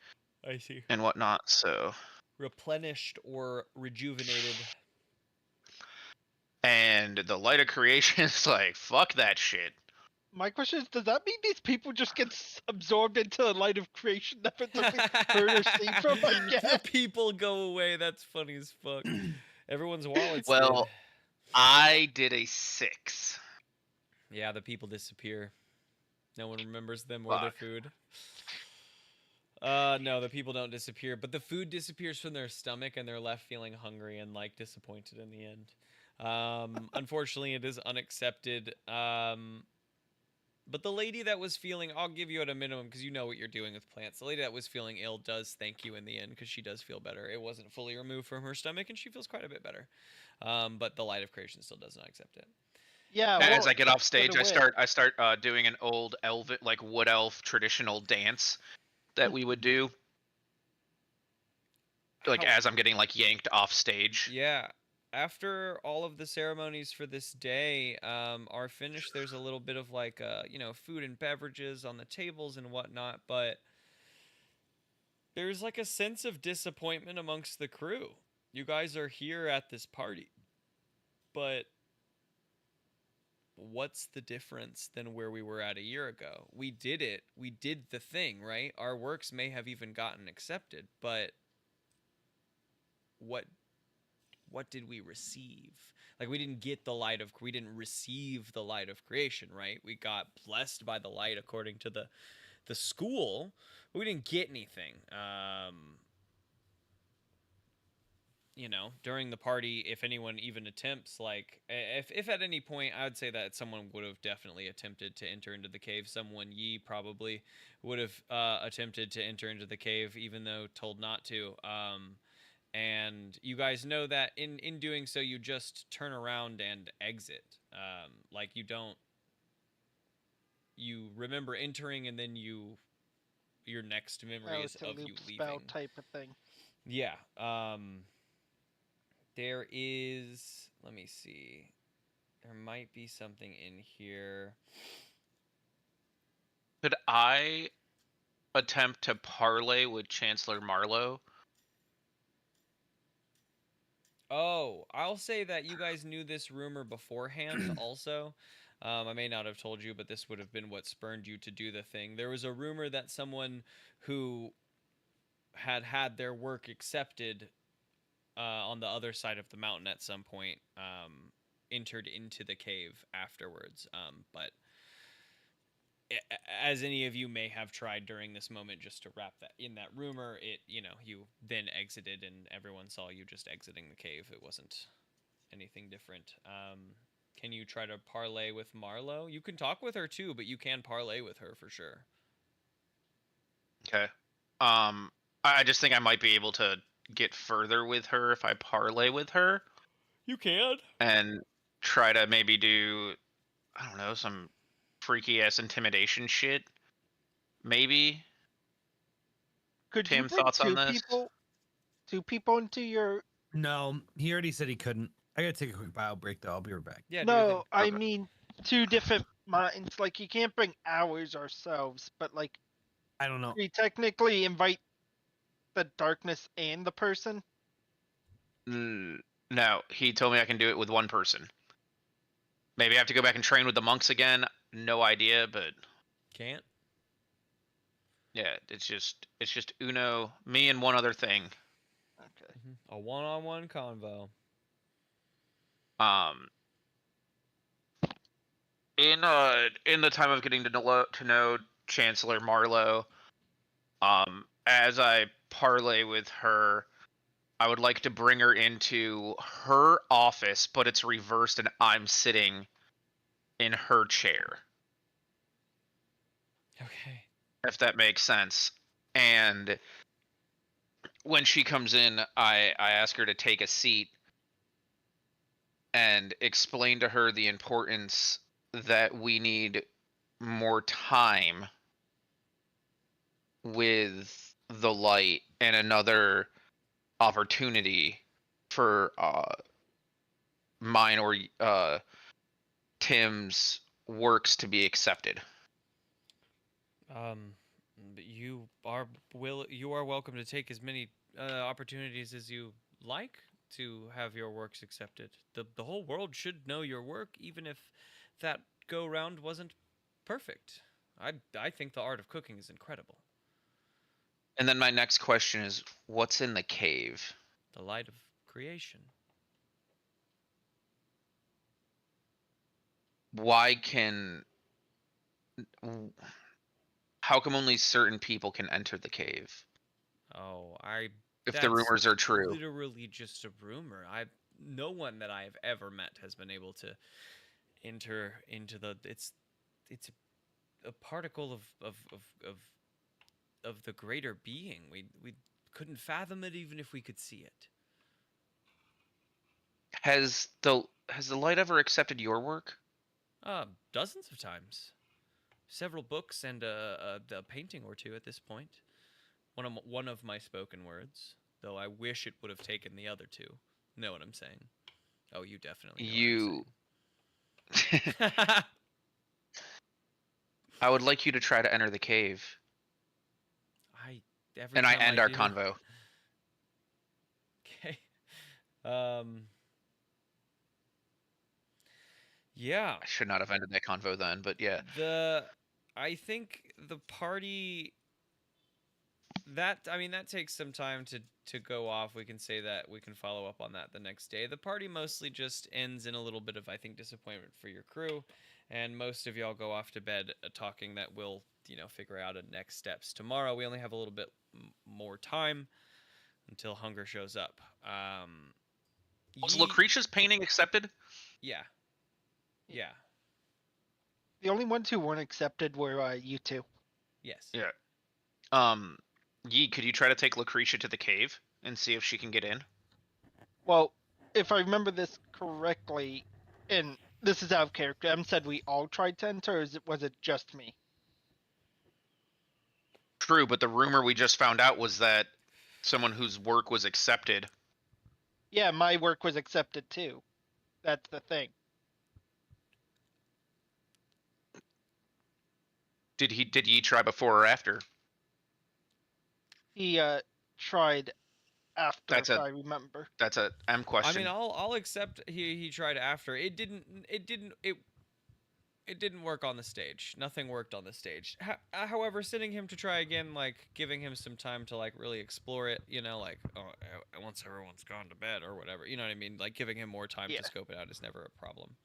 I see. And whatnot. So replenished or rejuvenated. And the light of creation is like, fuck that shit. My question is, does that mean these people just get absorbed into the light of creation, never to be heard or seen from again? The people go away. That's funny as fuck. Everyone's wallets. Well, I did a 6. Yeah, the people disappear. No one remembers them or their food. No, the people don't disappear, but the food disappears from their stomach, and they're left feeling hungry and like disappointed in the end. Unfortunately, it is unaccepted. But the lady that was feeling, I'll give you at a minimum because you know what you're doing with plants. The lady that was feeling ill does thank you in the end because she does feel better. It wasn't fully removed from her stomach and she feels quite a bit better. But the light of creation still does not accept it. Yeah, As well, I get off for the stage, I start doing an old elven, like wood elf traditional dance that we would do. Like How, as I'm getting like yanked off stage. yeah. After all of the ceremonies for this day are finished, there's a little bit of like, food and beverages on the tables and whatnot. But there's like a sense of disappointment amongst the crew. You guys are here at this party, but what's the difference than where we were at a year ago? We did it. We did the thing, right? Our works may have even gotten accepted, but what did we receive? Like we didn't receive the light of creation, right? We got blessed by the light according to the school, but we didn't get anything. During the party, if anyone even attempts, like, if at any point, I would say that someone would have definitely attempted to enter into the cave. Someone, Yi, probably would have attempted to enter into the cave, even though told not to. And you guys know that in doing so, you just turn around and exit. Like, you remember entering, and then your next memory is it's a of you loop spell leaving. type of thing. Yeah. There is, let me see. There might be something in here. Could I attempt to parlay with Chancellor Marlowe? Oh, I'll say that you guys knew this rumor beforehand also. I may not have told you, but this would have been what spurned you to do the thing. There was a rumor that someone who had their work accepted on the other side of the mountain at some point entered into the cave afterwards. But as any of you may have tried during this moment, just to wrap that in that rumor, you then exited and everyone saw you just exiting the cave. It wasn't anything different. Can you try to parlay with Marlowe? You can talk with her too, but you can parlay with her for sure. Okay. I just think I might be able to get further with her if I parlay with her. You can. And try to maybe do, I don't know, some freaky ass intimidation shit. Maybe. Could Tim, you bring thoughts on this? two people into your? No, he already said he couldn't. I gotta take a quick bio break though. I'll be right back. Yeah. Do your thing. No, I Okay. mean two different minds. Like you can't bring ours ourselves, but like I don't know. we technically invite the darkness and the person. No, he told me I can do it with one person. Maybe I have to go back and train with the monks again. No idea, but Can't. yeah, it's just Uno, me, and one other thing. Okay. A one-on-one convo. In the time of getting to know Chancellor Marlowe, as I parlay with her, I would like to bring her into her office, but it's reversed and I'm sitting in her chair. Okay. If that makes sense. And when she comes in, I ask her to take a seat and explain to her the importance that we need more time with the light and another opportunity for mine or Tim's works to be accepted. You are welcome to take as many opportunities as you like to have your works accepted. The whole world should know your work, even if that go round wasn't perfect. I think the art of cooking is incredible. And then my next question is, what's in the cave? The light of creation. How come only certain people can enter the cave? Oh, if the rumors are true. Literally just a rumor. No one that I have ever met has been able to enter into the. It's a particle of the greater being. We couldn't fathom it even if we could see it. Has the light ever accepted your work? Dozens of times. Several books and a painting or two at this point. One of my spoken words, though I wish it would have taken the other two. Know what I'm saying? Oh, you definitely know You. what I'm saying. I would like you to try to enter the cave, Every and I time end I our do. convo. Okay. Yeah. I should not have ended that convo then, but yeah. I think the party that takes some time to go off. We can say that we can follow up on that the next day. The party mostly just ends in a little bit of, I think, disappointment for your crew, and most of y'all go off to bed talking that we'll figure out a next steps tomorrow. We only have a little bit more time until hunger shows up. Was Lucretia's painting accepted? Yeah. The only ones who weren't accepted were you two. Yes. Yeah. Yi, could you try to take Lucretia to the cave and see if she can get in? Well, if I remember this correctly, and this is out of character, Em said we all tried to enter, or was it just me? True, but the rumor we just found out was that someone whose work was accepted. Yeah, my work was accepted too. That's the thing. Did Yi try before or after? He tried after, That's if I remember. That's a M question. I mean, I'll accept he tried after. It didn't work on the stage. Nothing worked on the stage. However, sending him to try again, like giving him some time to like really explore it, once everyone's gone to bed or whatever, you know what I mean? Like giving him more time Yeah. to scope it out is never a problem.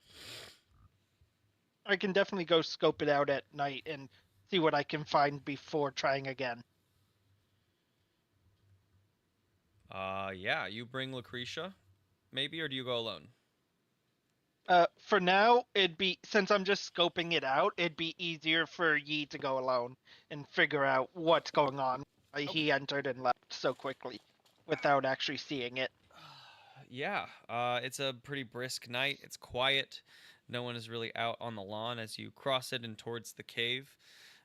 I can definitely go scope it out at night and see what I can find before trying again. Yeah, you bring Lucretia, maybe, or do you go alone? For now, since I'm just scoping it out, it'd be easier for Yi to go alone and figure out what's going on. He entered and left so quickly without actually seeing it. Yeah, it's a pretty brisk night. It's quiet. No one is really out on the lawn as you cross it and towards the cave.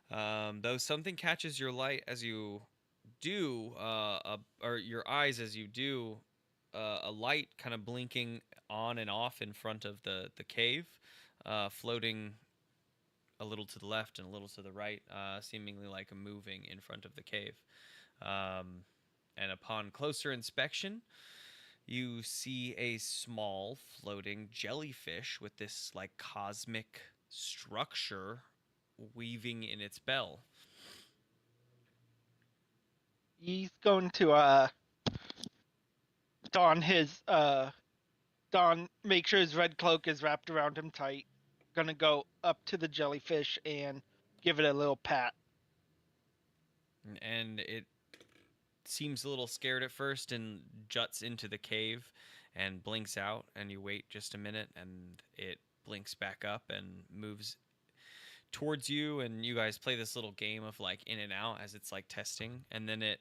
Though something catches your light as you do, or your eyes as you do, a light kind of blinking on and off in front of the cave, floating a little to the left and a little to the right, seemingly like moving in front of the cave. And upon closer inspection, you see a small floating jellyfish with this like cosmic structure weaving in its bell. He's going to make sure his red cloak is wrapped around him tight. Gonna go up to the jellyfish and give it a little pat. And it seems a little scared at first and juts into the cave and blinks out, and you wait just a minute and it blinks back up and moves towards you, and you guys play this little game of like in and out as it's like testing, and then it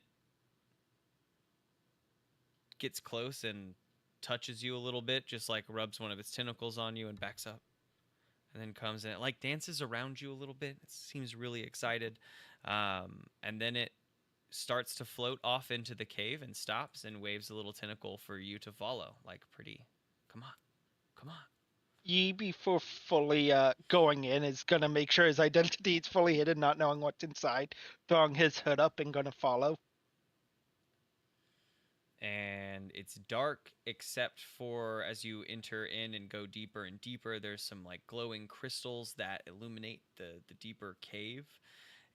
gets close and touches you a little bit, just like rubs one of its tentacles on you and backs up, and then comes and it like dances around you a little bit. It seems really excited, and then it starts to float off into the cave and stops and waves a little tentacle for you to follow, like pretty, come on. Yi, before fully going in, is gonna make sure his identity is fully hidden, not knowing what's inside, throwing his hood up and gonna follow. And it's dark except for as you enter in and go deeper and deeper, there's some like glowing crystals that illuminate the deeper cave.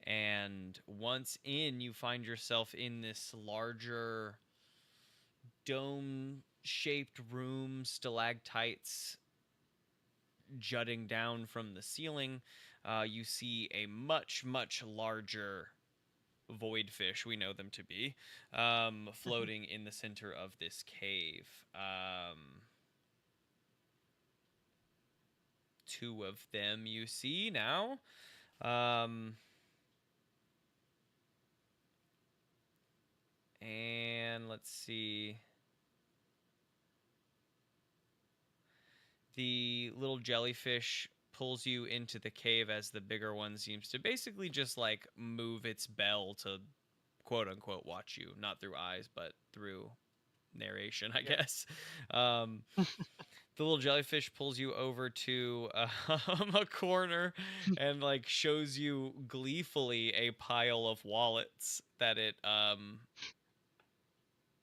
And once in, you find yourself in this larger dome-shaped room, stalactites jutting down from the ceiling. You see a much, much larger void fish, we know them to be, floating in the center of this cave. Two of them you see now. And let's see. The little jellyfish pulls you into the cave as the bigger one seems to basically just like move its bell to quote unquote watch you, not through eyes, but through narration, I guess. The little jellyfish pulls you over to a corner and like shows you gleefully a pile of wallets that it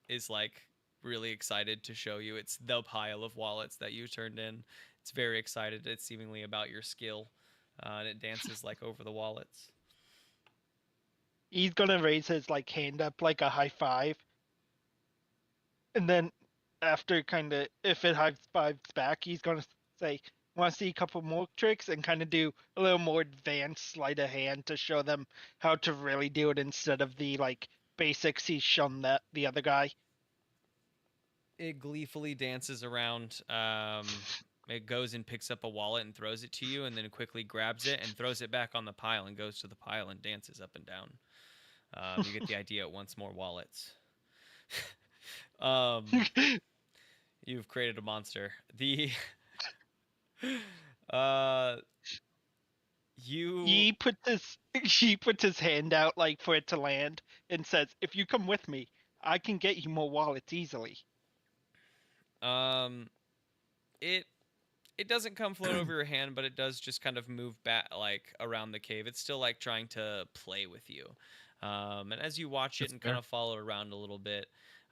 is like really excited to show you. It's the pile of wallets that you turned in. It's very excited. It's seemingly about your skill, and it dances like over the wallets. He's gonna raise his like hand up like a high five, and then after kind of if it high fives back, he's gonna say, "Want to see a couple more tricks?" and kind of do a little more advanced sleight of hand to show them how to really do it instead of the like basics he's shown that the other guy. It gleefully dances around. It goes and picks up a wallet and throws it to you, and then quickly grabs it and throws it back on the pile and goes to the pile and dances up and down. You get the idea. It wants more wallets. You've created a monster. The He puts his hand out like for it to land and says, "If you come with me, I can get you more wallets easily." It doesn't come float over your hand, but it does just kind of move back like around the cave. It's still like trying to play with you. And as you watch it That's and fair. kind of follow it around a little bit,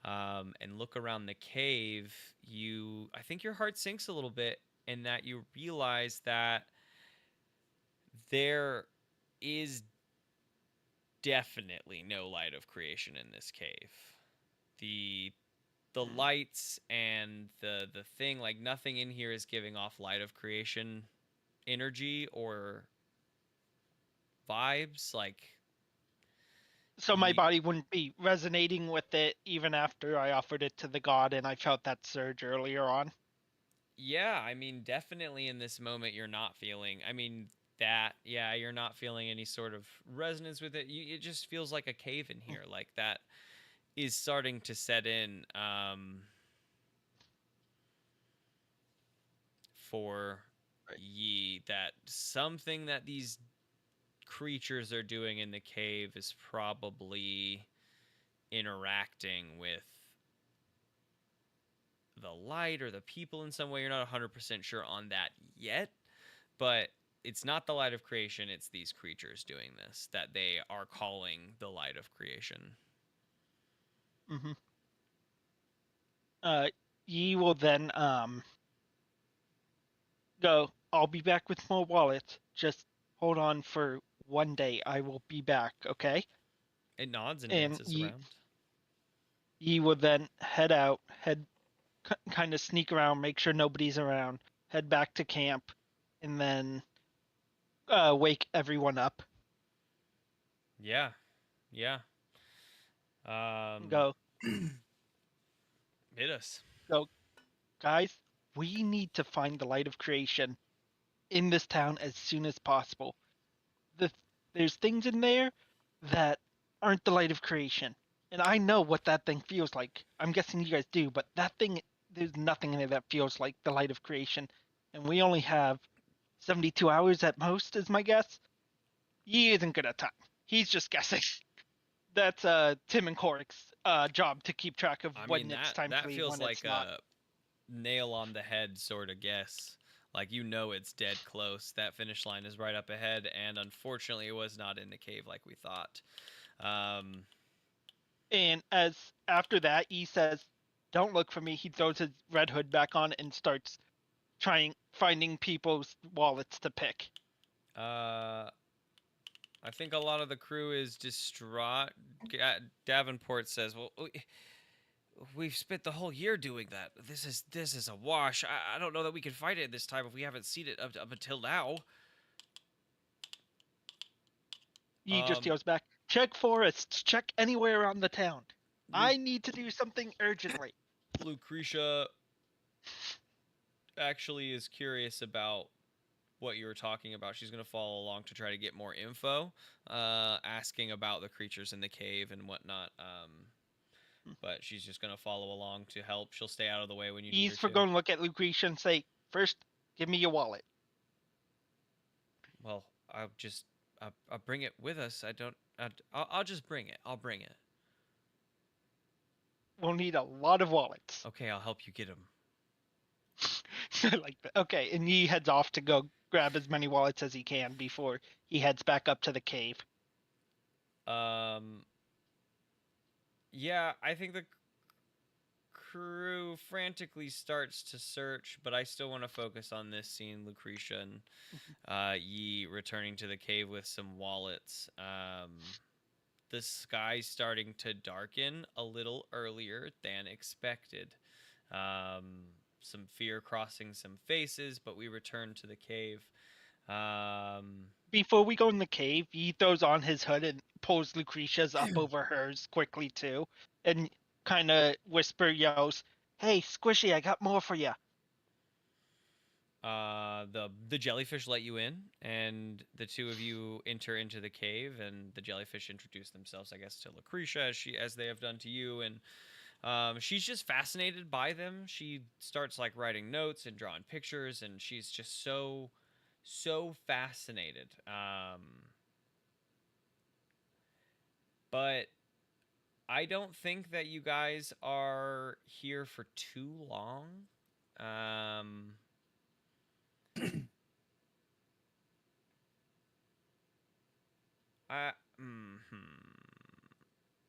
and look around the cave, I think your heart sinks a little bit in that you realize that there is definitely no light of creation in this cave. The lights and the thing, like nothing in here is giving off light of creation energy or vibes. Like So my you, body wouldn't be resonating with it even after I offered it to the god and I felt that surge earlier on. yeah, I mean, definitely in this moment you're not feeling. I mean, yeah, you're not feeling any sort of resonance with it. It just feels like a cave in here. Like that is starting to set in for Right. Yi, that something that these creatures are doing in the cave is probably interacting with the light or the people in some way. You're not 100% sure on that yet, but it's not the light of creation, it's these creatures doing this that they are calling the light of creation. Mm-hmm. Ye will then go, "I'll be back with more wallets. Just hold on for one day. I will be back, okay?" It nods and And dances around. Ye will then head out, kind of sneak around, make sure nobody's around, head back to camp, and then wake everyone up. Yeah. Yeah. And go, Hit us. go, guys, we need to find the light of creation in this town as soon as possible. The, there's things in there that aren't the light of creation. And I know what that thing feels like. I'm guessing you guys do, but that thing, there's nothing in it that feels like the light of creation. And we only have 72 hours at most, is my guess. He isn't good at time. He's just guessing. That's Tim and Corrick's job to keep track of I when mean, it's that time to that leave, feels when like it's not. a nail on the head sort of guess. Like you know it's dead close. That finish line is right up ahead, and unfortunately, it was not in the cave like we thought. And as after that, he says, "Don't look for me." He throws his red hood back on and starts finding people's wallets to pick. I think a lot of the crew is distraught. Davenport says, "Well, we've spent the whole year doing that. This is a wash. I don't know that we can fight it this time if we haven't seen it up until now." He just yells back, "Check forests. Check anywhere around the town. I need to do something urgently." Lucretia actually is curious about what you were talking about. She's gonna follow along to try to get more info, asking about the creatures in the cave and whatnot. But she's just gonna follow along to help. She'll stay out of the way when you need her He's for to. going to look at Lucretia and say, first, give me your wallet. Well, I'll bring it with us. I'll just bring it. I'll bring it. We'll need a lot of wallets. Okay, I'll help you get them. I like that. Okay, and he heads off to go grab as many wallets as he can before he heads back up to the cave. Yeah, I think the crew frantically starts to search, but I still want to focus on this scene, Lucretia and Yi returning to the cave with some wallets. The sky's starting to darken a little earlier than expected. Some fear crossing some faces, but we return to the cave. Before we go in the cave, he throws on his hood and pulls Lucretia's up over hers quickly too, and kind of yells, "Hey, Squishy, I got more for you." The jellyfish let you in, and the two of you enter into the cave, and the jellyfish introduce themselves, I guess, to Lucretia as they have done to you, and she's just fascinated by them. She starts like writing notes and drawing pictures, and she's just so fascinated. But I don't think that you guys are here for too long.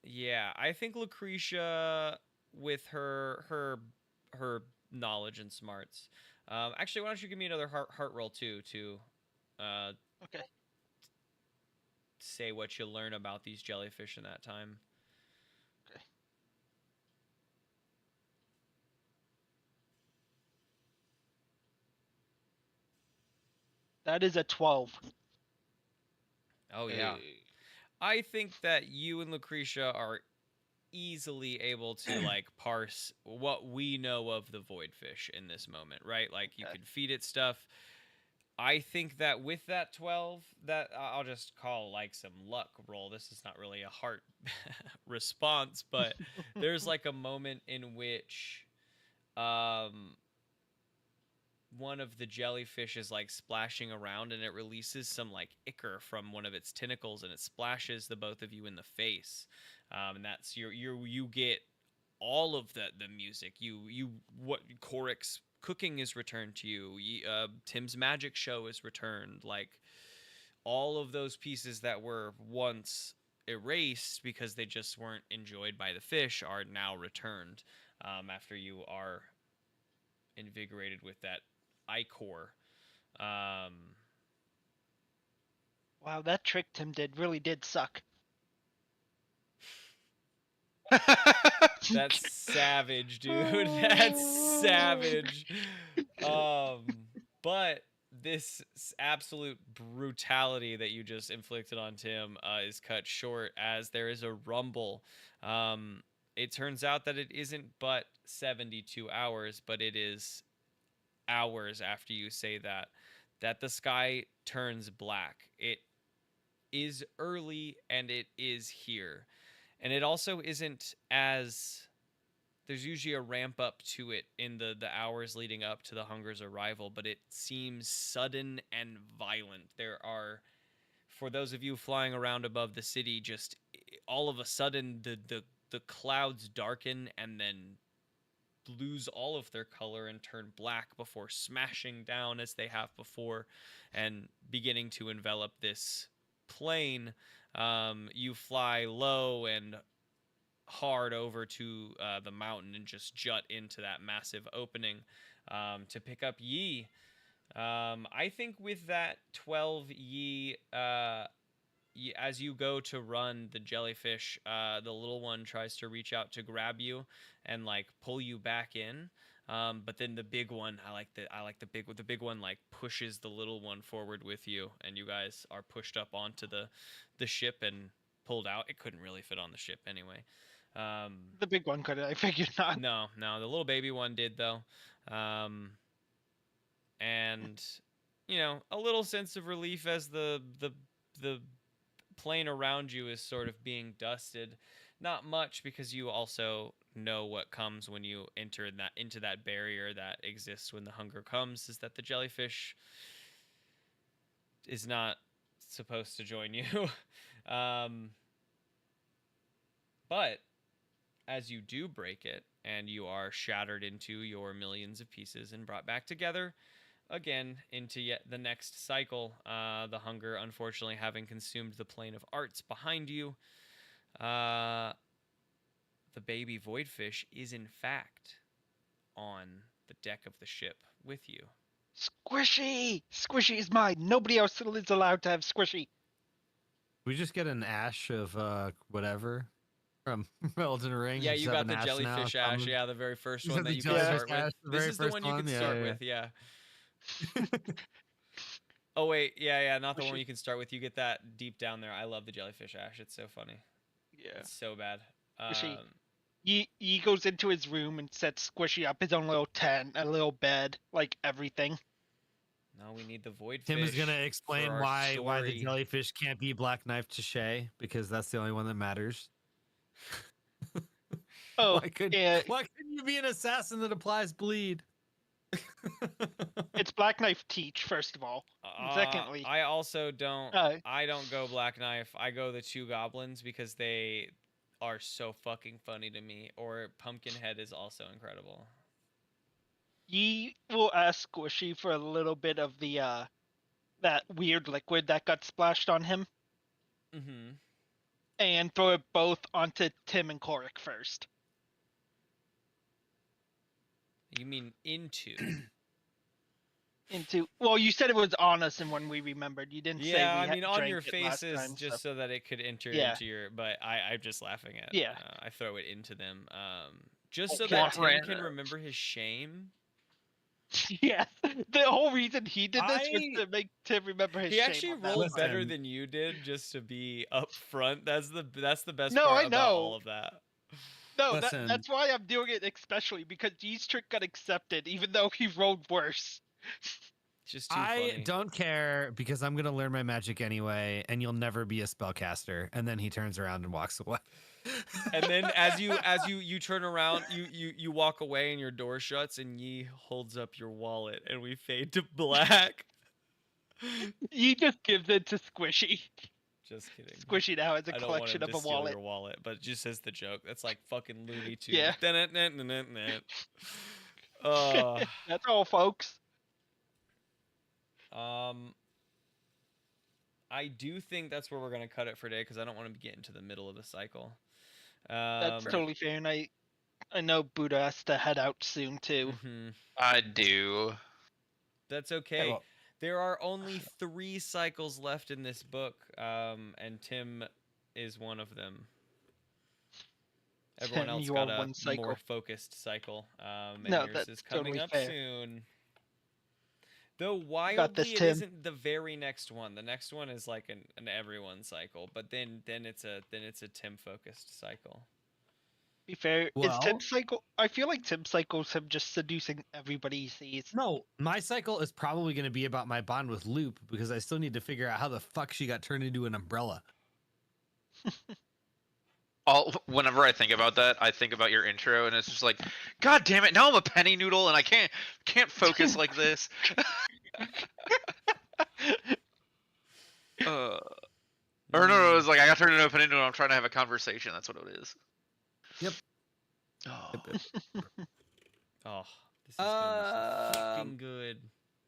Yeah, I think Lucretia, with her knowledge and smarts. Actually, why don't you give me another heart roll too to Okay. say what you learn about these jellyfish in that time. Okay. That is a 12. Oh yeah. I think that you and Lucretia are easily able to like parse what we know of the voidfish in this moment, right? Like you Okay. can feed it stuff. I think that with that 12, that I'll just call like some luck roll. This is not really a heart response, but there's like a moment in which one of the jellyfish is like splashing around, and it releases some like ichor from one of its tentacles, and it splashes the both of you in the face. And that's you get all of the music. What Korik's cooking is returned to you. Tim's magic show is returned. Like all of those pieces that were once erased because they just weren't enjoyed by the fish are now returned after you are invigorated with that ichor. Wow, that trick Tim did really did suck. That's savage, dude. That's savage. But this absolute brutality that you just inflicted on Tim is cut short as there is a rumble. It turns out that it isn't but 72 hours, but it is hours after you say that the sky turns black. It is early and it is here. And it also isn't as there's usually a ramp up to it in the hours leading up to the hunger's arrival, but it seems sudden and violent. There are, for those of you flying around above the city, just all of a sudden the clouds darken and then lose all of their color and turn black before smashing down as they have before and beginning to envelop this plane. You fly low and hard over to the mountain and just jut into that massive opening to pick up Yi. I think with that 12 Yi, as you go to run, the jellyfish, the little one tries to reach out to grab you and like pull you back in. But then the big one, the big one like pushes the little one forward with you, and you guys are pushed up onto the ship and pulled out. It couldn't really fit on the ship anyway. The big one could, I figured not. No, the little baby one did though. And a little sense of relief as the plane around you is sort of being dusted. Not much, because you also know what comes when you enter into that barrier that exists when the hunger comes, is that the jellyfish is not supposed to join you. um, but as you do break it and you are shattered into your millions of pieces and brought back together again into yet the next cycle, the hunger unfortunately having consumed the plane of arts behind you, the baby voidfish is in fact on the deck of the ship with you. Squishy! Squishy is mine. Nobody else is allowed to have Squishy. We just get an ash of whatever from Elden Ring. Yeah, Just you have got an the ash now, jellyfish ash. common. Yeah, the very first Just one have that the you can jellyfish start with. ash, the This very is the first one you can one. start Yeah, with. Yeah. Oh wait, yeah, not the one you can start with. You get that deep down there. I love the jellyfish ash. It's so funny. Yeah. It's so bad. Squishy. He goes into his room and sets Squishy up his own little tent, a little bed, like everything. No, we need the void Tim fish is gonna for explain our why the story. jellyfish can't be black knife to Shay, because that's the only one that matters. Oh, why couldn't you be an assassin that applies bleed? it's Black Knife Teach, first of all. And secondly, I also don't. uh, I don't go black knife. I go the two goblins because they are so fucking funny to me. Or Pumpkinhead is also incredible. ye will ask Squishy for a little bit of the that weird liquid that got splashed on him, Mm-hmm. and throw it both onto Tim and Korik first. You mean into? Well, you said it was on us, and when we remembered, you didn't say Yeah, we I mean on drank your it last faces, time, just so that it could enter Yeah. into your. But I'm just laughing at. Yeah. I throw it into them. Just so Okay. that Tim Ran- can remember his shame. Yeah, the whole reason he did this was I- to make Tim remember his He shame. actually on that rolled part. better Listen. than you did, just to be up front. That's the best No, part I about know. all of that. No, Listen. that's why I'm doing it especially because G's trick got accepted, even though he rolled worse. It's just too I funny. don't care, because I'm gonna learn my magic anyway, and you'll never be a spellcaster. And then he turns around and walks away. And then as you turn around, you walk away and your door shuts and Yi holds up your wallet and we fade to black. He just gives it to Squishy. Just kidding. Squishy now has a I don't want collection him of to a steal wallet. your wallet, but just as the joke. That's like fucking Looney Tunes. Yeah. That's all, folks. I do think that's where we're gonna cut it for today because I don't want to get into the middle of the cycle. That's totally fair, and I know Buddha has to head out soon too. Mhm. I do. That's okay. well- There are only 3 cycles left in this book, and Tim is one of them. Everyone Tim, else you got are a one cycle. more focused cycle, and No, yours that's is coming totally up fair. soon. Though got wildly, this, it Tim. isn't the very next one. The next one is like an everyone cycle, but then it's a Tim focused cycle. Be fair, is Well- Tim's cycle? I feel like Tim's cycle's him just seducing everybody he sees. No, my cycle is probably going to be about my bond with Loop, because I still need to figure out how the fuck she got turned into an umbrella. Whenever I think about that, I think about your intro, and it's just like, God damn it! Now I'm a penny noodle, and I can't focus like this. Or no, it's like I got turned into a penny noodle. I'm trying to have a conversation. That's what it is. Yep. Oh. Oh, this is gonna be so fucking good.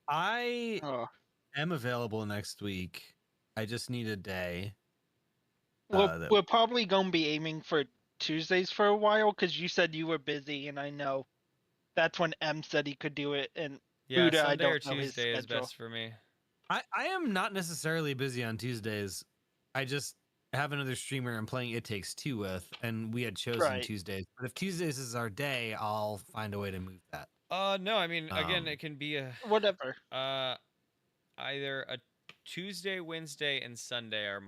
I Oh. am available next week. I just need a day. We're probably gonna be aiming for Tuesdays for a while because you said you were busy, and I know that's when M said he could do it. And Yeah, Buddha, I Sunday or don't know his Tuesday is schedule. best for me. I am not necessarily busy on Tuesdays. I just have another streamer I'm playing It Takes Two with, and we had chosen Right. Tuesdays. But if Tuesdays is our day, I'll find a way to move that. No, I mean again, Um, it can be a Whatever. either a Tuesday, Wednesday, and Sunday are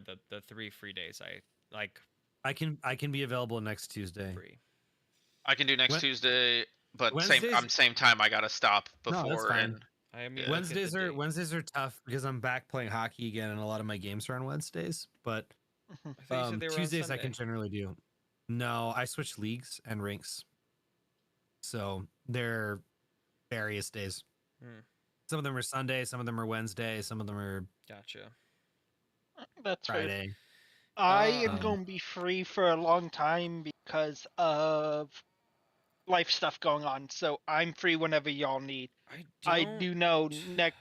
the 3 free days I like. I can be available next Tuesday. Free. I can do next When- Tuesday, but Wednesdays- same time I gotta stop No, that's before. fine. And I mean, Yeah. look at the date. Wednesdays are tough because I'm back playing hockey again, and a lot of my games are on Wednesdays. But I thought you said they were on Tuesdays I can Sunday. generally do. No, I switch leagues and rinks, so they're various days. Hmm. Some of them are Sunday, some of them are Wednesday, some of them are Gotcha. That's fair. Friday. I am Um, going to be free for a long time because of life stuff going on, so I'm free whenever y'all need. I do know next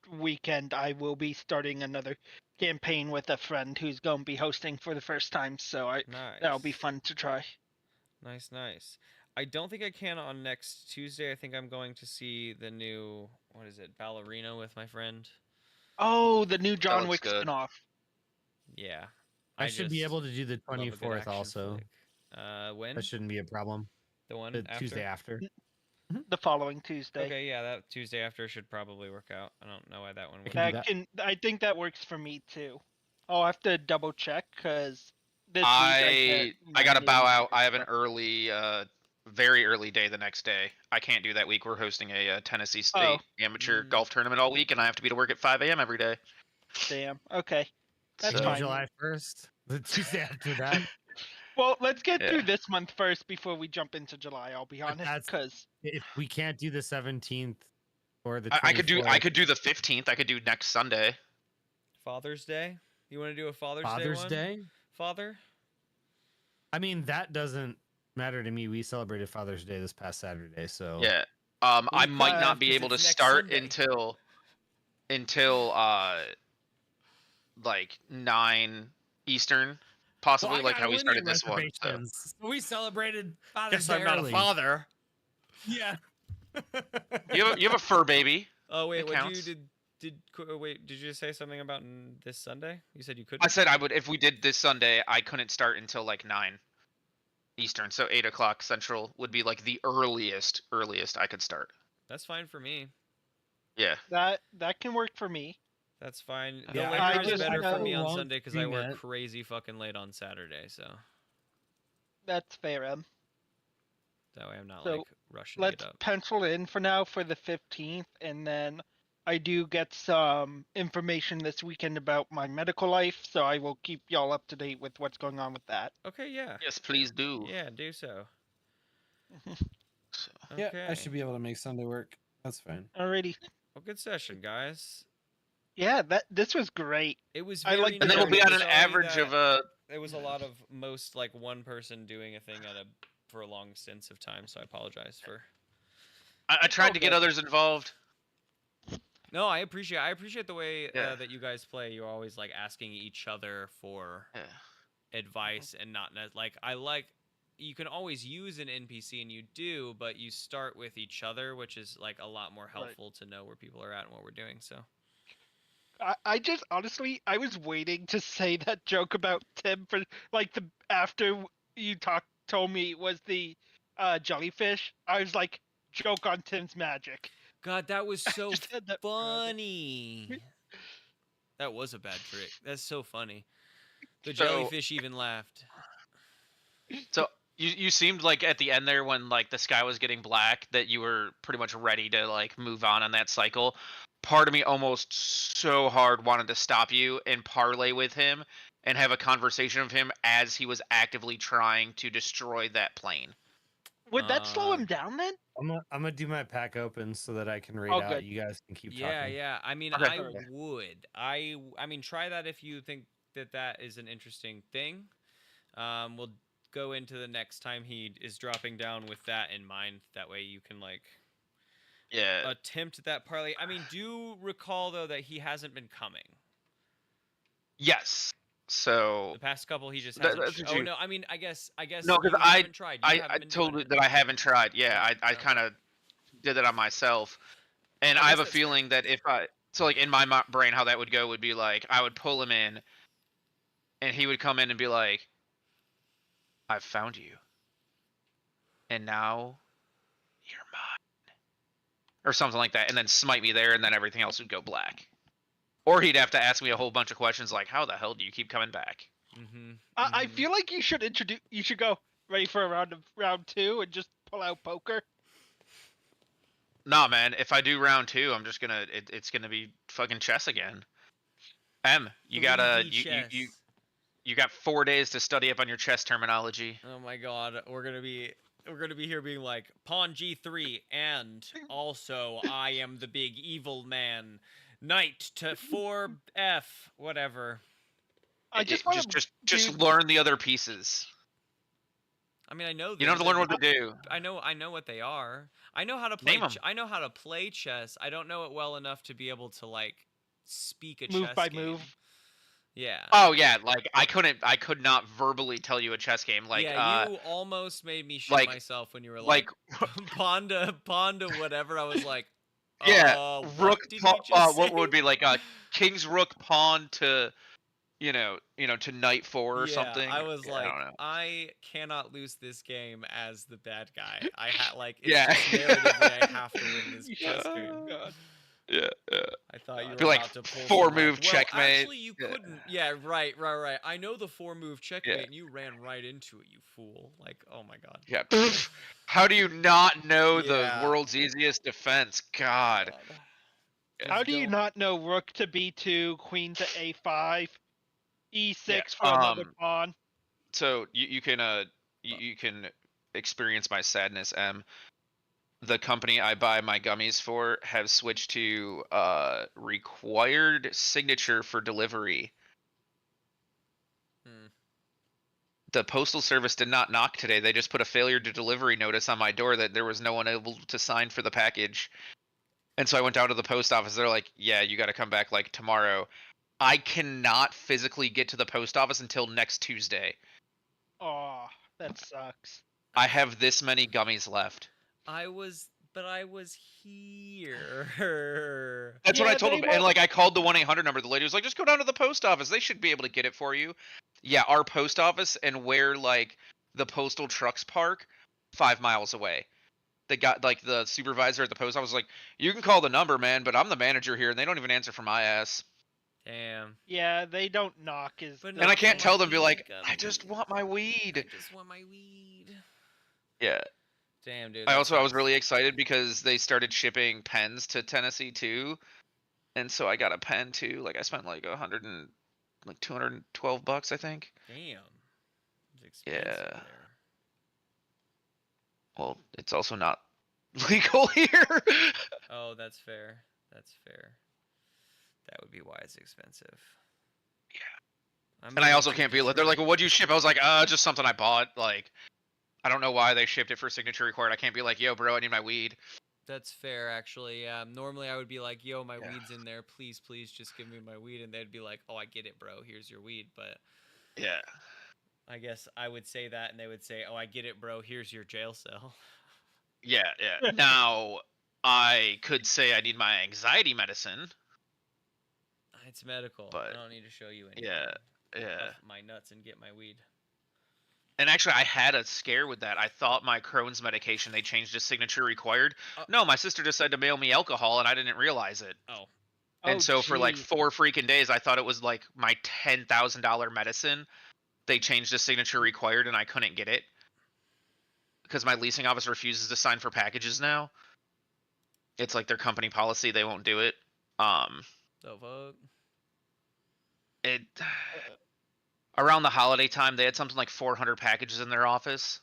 weekend I will be starting another campaign with a friend who's going to be hosting for the first time, so that'll be Nice. fun to try. Nice. I don't think I can on next Tuesday. I think I'm going to see the new, what is it, Ballerina with my friend. Oh, the new John looks Wick good. spinoff. Yeah. I should be just able to do the love a good 24th action also. flick. When? That shouldn't be a problem. The one The after? Tuesday after. The following Tuesday. Okay, yeah, that Tuesday after should probably work out. I don't know why that one I would. can do that. I think that works for me too. I'll have to double check because this week I I gotta bow out. I have an stuff. early, very early day the next day. I can't do that week. We're hosting a Tennessee State amateur golf tournament all week, and I have to be to work at 5 a.m. every day. Damn. Okay. That's So- fine. July 1st. The Tuesday after that. Well, let's get Yeah. through this month first before we jump into July. I'll be honest, that's- because If we can't do the 17th or the 24th, I could do the 15th. I could do next Sunday. Father's Day? You want to do a Father's Father's Day one? Day. Father? I mean, that doesn't matter to me. We celebrated Father's Day this past Saturday, so Yeah. Well, I you might could, not be 'cause able to it's next start Sunday. until like 9 Eastern, possibly, Well, I like got how we started linear this one. So. reservations. We celebrated Father's Guess Day I'm not a early. father. Yeah. You have a fur baby. Oh wait, It what counts. you wait, did you say something about this Sunday? You said you couldn't? I said I would if we did this Sunday. I couldn't start until like 9 Eastern, so 8 o'clock Central would be like the earliest I could start. That's fine for me. Yeah. that can work for me. That's fine. Yeah, The I later is just better for know- me on won't Sunday because I stream work it. crazy fucking late on Saturday, so That's fair, Em. that way I'm not So, like rushing to Let's get up. pencil in for now for the 15th, and then I do get some information this weekend about my medical life, so I will keep y'all up to date with what's going on with that. Okay, yeah. Yes, please do. Yeah, do so. So, Yeah, Okay. I should be able to make Sunday work. That's fine. Alrighty. Well, good session, guys. Yeah, this was great. It was I very like and then we'll be Yeah, at an sorry average that of It was a lot of most like one person doing a thing for a long stints of time, so I apologize for. I tried to get Okay. others involved. No, I appreciate the way Yeah. that you guys play. You're always like asking each other for Yeah. advice and not like I like you can always use an NPC and you do, but you start with each other, which is like a lot more helpful to know where people are at and what we're doing. So I just honestly I was waiting to say that joke about Tim for like the after you told me it was the jellyfish. I was like joke on Tim's magic. God, that was so just had that funny. That was a bad trick. That's so funny. The So- jellyfish even laughed. So you seemed like at the end there when like the sky was getting black that you were pretty much ready to like move on that cycle. Part of me almost so hard wanted to stop you and parlay with him and have a conversation with him as he was actively trying to destroy that plane. Would that slow Uh, him down then? I'm gonna do my pack open so that I can read Oh, out. good. You guys can keep Yeah, talking. yeah. I mean, Okay. I Okay. would. I mean, try that if you think that is an interesting thing. We'll go into the next time he is dropping down with that in mind. That way you can like Yeah. attempt that parlay. I mean, do recall though that he hasn't been coming. Yes. So The past couple he just That- hasn't. that's what Oh you- no, I mean, I guess No, 'cause you I- haven't tried. You I haven't been told doing you it. that I haven't tried. Yeah, I Okay. kind of did it on myself. And I I guess have a that's fair. feeling that if I so like in my brain how that would go would be like I would pull him in and he would come in and be like I've found you. And now you're mine. Or something like that and then smite me there and then everything else would go black. Or he'd have to ask me a whole bunch of questions like how the hell do you keep coming back? Mm-hmm. I feel like you should You should go ready for a round 2 and just pull out poker. Nah, man. If I do round 2, I'm just gonna. It's gonna be fucking chess again. You 3D gotta. chess. You got 4 days to study up on your chess terminology. Oh my god, we're gonna be here being like pawn g3, and also I am the big evil man. Knight to 4f, whatever. I just want to Just learn the other pieces. I mean, I know You don't have to learn what to do. I know what they are. I know how to play. Name 'em. I know how to play chess. I don't know it well enough to be able to like speak a move chess by game. move. Yeah. Oh yeah, like I could not verbally tell you a chess game. Like yeah, you almost made me shit like- myself when you were like pawn to whatever. I was like, yeah, what rook. did he just What say? would be like king's rook pawn to, to knight 4 or Yeah, something. I was Yeah, like, I don't know. I cannot lose this game as the bad guy. I it's Yeah. just narratively I have to win this chess Oh, game. God. Yeah. I thought you were Be like, about to pull 4 some, move well, checkmate. actually, you Yeah. couldn't. Yeah, right. I know the 4-move checkmate, and you ran right into it, you fool. Like, oh my god. Yeah. How do you not know Yeah. the world's easiest defense? God. How Just do you don't- not know rook to b2, queen to a5, e6 Yeah, for another pawn? So you can experience my sadness, M. The company I buy my gummies for have switched to required signature for delivery. Hmm. The postal service did not knock today. They just put a failure to delivery notice on my door that there was no one able to sign for the package. And so I went down to the post office. They're like, "Yeah, you got to come back like tomorrow." I cannot physically get to the post office until next Tuesday. Oh, that sucks. I have this many gummies left. I was here. That's what I Yeah, told they him. And won't- like I called the 1-800 number. The lady was like, "Just go down to the post office. They should be able to get it for you." Yeah, our post office and where like the postal trucks park, 5 miles away. They got like the supervisor at the post office was like, "You can call the number, man, but I'm the manager here and they don't even answer for my ass." Damn. Yeah, they don't knock. But And I not can't for tell them, be weed like, gummies. "I just want my I weed." just want my weed. Yeah. Damn, dude. I that was sucks. really excited because they started shipping pens to Tennessee too. And so I got a pen too. Like I spent like $212, I think. Damn. It's expensive Yeah. there. Well, it's also not legal here. Oh, that's fair. That's fair. That would be why it's expensive. Yeah. And I also can't be like, they're like, "Well, what'd you ship?" I was like, just something I bought. Like, I don't know why they shipped it for signature required. I can't be like, "Yo, bro, I need my weed." That's fair, actually. Yeah. Normally, I would be like, "Yo, my Yeah. weed's in there. Please, please, just give me my weed." And they'd be like, "Oh, I get it, bro. Here's your weed." But Yeah. I guess I would say that, and they would say, "Oh, I get it, bro. Here's your jail cell." Yeah, yeah. Now, I could say I need my anxiety medicine. It's medical. But, I don't need to show you anything. yeah, yeah. Puff my nuts and get my weed. And actually, I had a scare with that. I thought my Crohn's medication, they changed to signature required. No, my sister decided to mail me alcohol, and I didn't realize it. Oh. And Oh, so for like gee. 4 freaking days, I thought it was like my $10,000 medicine. They changed to signature required, and I couldn't get it because my leasing office refuses to sign for packages now. It's like their company policy; they won't do it. The fuck? It around the holiday time, they had something like 400 packages in their office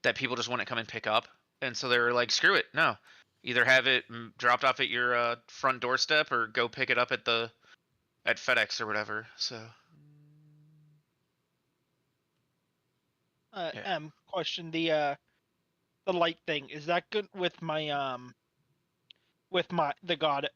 that people just wouldn't come and pick up, and so they were like, "Screw it, no. Either have it dropped off at your front doorstep, or go pick it up at FedEx or whatever." So. Yeah. Question the light thing, is that good with my the god